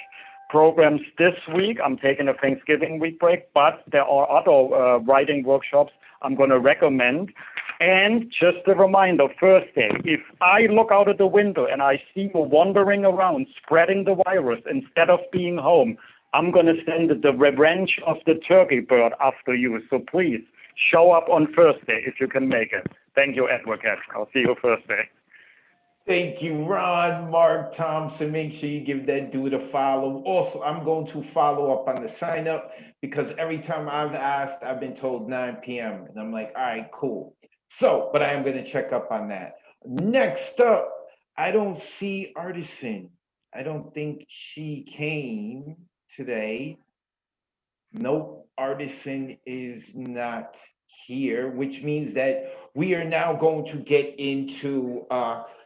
programs this week. I'm taking a Thanksgiving week break, but there are other writing workshops I'm going to recommend. And just a reminder, Thursday, if I look out of the window and I see you wandering around spreading the virus instead of being home, I'm going to send the revenge of the turkey bird after you. So please show up on Thursday if you can make it. Thank you, Advocate. I'll see you Thursday. Thank you, Ron Mark Thompson. Make sure you give that dude a follow. Also, I'm going to follow up on the sign up because every time I've asked, I've been told 9 p.m. And I'm like, all right, cool. So, but I am going to check up on that. Next up, I don't see Artisan. I don't think she came today. Nope, Artisan is not here, which means that we are now going to get into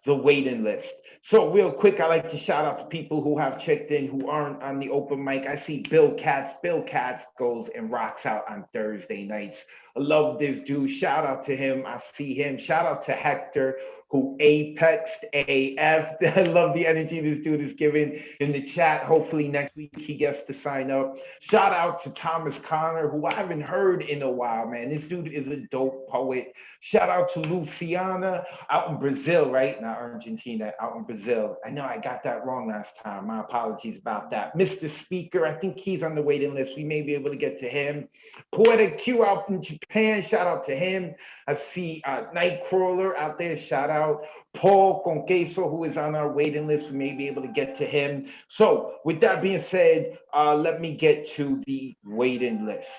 the waiting list. So real quick, I like to shout out to people who have checked in who aren't on the open mic. I see Bill Katz. Bill Katz goes and rocks out on Thursday nights. I love this dude. Shout out to him. I see him. Shout out to Hector, who apexed AF. I love the energy this dude is giving in the chat. Hopefully next week he gets to sign up. Shout out to Thomas Connor, who I haven't heard in a while, man. This dude is a dope poet. Shout out to Luciana out in Brazil, right? Not Argentina, out in Brazil. I know I got that wrong last time. My apologies about that. Mr. Speaker, I think he's on the waiting list. We may be able to get to him. Poetic Q out in Japan, shout out to him. I see Nightcrawler out there, shout out. Paul Conqueso, who is on our waiting list, we may be able to get to him. So with that being said, let me get to the waiting list.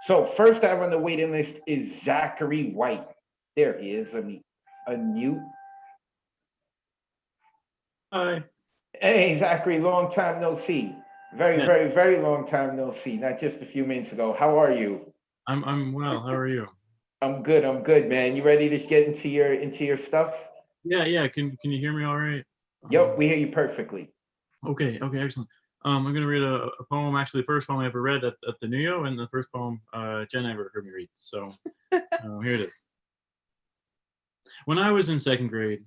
So first I have on the waiting list is Zachary White. There he is. Let me unmute. Hi. Hey, Zachary, long time no see. Very long time no see. Not just a few minutes ago. How are you? I'm well. How are you? I'm good, man. You ready to get into your stuff? Yeah. Can you hear me all right? Yep, we hear you perfectly. Okay, excellent. I'm gonna read a poem. Actually, the first poem I ever read at the NUYO, and the first poem Jen ever heard me read. So here it is. When I was in second grade,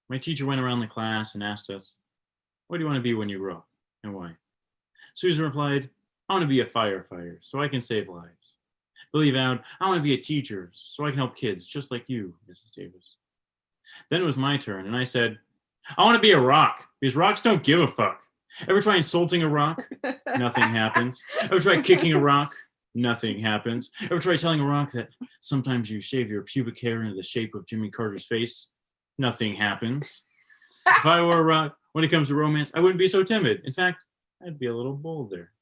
my teacher went around the class and asked us, "What do you want to be when you grow up, and why?" Susan replied, "I want to be a firefighter so I can save lives." Billy vowed, "I want to be a teacher so I can help kids just like you, Mrs. Davis." Then it was my turn, and I said, "I want to be a rock because rocks don't give a fuck." Ever try insulting a rock? Nothing happens. Ever try kicking a rock? Nothing happens. Ever try telling a rock that sometimes you shave your pubic hair into the shape of Jimmy Carter's face? Nothing happens. If I were a rock, when it comes to romance, I wouldn't be so timid. In fact, I'd be a little bolder.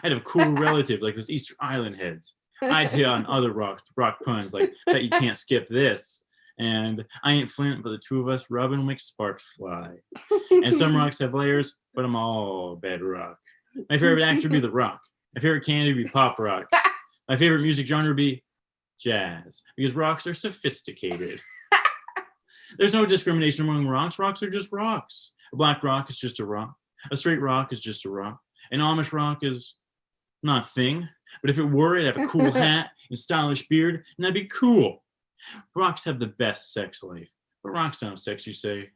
I'd have a cool relative like those Easter Island heads. I'd hit on other rock puns like, "Bet you can't skip this." And "I ain't Flint, but the two of us rubbing will make sparks fly." And some rocks have layers, but I'm all bedrock. My favorite actor would be The Rock. My favorite candy would be Pop Rock. My favorite music genre would be jazz, because rocks are sophisticated. There's no discrimination among rocks. Rocks are just rocks. A black rock is just a rock. A straight rock is just a rock. An Amish rock is not a thing, but if it were, it'd have a cool hat and stylish beard, and that'd be cool. Rocks have the best sex life, but rocks don't have sex, you say.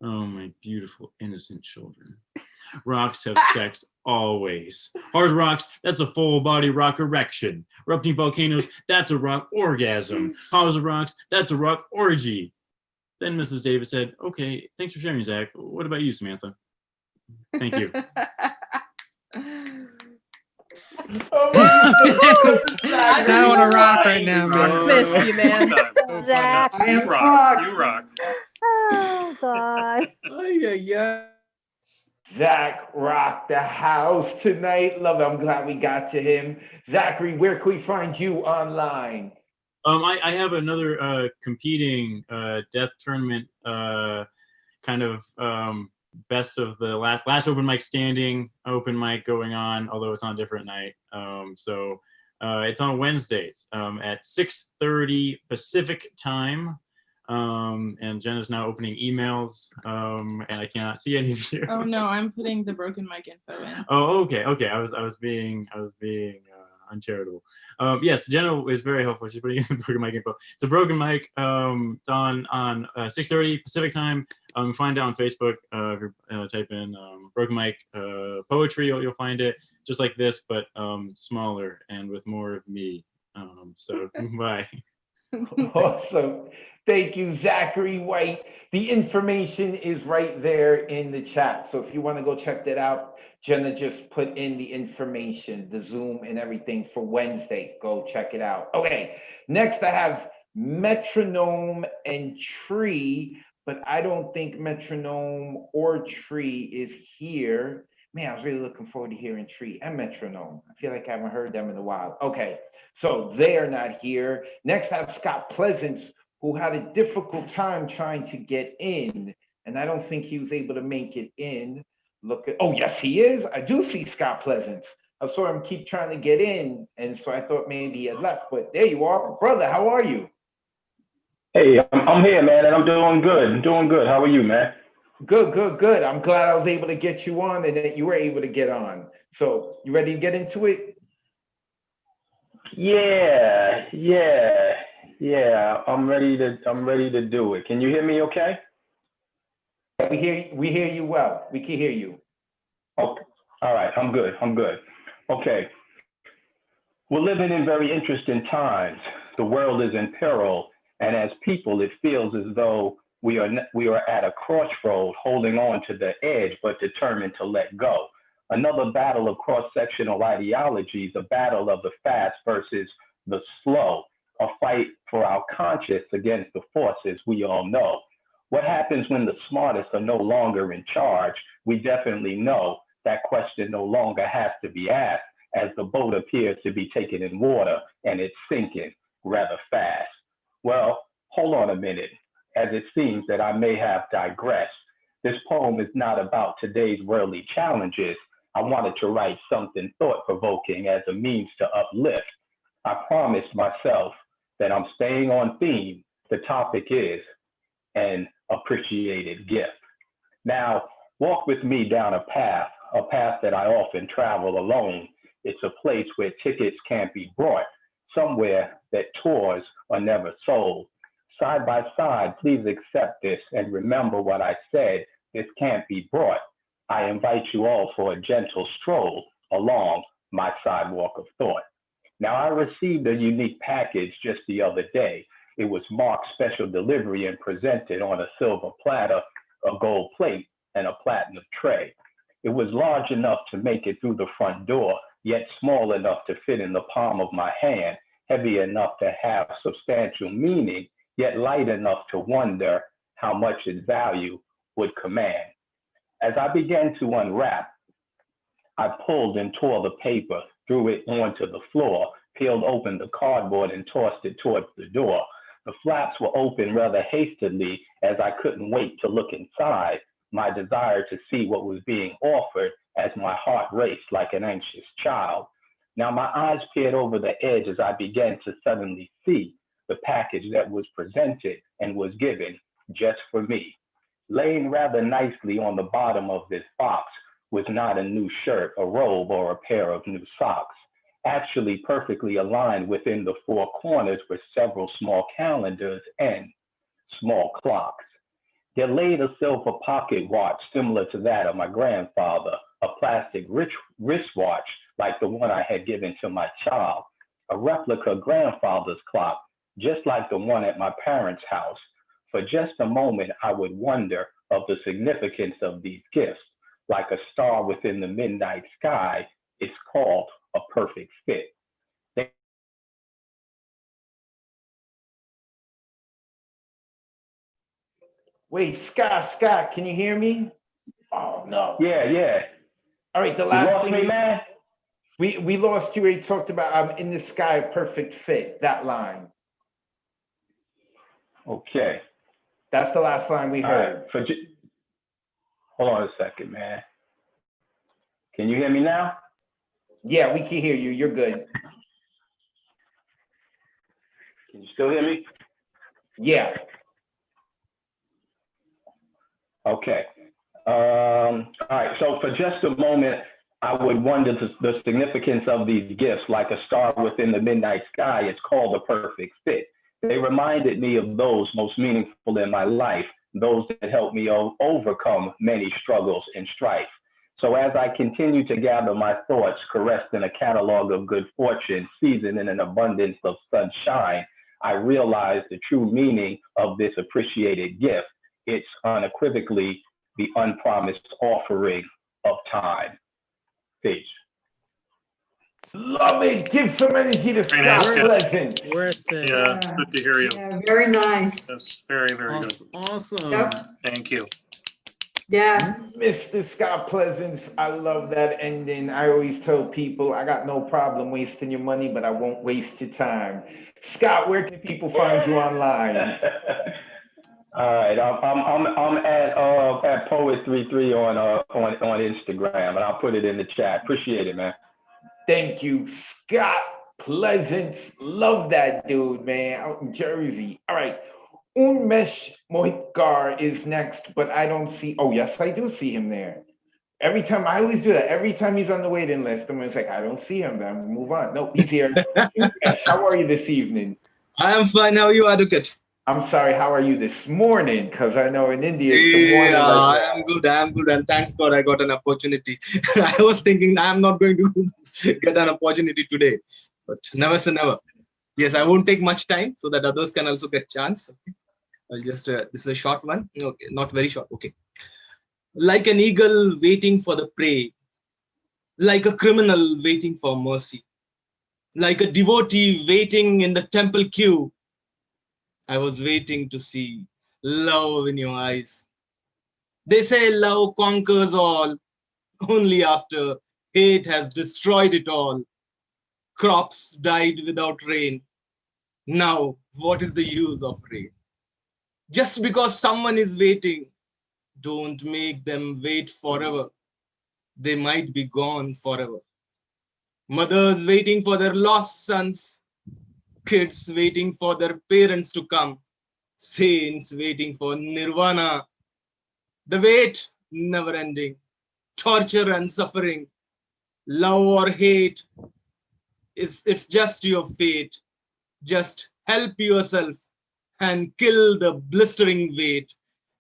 Oh, my beautiful, innocent children. Rocks have sex always. Hard rocks, that's a full body rock erection. Erupting volcanoes, that's a rock orgasm. Piles of rocks, that's a rock orgy. Then Mrs. Davis said, "Okay, thanks for sharing, Zach. What about you, Samantha?" Thank you. I want to rock right now, man. Miss you, man. Zach. You rock. Oh God. Yeah. Zach rocked the house tonight. Love it. I'm glad we got to him. Zachary, where can we find you online? I have another competing death tournament kind of best of the last open mic standing open mic going on, although it's on a different night. So it's on Wednesdays at 6:30 Pacific time. And Jenna's now opening emails, and I cannot see any of you. Oh no, I'm putting the broken mic info in. Oh, okay. I was being uncharitable. Yes, Jenna is very helpful. She's putting in the broken mic info. It's a broken mic. It's on 6:30 Pacific time. Find it on Facebook. If you type in broken mic poetry, you'll find it just like this, but smaller and with more of me. So bye. Awesome. Thank you, Zachary White. The information is right there in the chat. So if you want to go check that out, Jenna just put in the information, the Zoom and everything for Wednesday. Go check it out. Okay, next I have Metronome and Tree, but I don't think Metronome or Tree is here. Man, I was really looking forward to hearing Tree and Metronome. I feel like I haven't heard them in a while. Okay, so they are not here. Next I have Scott Pleasance, who had a difficult time trying to get in, and I don't think he was able to make it in. Look at, oh yes, he is. I do see Scott Pleasance. I saw him keep trying to get in, and so I thought maybe he had left, but there you are. Brother, how are you? Hey, I'm here, man, and I'm doing good. I'm doing good. How are you, man? Good, good, good. I'm glad I was able to get you on and that you were able to get on. So you ready to get into it? Yeah. I'm ready to do it. Can you hear me okay? We hear you well. We can hear you. Okay. All right. I'm good. Okay. We're living in very interesting times. The world is in peril, and as people, it feels as though we are at a crossroad, holding on to the edge, but determined to let go. Another battle of cross-sectional ideologies, a battle of the fast versus the slow, a fight for our conscience against the forces we all know. What happens when the smartest are no longer in charge? We definitely know that question no longer has to be asked, as the boat appears to be taken in water and it's sinking rather fast. Well, hold on a minute, as it seems that I may have digressed. This poem is not about today's worldly challenges. I wanted to write something thought provoking as a means to uplift. I promised myself that I'm staying on theme. The topic is an appreciated gift. Now, walk with me down a path that I often travel alone. It's a place where tickets can't be bought, somewhere that tours are never sold. Side by side, please accept this and remember what I said. This can't be brought. I invite you all for a gentle stroll along my sidewalk of thought. Now, I received a unique package just the other day. It was marked special delivery and presented on a silver platter, a gold plate, and a platinum tray. It was large enough to make it through the front door, yet small enough to fit in the palm of my hand, heavy enough to have substantial meaning, yet light enough to wonder how much its value would command. As I began to unwrap, I pulled and tore the paper, threw it onto the floor, peeled open the cardboard and tossed it towards the door. The flaps were open rather hastily as I couldn't wait to look inside, my desire to see what was being offered as my heart raced like an anxious child. Now my eyes peered over the edge as I began to suddenly see the package that was presented and was given just for me. Laying rather nicely on the bottom of this box was not a new shirt, a robe, or a pair of new socks. Actually, perfectly aligned within the four corners were several small calendars and small clocks. There laid a silver pocket watch similar to that of my grandfather, a plastic wristwatch like the one I had given to my child, a replica grandfather's clock, just like the one at my parents' house. For just a moment, I would wonder of the significance of these gifts. Like a star within the midnight sky, it's called a perfect fit. Wait, Scott, can you hear me? Oh no. Yeah. All right, the You last lost thing me, man? we lost you. We talked about I'm in the sky, perfect fit. That line. Okay. That's the last line we All heard. right. Hold on a second, man. Can you hear me now? Yeah, we can hear you. You're good. Can you still hear me? Yeah. Okay. All right. So for just a moment, I would wonder the significance of these gifts. Like a star within the midnight sky, it's called a perfect fit. They reminded me of those most meaningful in my life, those that helped me overcome many struggles and strife. So as I continue to gather my thoughts, caressed in a catalog of good fortune, seasoned in an abundance of sunshine, I realize the true meaning of this appreciated gift. It's unequivocally the unpromised offering of time. Peace. Love it. Give some energy to Very nice, Scott Scott. Pleasant. Yeah, it's good to hear you. Yeah, very nice. That's very, very good. Awesome. Yep. Thank you. Yeah. Mr. Scott Pleasance, I love that ending. I always tell people I got no problem wasting your money, but I won't waste your time. Scott, where can people find you online? All right, I'm at Poet33 on Instagram, and I'll put it in the chat. Appreciate it, man. Thank you, Scott Pleasance. Love that dude, man, out in Jersey. All right, Unmesh Mohitgar is next, but I don't see. Oh, yes, I do see him there. Every time I always do that. Every time he's on the waiting list, I'm just like, I don't see him. Then move on. No, he's here. Unmesh, how are you this evening? I am fine. How are you, Advocate? I'm sorry. How are you this morning? Because I know in India it's the morning. Yeah, Right I am good. I am good, and thanks God I got an opportunity. I was thinking I am not going to get an opportunity today, but never say never. Yes, I won't take much time so that others can also get chance. Okay. I'll just this is a short one. Okay, not very short. Okay. Like an eagle waiting for the prey, like a criminal waiting for mercy, like a devotee waiting in the temple queue. I was waiting to see love in your eyes. They say love conquers all, only after hate has destroyed it all. Crops died without rain. Now, what is the use of rain? Just because someone is waiting, don't make them wait forever. They might be gone forever. Mothers waiting for their lost sons, kids waiting for their parents to come, saints waiting for nirvana. The wait never ending, torture and suffering, love or hate, it's just your fate. Just help yourself and kill the blistering weight.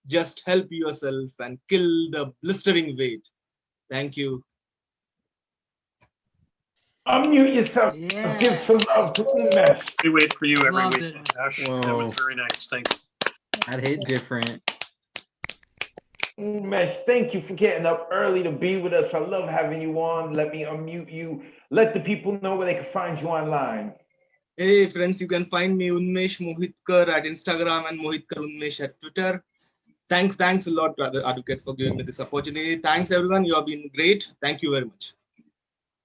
Just help yourself and kill the blistering weight. Thank you. Unmute yourself. Give some love to Unmesh. We wait for you every Loved week. it. Ash. That was very nice. Thank you. That hit different. Unmesh, thank you for getting up early to be with us. I love having you on. Let me unmute you. Let the people know where they can find you online. Hey friends, you can find me Unmesh Mohitkar at Instagram and Mohitkar Unmesh at Twitter. Thanks a lot to Advocate for giving me this opportunity. Thanks everyone, you have been great. Thank you very much.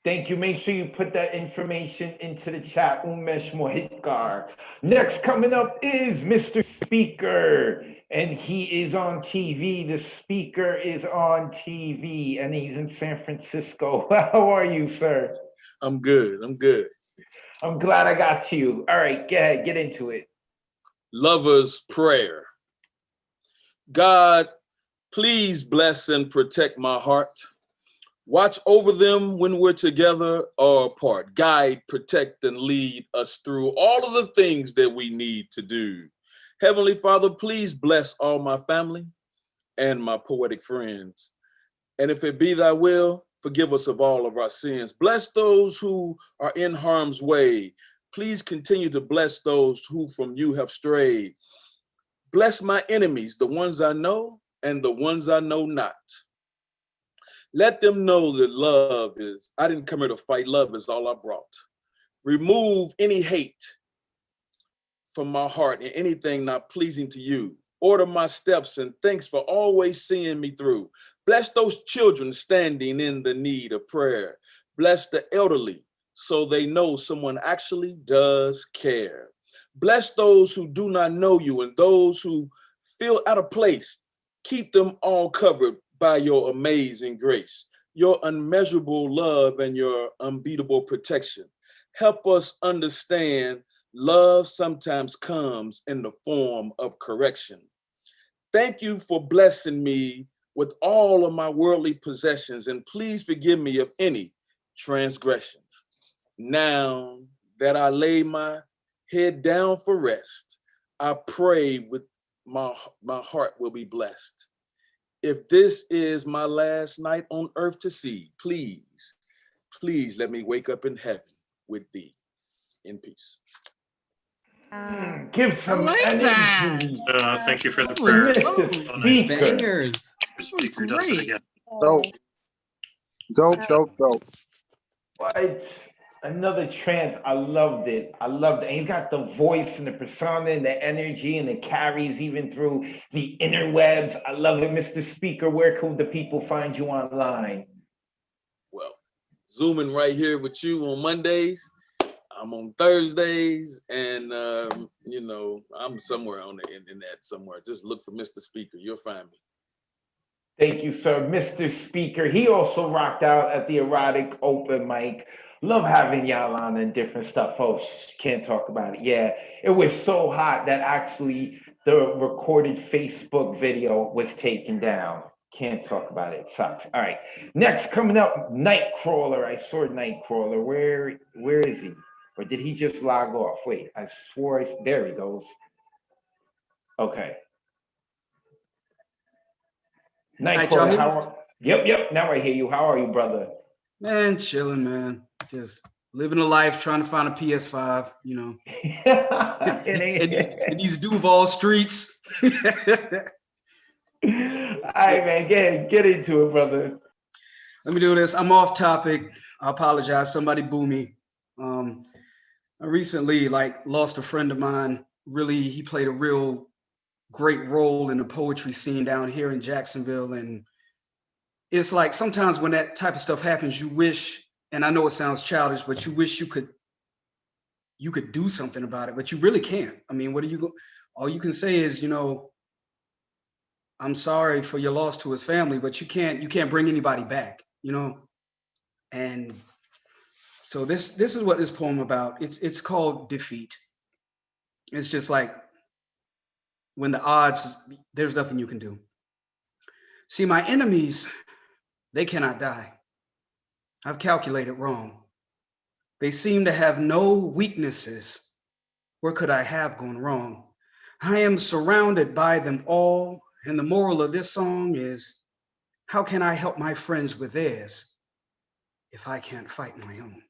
Thank you. Make sure you put that information into the chat, Unmesh Mohitkar. Next coming up is Mr. Speaker, and he is on TV. The speaker is on TV, and he's in San Francisco. How are you, sir? I'm good. I'm good. I'm glad I got you. All right, go ahead, get into it. Lover's prayer. God, please bless and protect my heart. Watch over them when we're together or apart. Guide, protect, and lead us through all of the things that we need to do. Heavenly Father, please bless all my family and my poetic friends. And if it be thy will, forgive us of all of our sins. Bless those who are in harm's way. Please continue to bless those who from you have strayed. Bless my enemies, the ones I know and the ones I know not. Let them know that love is, I didn't come here to fight, love is all I brought. Remove any hate from my heart and anything not pleasing to you. Order my steps and thanks for always seeing me through. Bless those children standing in the need of prayer. Bless the elderly so they know someone actually does care. Bless those who do not know you and those who feel out of place. Keep them all covered by your amazing grace, your unmeasurable love, and your unbeatable protection. Help us understand love sometimes comes in the form of correction. Thank you for blessing me with all of my worldly possessions, and please forgive me of any transgressions. Now that I lay my head down for rest, I pray with my heart will be blessed. If this is my last night on earth to see, please let me wake up in heaven with thee. In peace. Give some energy. Thank you for the prayer. Mr. Speaker. Bangers. The speaker does it again. Dope. What? Another trance. I loved it. And he's got the voice and the persona and the energy and it carries even through the interwebs. I love it, Mr. Speaker. Where can the people find you online? Well, zooming right here with you on Mondays. I'm on Thursdays, and I'm somewhere on the internet somewhere. Just look for Mr. Speaker. You'll find me. Thank you, sir. Mr. Speaker. He also rocked out at the erotic open mic. Love having y'all on and different stuff. Folks, can't talk about it. Yeah, it was so hot that actually the recorded Facebook video was taken down. Can't talk about it. It sucks. All right. Next, coming up, Nightcrawler. I saw Nightcrawler. Where is he? Or did he just log off? Wait, I swore there he goes. Okay. Nightcrawler, Yep. Now I hear you. How are you, brother? Man, chilling, man. Just living a life, trying to find a PS5, you know. in these Duval streets. All right, man, get into it, brother. Let me do this. I'm off topic. I apologize. Somebody boo me. I recently lost a friend of mine. Really, he played a real great role in the poetry scene down here in Jacksonville. And it's like sometimes when that type of stuff happens, you wish, and I know it sounds childish, but you wish you could do something about it, but you really can't. I mean, all you can say is, you know, I'm sorry for your loss to his family, but you can't bring anybody back, you know? And so this is what this poem about. It's called Defeat. It's just like when the odds, there's nothing you can do. See, my enemies, they cannot die. I've calculated wrong. They seem to have no weaknesses. Where could I have gone wrong? I am surrounded by them all. And the moral of this song is, how can I help my friends with theirs if I can't fight my own?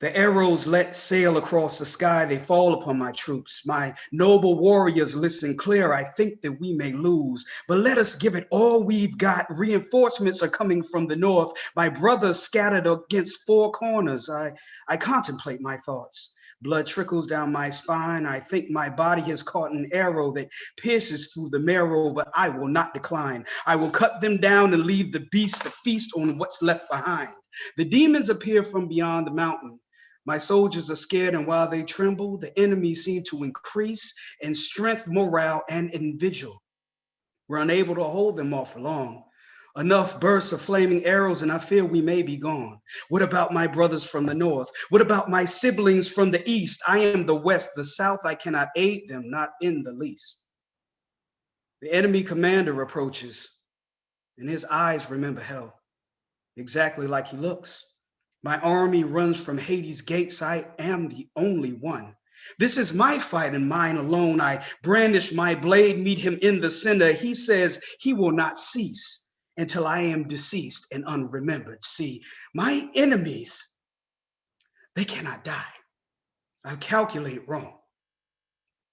The arrows let sail across the sky, they fall upon my troops. My noble warriors listen clear, I think that we may lose, but let us give it all we've got. Reinforcements are coming from the north, my brothers scattered against four corners. I contemplate my thoughts. Blood trickles down my spine. I think my body has caught an arrow that pierces through the marrow, but I will not decline. I will cut them down and leave the beast to feast on what's left behind. The demons appear from beyond the mountain. My soldiers are scared, and while they tremble, the enemies seem to increase in strength, morale, and in vigil. We're unable to hold them off for long. Enough bursts of flaming arrows, and I fear we may be gone. What about my brothers from the north? What about my siblings from the east? I am the west, the south, I cannot aid them, not in the least. The enemy commander approaches, and his eyes remember hell, exactly like he looks. My army runs from Hades' gates. I am the only one. This is my fight and mine alone. I brandish my blade, meet him in the center. He says he will not cease until I am deceased and unremembered. See, my enemies, they cannot die. I've calculated wrong.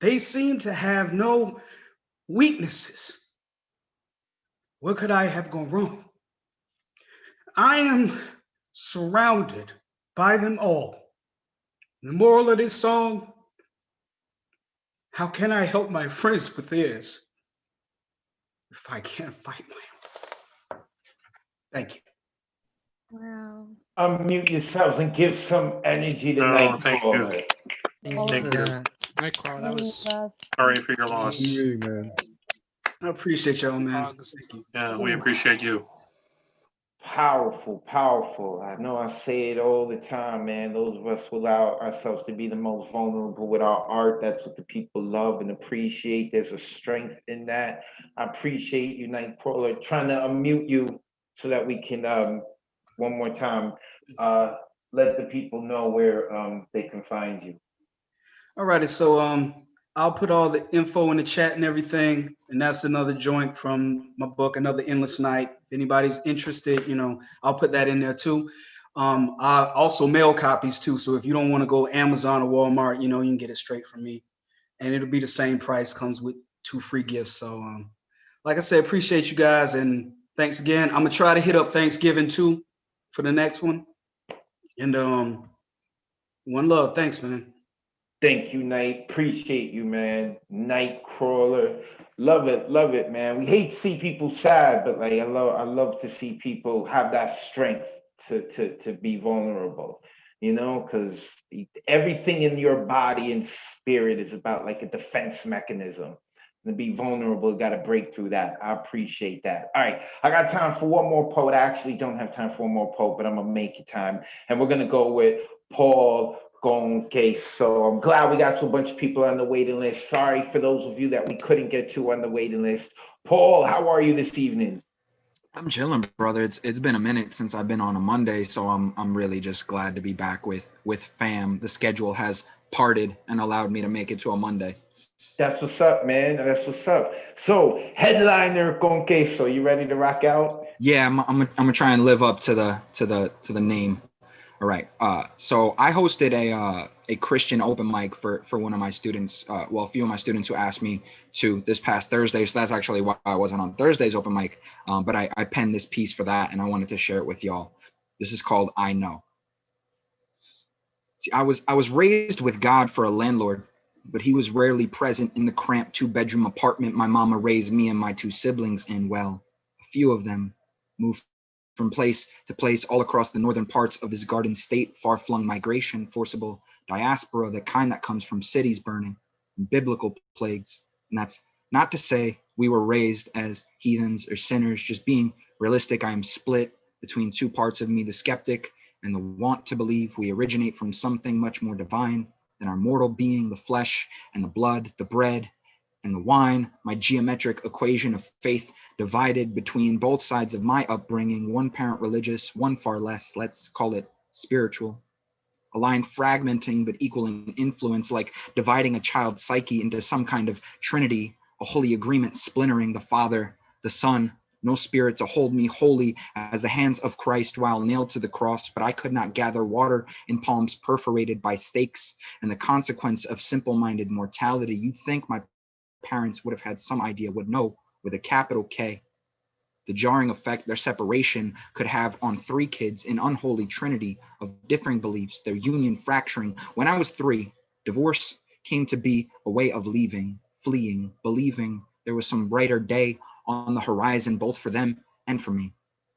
They seem to have no weaknesses. Where could I have gone wrong? I am surrounded by them all. The moral of this song, how can I help my friends with theirs if I can't fight my own? Thank you. Wow. Unmute yourselves and give some energy to Nightcrawler. Thank you. Nightcrawler, that was Sorry for your loss. Man. I appreciate y'all, man. Thank you. Yeah, we appreciate you. Powerful, powerful. I know I say it all the time, man. Those of us who allow ourselves to be the most vulnerable with our art, that's what the people love and appreciate. There's a strength in that. I appreciate you, Nightcrawler. Trying to unmute you so that we can, one more time, let the people know where they can find you. All righty, so I'll put all the info in the chat and everything, and that's another joint from my book, Another Endless Night. If anybody's interested, you know, I'll put that in there too. I also mail copies too, so if you don't want to go Amazon or Walmart, you know, you can get it straight from me, and it'll be the same price, comes with 2 free gifts. So like I said, appreciate you guys, and thanks again. I'm gonna try to hit up Thanksgiving too for the next one, and one love. Thanks, man. Thank you, Night. Appreciate you, man. Nightcrawler. Love it, man. We hate to see people sad, but like I love to see people have that strength to be vulnerable, you know, because everything in your body and spirit is about like a defense mechanism. To be vulnerable, you got to break through that. I appreciate that. All right, I got time for one more poet. I actually don't have time for one more poet, but I'm gonna make it time. And we're gonna go with Paul con queso. I'm glad we got to a bunch of people on the waiting list. Sorry for those of you that we couldn't get to on the waiting list. Paul, how are you this evening? I'm chilling, brother. It's been a minute since I've been on a Monday, so I'm really just glad to be back with fam. The schedule has parted and allowed me to make it to a Monday. That's what's up, man. That's what's up. So, headliner con queso, you ready to rock out? Yeah, I'm gonna try and live up to the name. All right. So I hosted a Christian open mic for one of my students. A few of my students who asked me to this past Thursday. So that's actually why I wasn't on Thursday's open mic. But I penned this piece for that, and I wanted to share it with y'all. This is called "I Know." See, I was raised with God for a landlord, but he was rarely present in the cramped 2-bedroom apartment my mama raised me and my 2 siblings in. Well, a few of them moved from place to place all across the northern parts of this garden state, far-flung migration, forcible diaspora, the kind that comes from cities burning and biblical plagues. And that's not to say we were raised as heathens or sinners. Just being realistic, I am split between 2 parts of me, the skeptic and the want to believe we originate from something much more divine than our mortal being, the flesh and the blood, the bread and the wine. My geometric equation of faith divided between both sides of my upbringing, one parent religious, one far less, let's call it spiritual. A line fragmenting but equal in influence, like dividing a child's psyche into some kind of trinity, a holy agreement splintering the Father, the Son, no spirit to hold me holy as the hands of Christ while nailed to the cross, but I could not gather water in palms perforated by stakes, and the consequence of simple-minded mortality. You'd think my parents would have had some idea, would know with a capital K, the jarring effect their separation could have on 3 kids, an unholy trinity of differing beliefs, their union fracturing. When I was 3, divorce came to be a way of leaving, fleeing, believing there was some brighter day on the horizon, both for them and for me.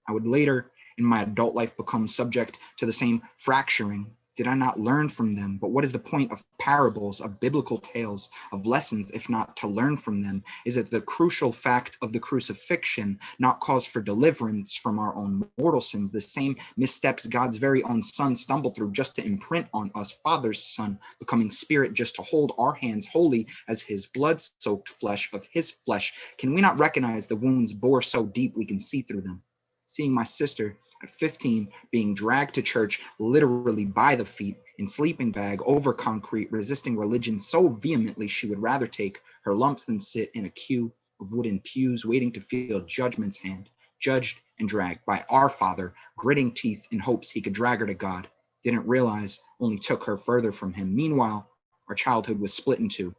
I would later in my adult life become subject to the same fracturing. Did I not learn from them? But what is the point of parables, of biblical tales, of lessons, if not to learn from them? Is it the crucial fact of the crucifixion, not cause for deliverance from our own mortal sins, the same missteps God's very own Son stumbled through just to imprint on us, Father's Son, becoming spirit just to hold our hands holy as his blood-soaked flesh of his flesh? Can we not recognize the wounds bore so deep we can see through them? Seeing my sister at 15 being dragged to church literally by the feet in sleeping bag over concrete, resisting religion so vehemently she would rather take her lumps than sit in a queue of wooden pews waiting to feel judgment's hand, judged and dragged by our Father, gritting teeth in hopes he could drag her to God. Didn't realize only took her further from him. Meanwhile, our childhood was split in 2.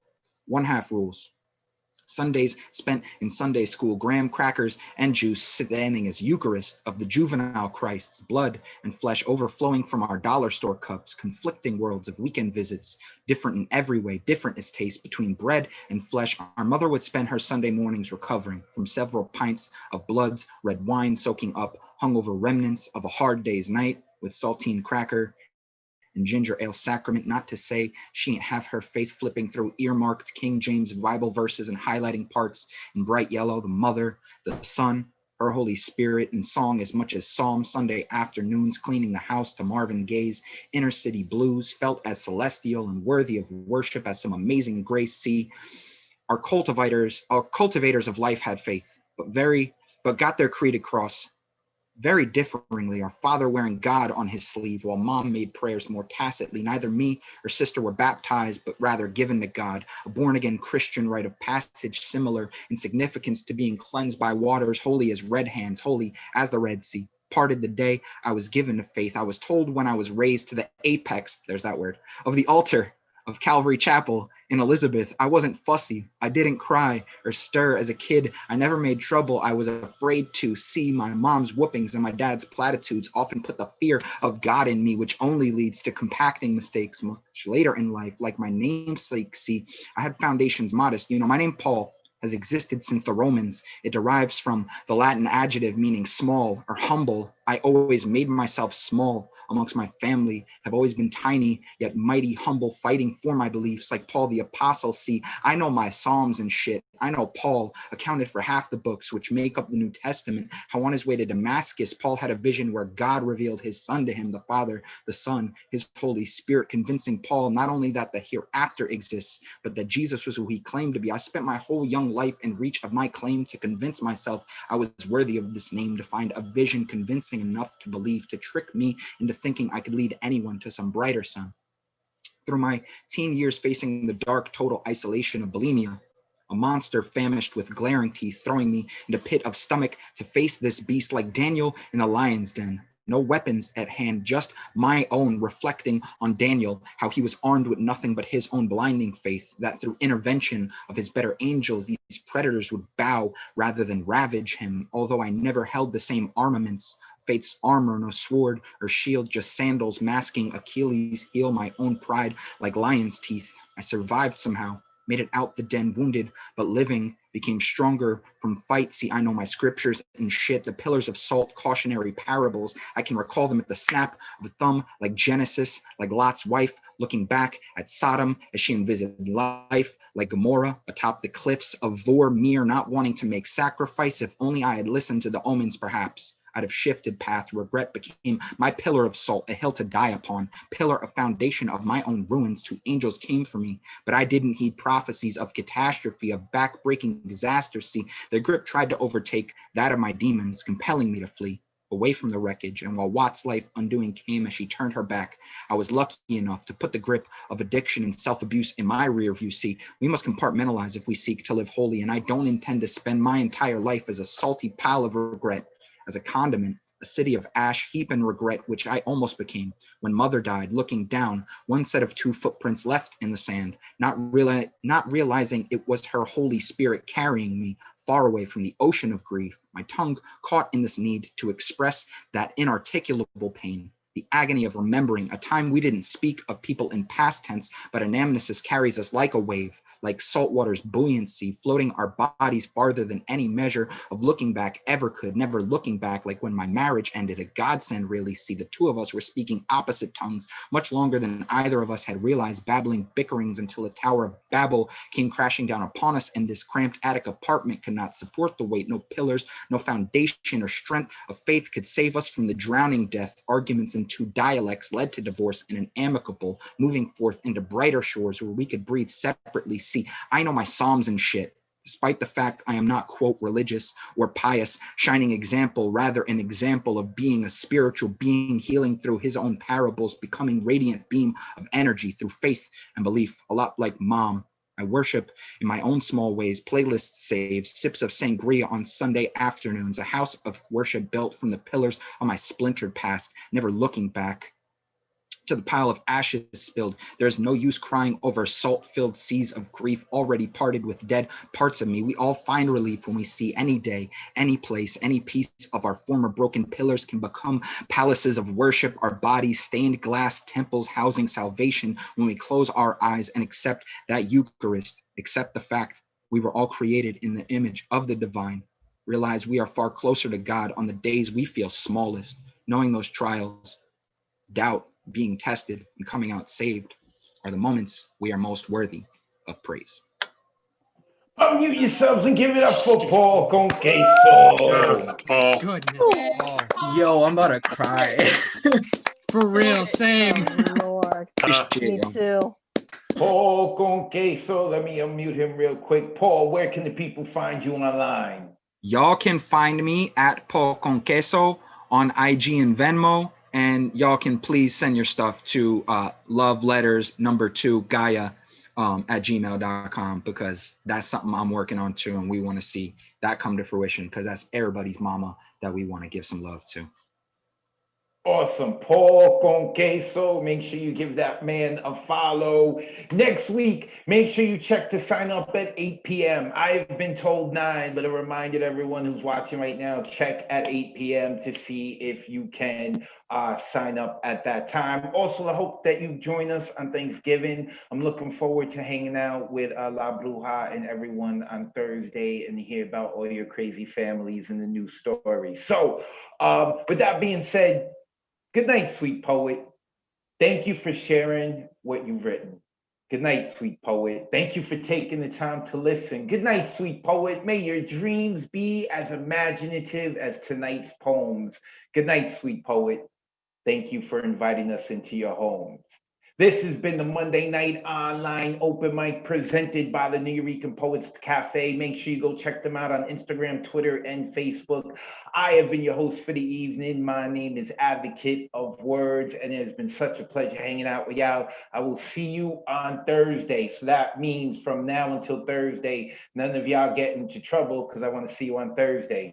One half rules. Sundays spent in Sunday school, graham crackers and juice standing as Eucharist of the juvenile Christ's blood and flesh overflowing from our dollar store cups, conflicting worlds of weekend visits, different in every way, different as taste between bread and flesh. Our mother would spend her Sunday mornings recovering from several pints of blood's red wine, soaking up hungover remnants of a hard day's night with saltine cracker and ginger ale sacrament, not to say she ain't have her faith flipping through earmarked King James Bible verses and highlighting parts in bright yellow, the Mother, the Son, her Holy Spirit in song as much as psalm. Sunday afternoons cleaning the house to Marvin Gaye's Inner City Blues, felt as celestial and worthy of worship as some amazing grace. See, our cultivators of life had faith, but got their creed across very differingly. Our father wearing God on his sleeve, while mom made prayers more tacitly. Neither me or sister were baptized, but rather given to God, a born-again Christian rite of passage, similar in significance to being cleansed by waters holy as red hands, holy as the Red Sea. Parted the day I was given to faith. I was told when I was raised to the apex, there's that word, of the altar of Calvary Chapel in Elizabeth. I wasn't fussy. I didn't cry or stir as a kid. I never made trouble. I was afraid to see my mom's whoopings and my dad's platitudes often put the fear of God in me, which only leads to compacting mistakes much later in life, like my namesake. See, I had foundations modest. You know, my name Paul has existed since the Romans. It derives from the Latin adjective meaning small or humble, I always made myself small amongst my family, have always been tiny, yet mighty, humble, fighting for my beliefs like Paul the Apostle. See, I know my Psalms and shit. I know Paul accounted for half the books which make up the New Testament. How on his way to Damascus, Paul had a vision where God revealed his son to him, the Father, the Son, his Holy Spirit, convincing Paul not only that the hereafter exists, but that Jesus was who he claimed to be. I spent my whole young life in reach of my claim to convince myself I was worthy of this name, to find a vision convincing enough to believe, to trick me into thinking I could lead anyone to some brighter sun. Through my teen years facing the dark, total isolation of bulimia, a monster famished with glaring teeth, throwing me in a pit of stomach to face this beast like Daniel in the lion's den. No weapons at hand, just my own, reflecting on Daniel, how he was armed with nothing but his own blinding faith, that through intervention of his better angels, these predators would bow rather than ravage him. Although I never held the same armaments, fate's armor, no sword or shield, just sandals masking Achilles' heel, my own pride like lion's teeth. I survived somehow, made it out the den wounded, but living, became stronger from fight. See, I know my scriptures and shit, the pillars of salt, cautionary parables. I can recall them at the snap of the thumb, like Genesis, like Lot's wife, looking back at Sodom as she envisioned life, like Gomorrah atop the cliffs of Vormir, not wanting to make sacrifice. If only I had listened to the omens, perhaps I'd have shifted path. Regret became my pillar of salt, a hill to die upon, pillar of foundation of my own ruins. Two angels came for me, but I didn't heed prophecies of catastrophe, of back-breaking disaster. See, their grip tried to overtake that of my demons, compelling me to flee away from the wreckage. And while Watt's life undoing came as she turned her back, I was lucky enough to put the grip of addiction and self-abuse in my rear view. See, we must compartmentalize if we seek to live holy, and I don't intend to spend my entire life as a salty pile of regret, as a condiment, a city of ash, heap, and regret, which I almost became when mother died, looking down, one set of two footprints left in the sand, not realizing it was her Holy Spirit carrying me far away from the ocean of grief, my tongue caught in this need to express that inarticulable pain, the agony of remembering a time we didn't speak of people in past tense, but anamnesis carries us like a wave, like saltwater's buoyancy, floating our bodies farther than any measure of looking back ever could, never looking back, like when my marriage ended, a godsend really. See, the two of us were speaking opposite tongues, much longer than either of us had realized, babbling bickerings until a tower of Babel came crashing down upon us, and this cramped attic apartment could not support the weight. No pillars, no foundation or strength of faith could save us from the drowning death. Arguments in two dialects led to divorce and an amicable moving forth into brighter shores where we could breathe separately. See, I know my Psalms and shit, despite the fact I am not, quote, religious or pious, shining example, rather an example of being a spiritual being, healing through his own parables, becoming radiant beam of energy through faith and belief, a lot like Mom. I worship in my own small ways, playlists saved, sips of sangria on Sunday afternoons, a house of worship built from the pillars of my splintered past, never looking back to the pile of ashes spilled. There is no use crying over salt-filled seas of grief already parted with dead parts of me. We all find relief when we see any day, any place, any piece of our former broken pillars can become palaces of worship, our bodies stained glass temples housing salvation when we close our eyes and accept that Eucharist, accept the fact we were all created in the image of the divine. Realize we are far closer to God on the days we feel smallest, knowing those trials, doubt, being tested, and coming out saved are the moments we are most worthy of praise. Unmute yourselves and give it up for Paul con queso. Yes, Paul. Goodness. Yo, I'm about to cry. For real, same. Oh, Lord. Me too. Paul con queso. Let me unmute him real quick. Paul, where can the people find you online? Y'all can find me at Paul con queso on IG and Venmo. And y'all can please send your stuff to loveletters2Gaia at gmail.com, because that's something I'm working on too. And we want to see that come to fruition, because that's everybody's mama that we want to give some love to. Awesome. Paul con queso. Make sure you give that man a follow. Next week, make sure you check to sign up at 8 p.m. I've been told 9, but a reminder to everyone who's watching right now, check at 8 p.m. to see if you can sign up at that time. Also, I hope that you join us on Thanksgiving. I'm looking forward to hanging out with La Bruja and everyone on Thursday and hear about all your crazy families and the new stories. So, with that being said, good night, sweet poet. Thank you for sharing what you've written. Good night, sweet poet. Thank you for taking the time to listen. Good night, sweet poet. May your dreams be as imaginative as tonight's poems. Good night, sweet poet. Thank you for inviting us into your homes. This has been the Monday Night Online Open Mic presented by the New Eurekan Poets Cafe. Make sure you go check them out on Instagram, Twitter, and Facebook. I have been your host for the evening. My name is Advocate of Words, and it has been such a pleasure hanging out with y'all. I will see you on Thursday. So that means from now until Thursday, none of y'all get into trouble because I want to see you on Thursday.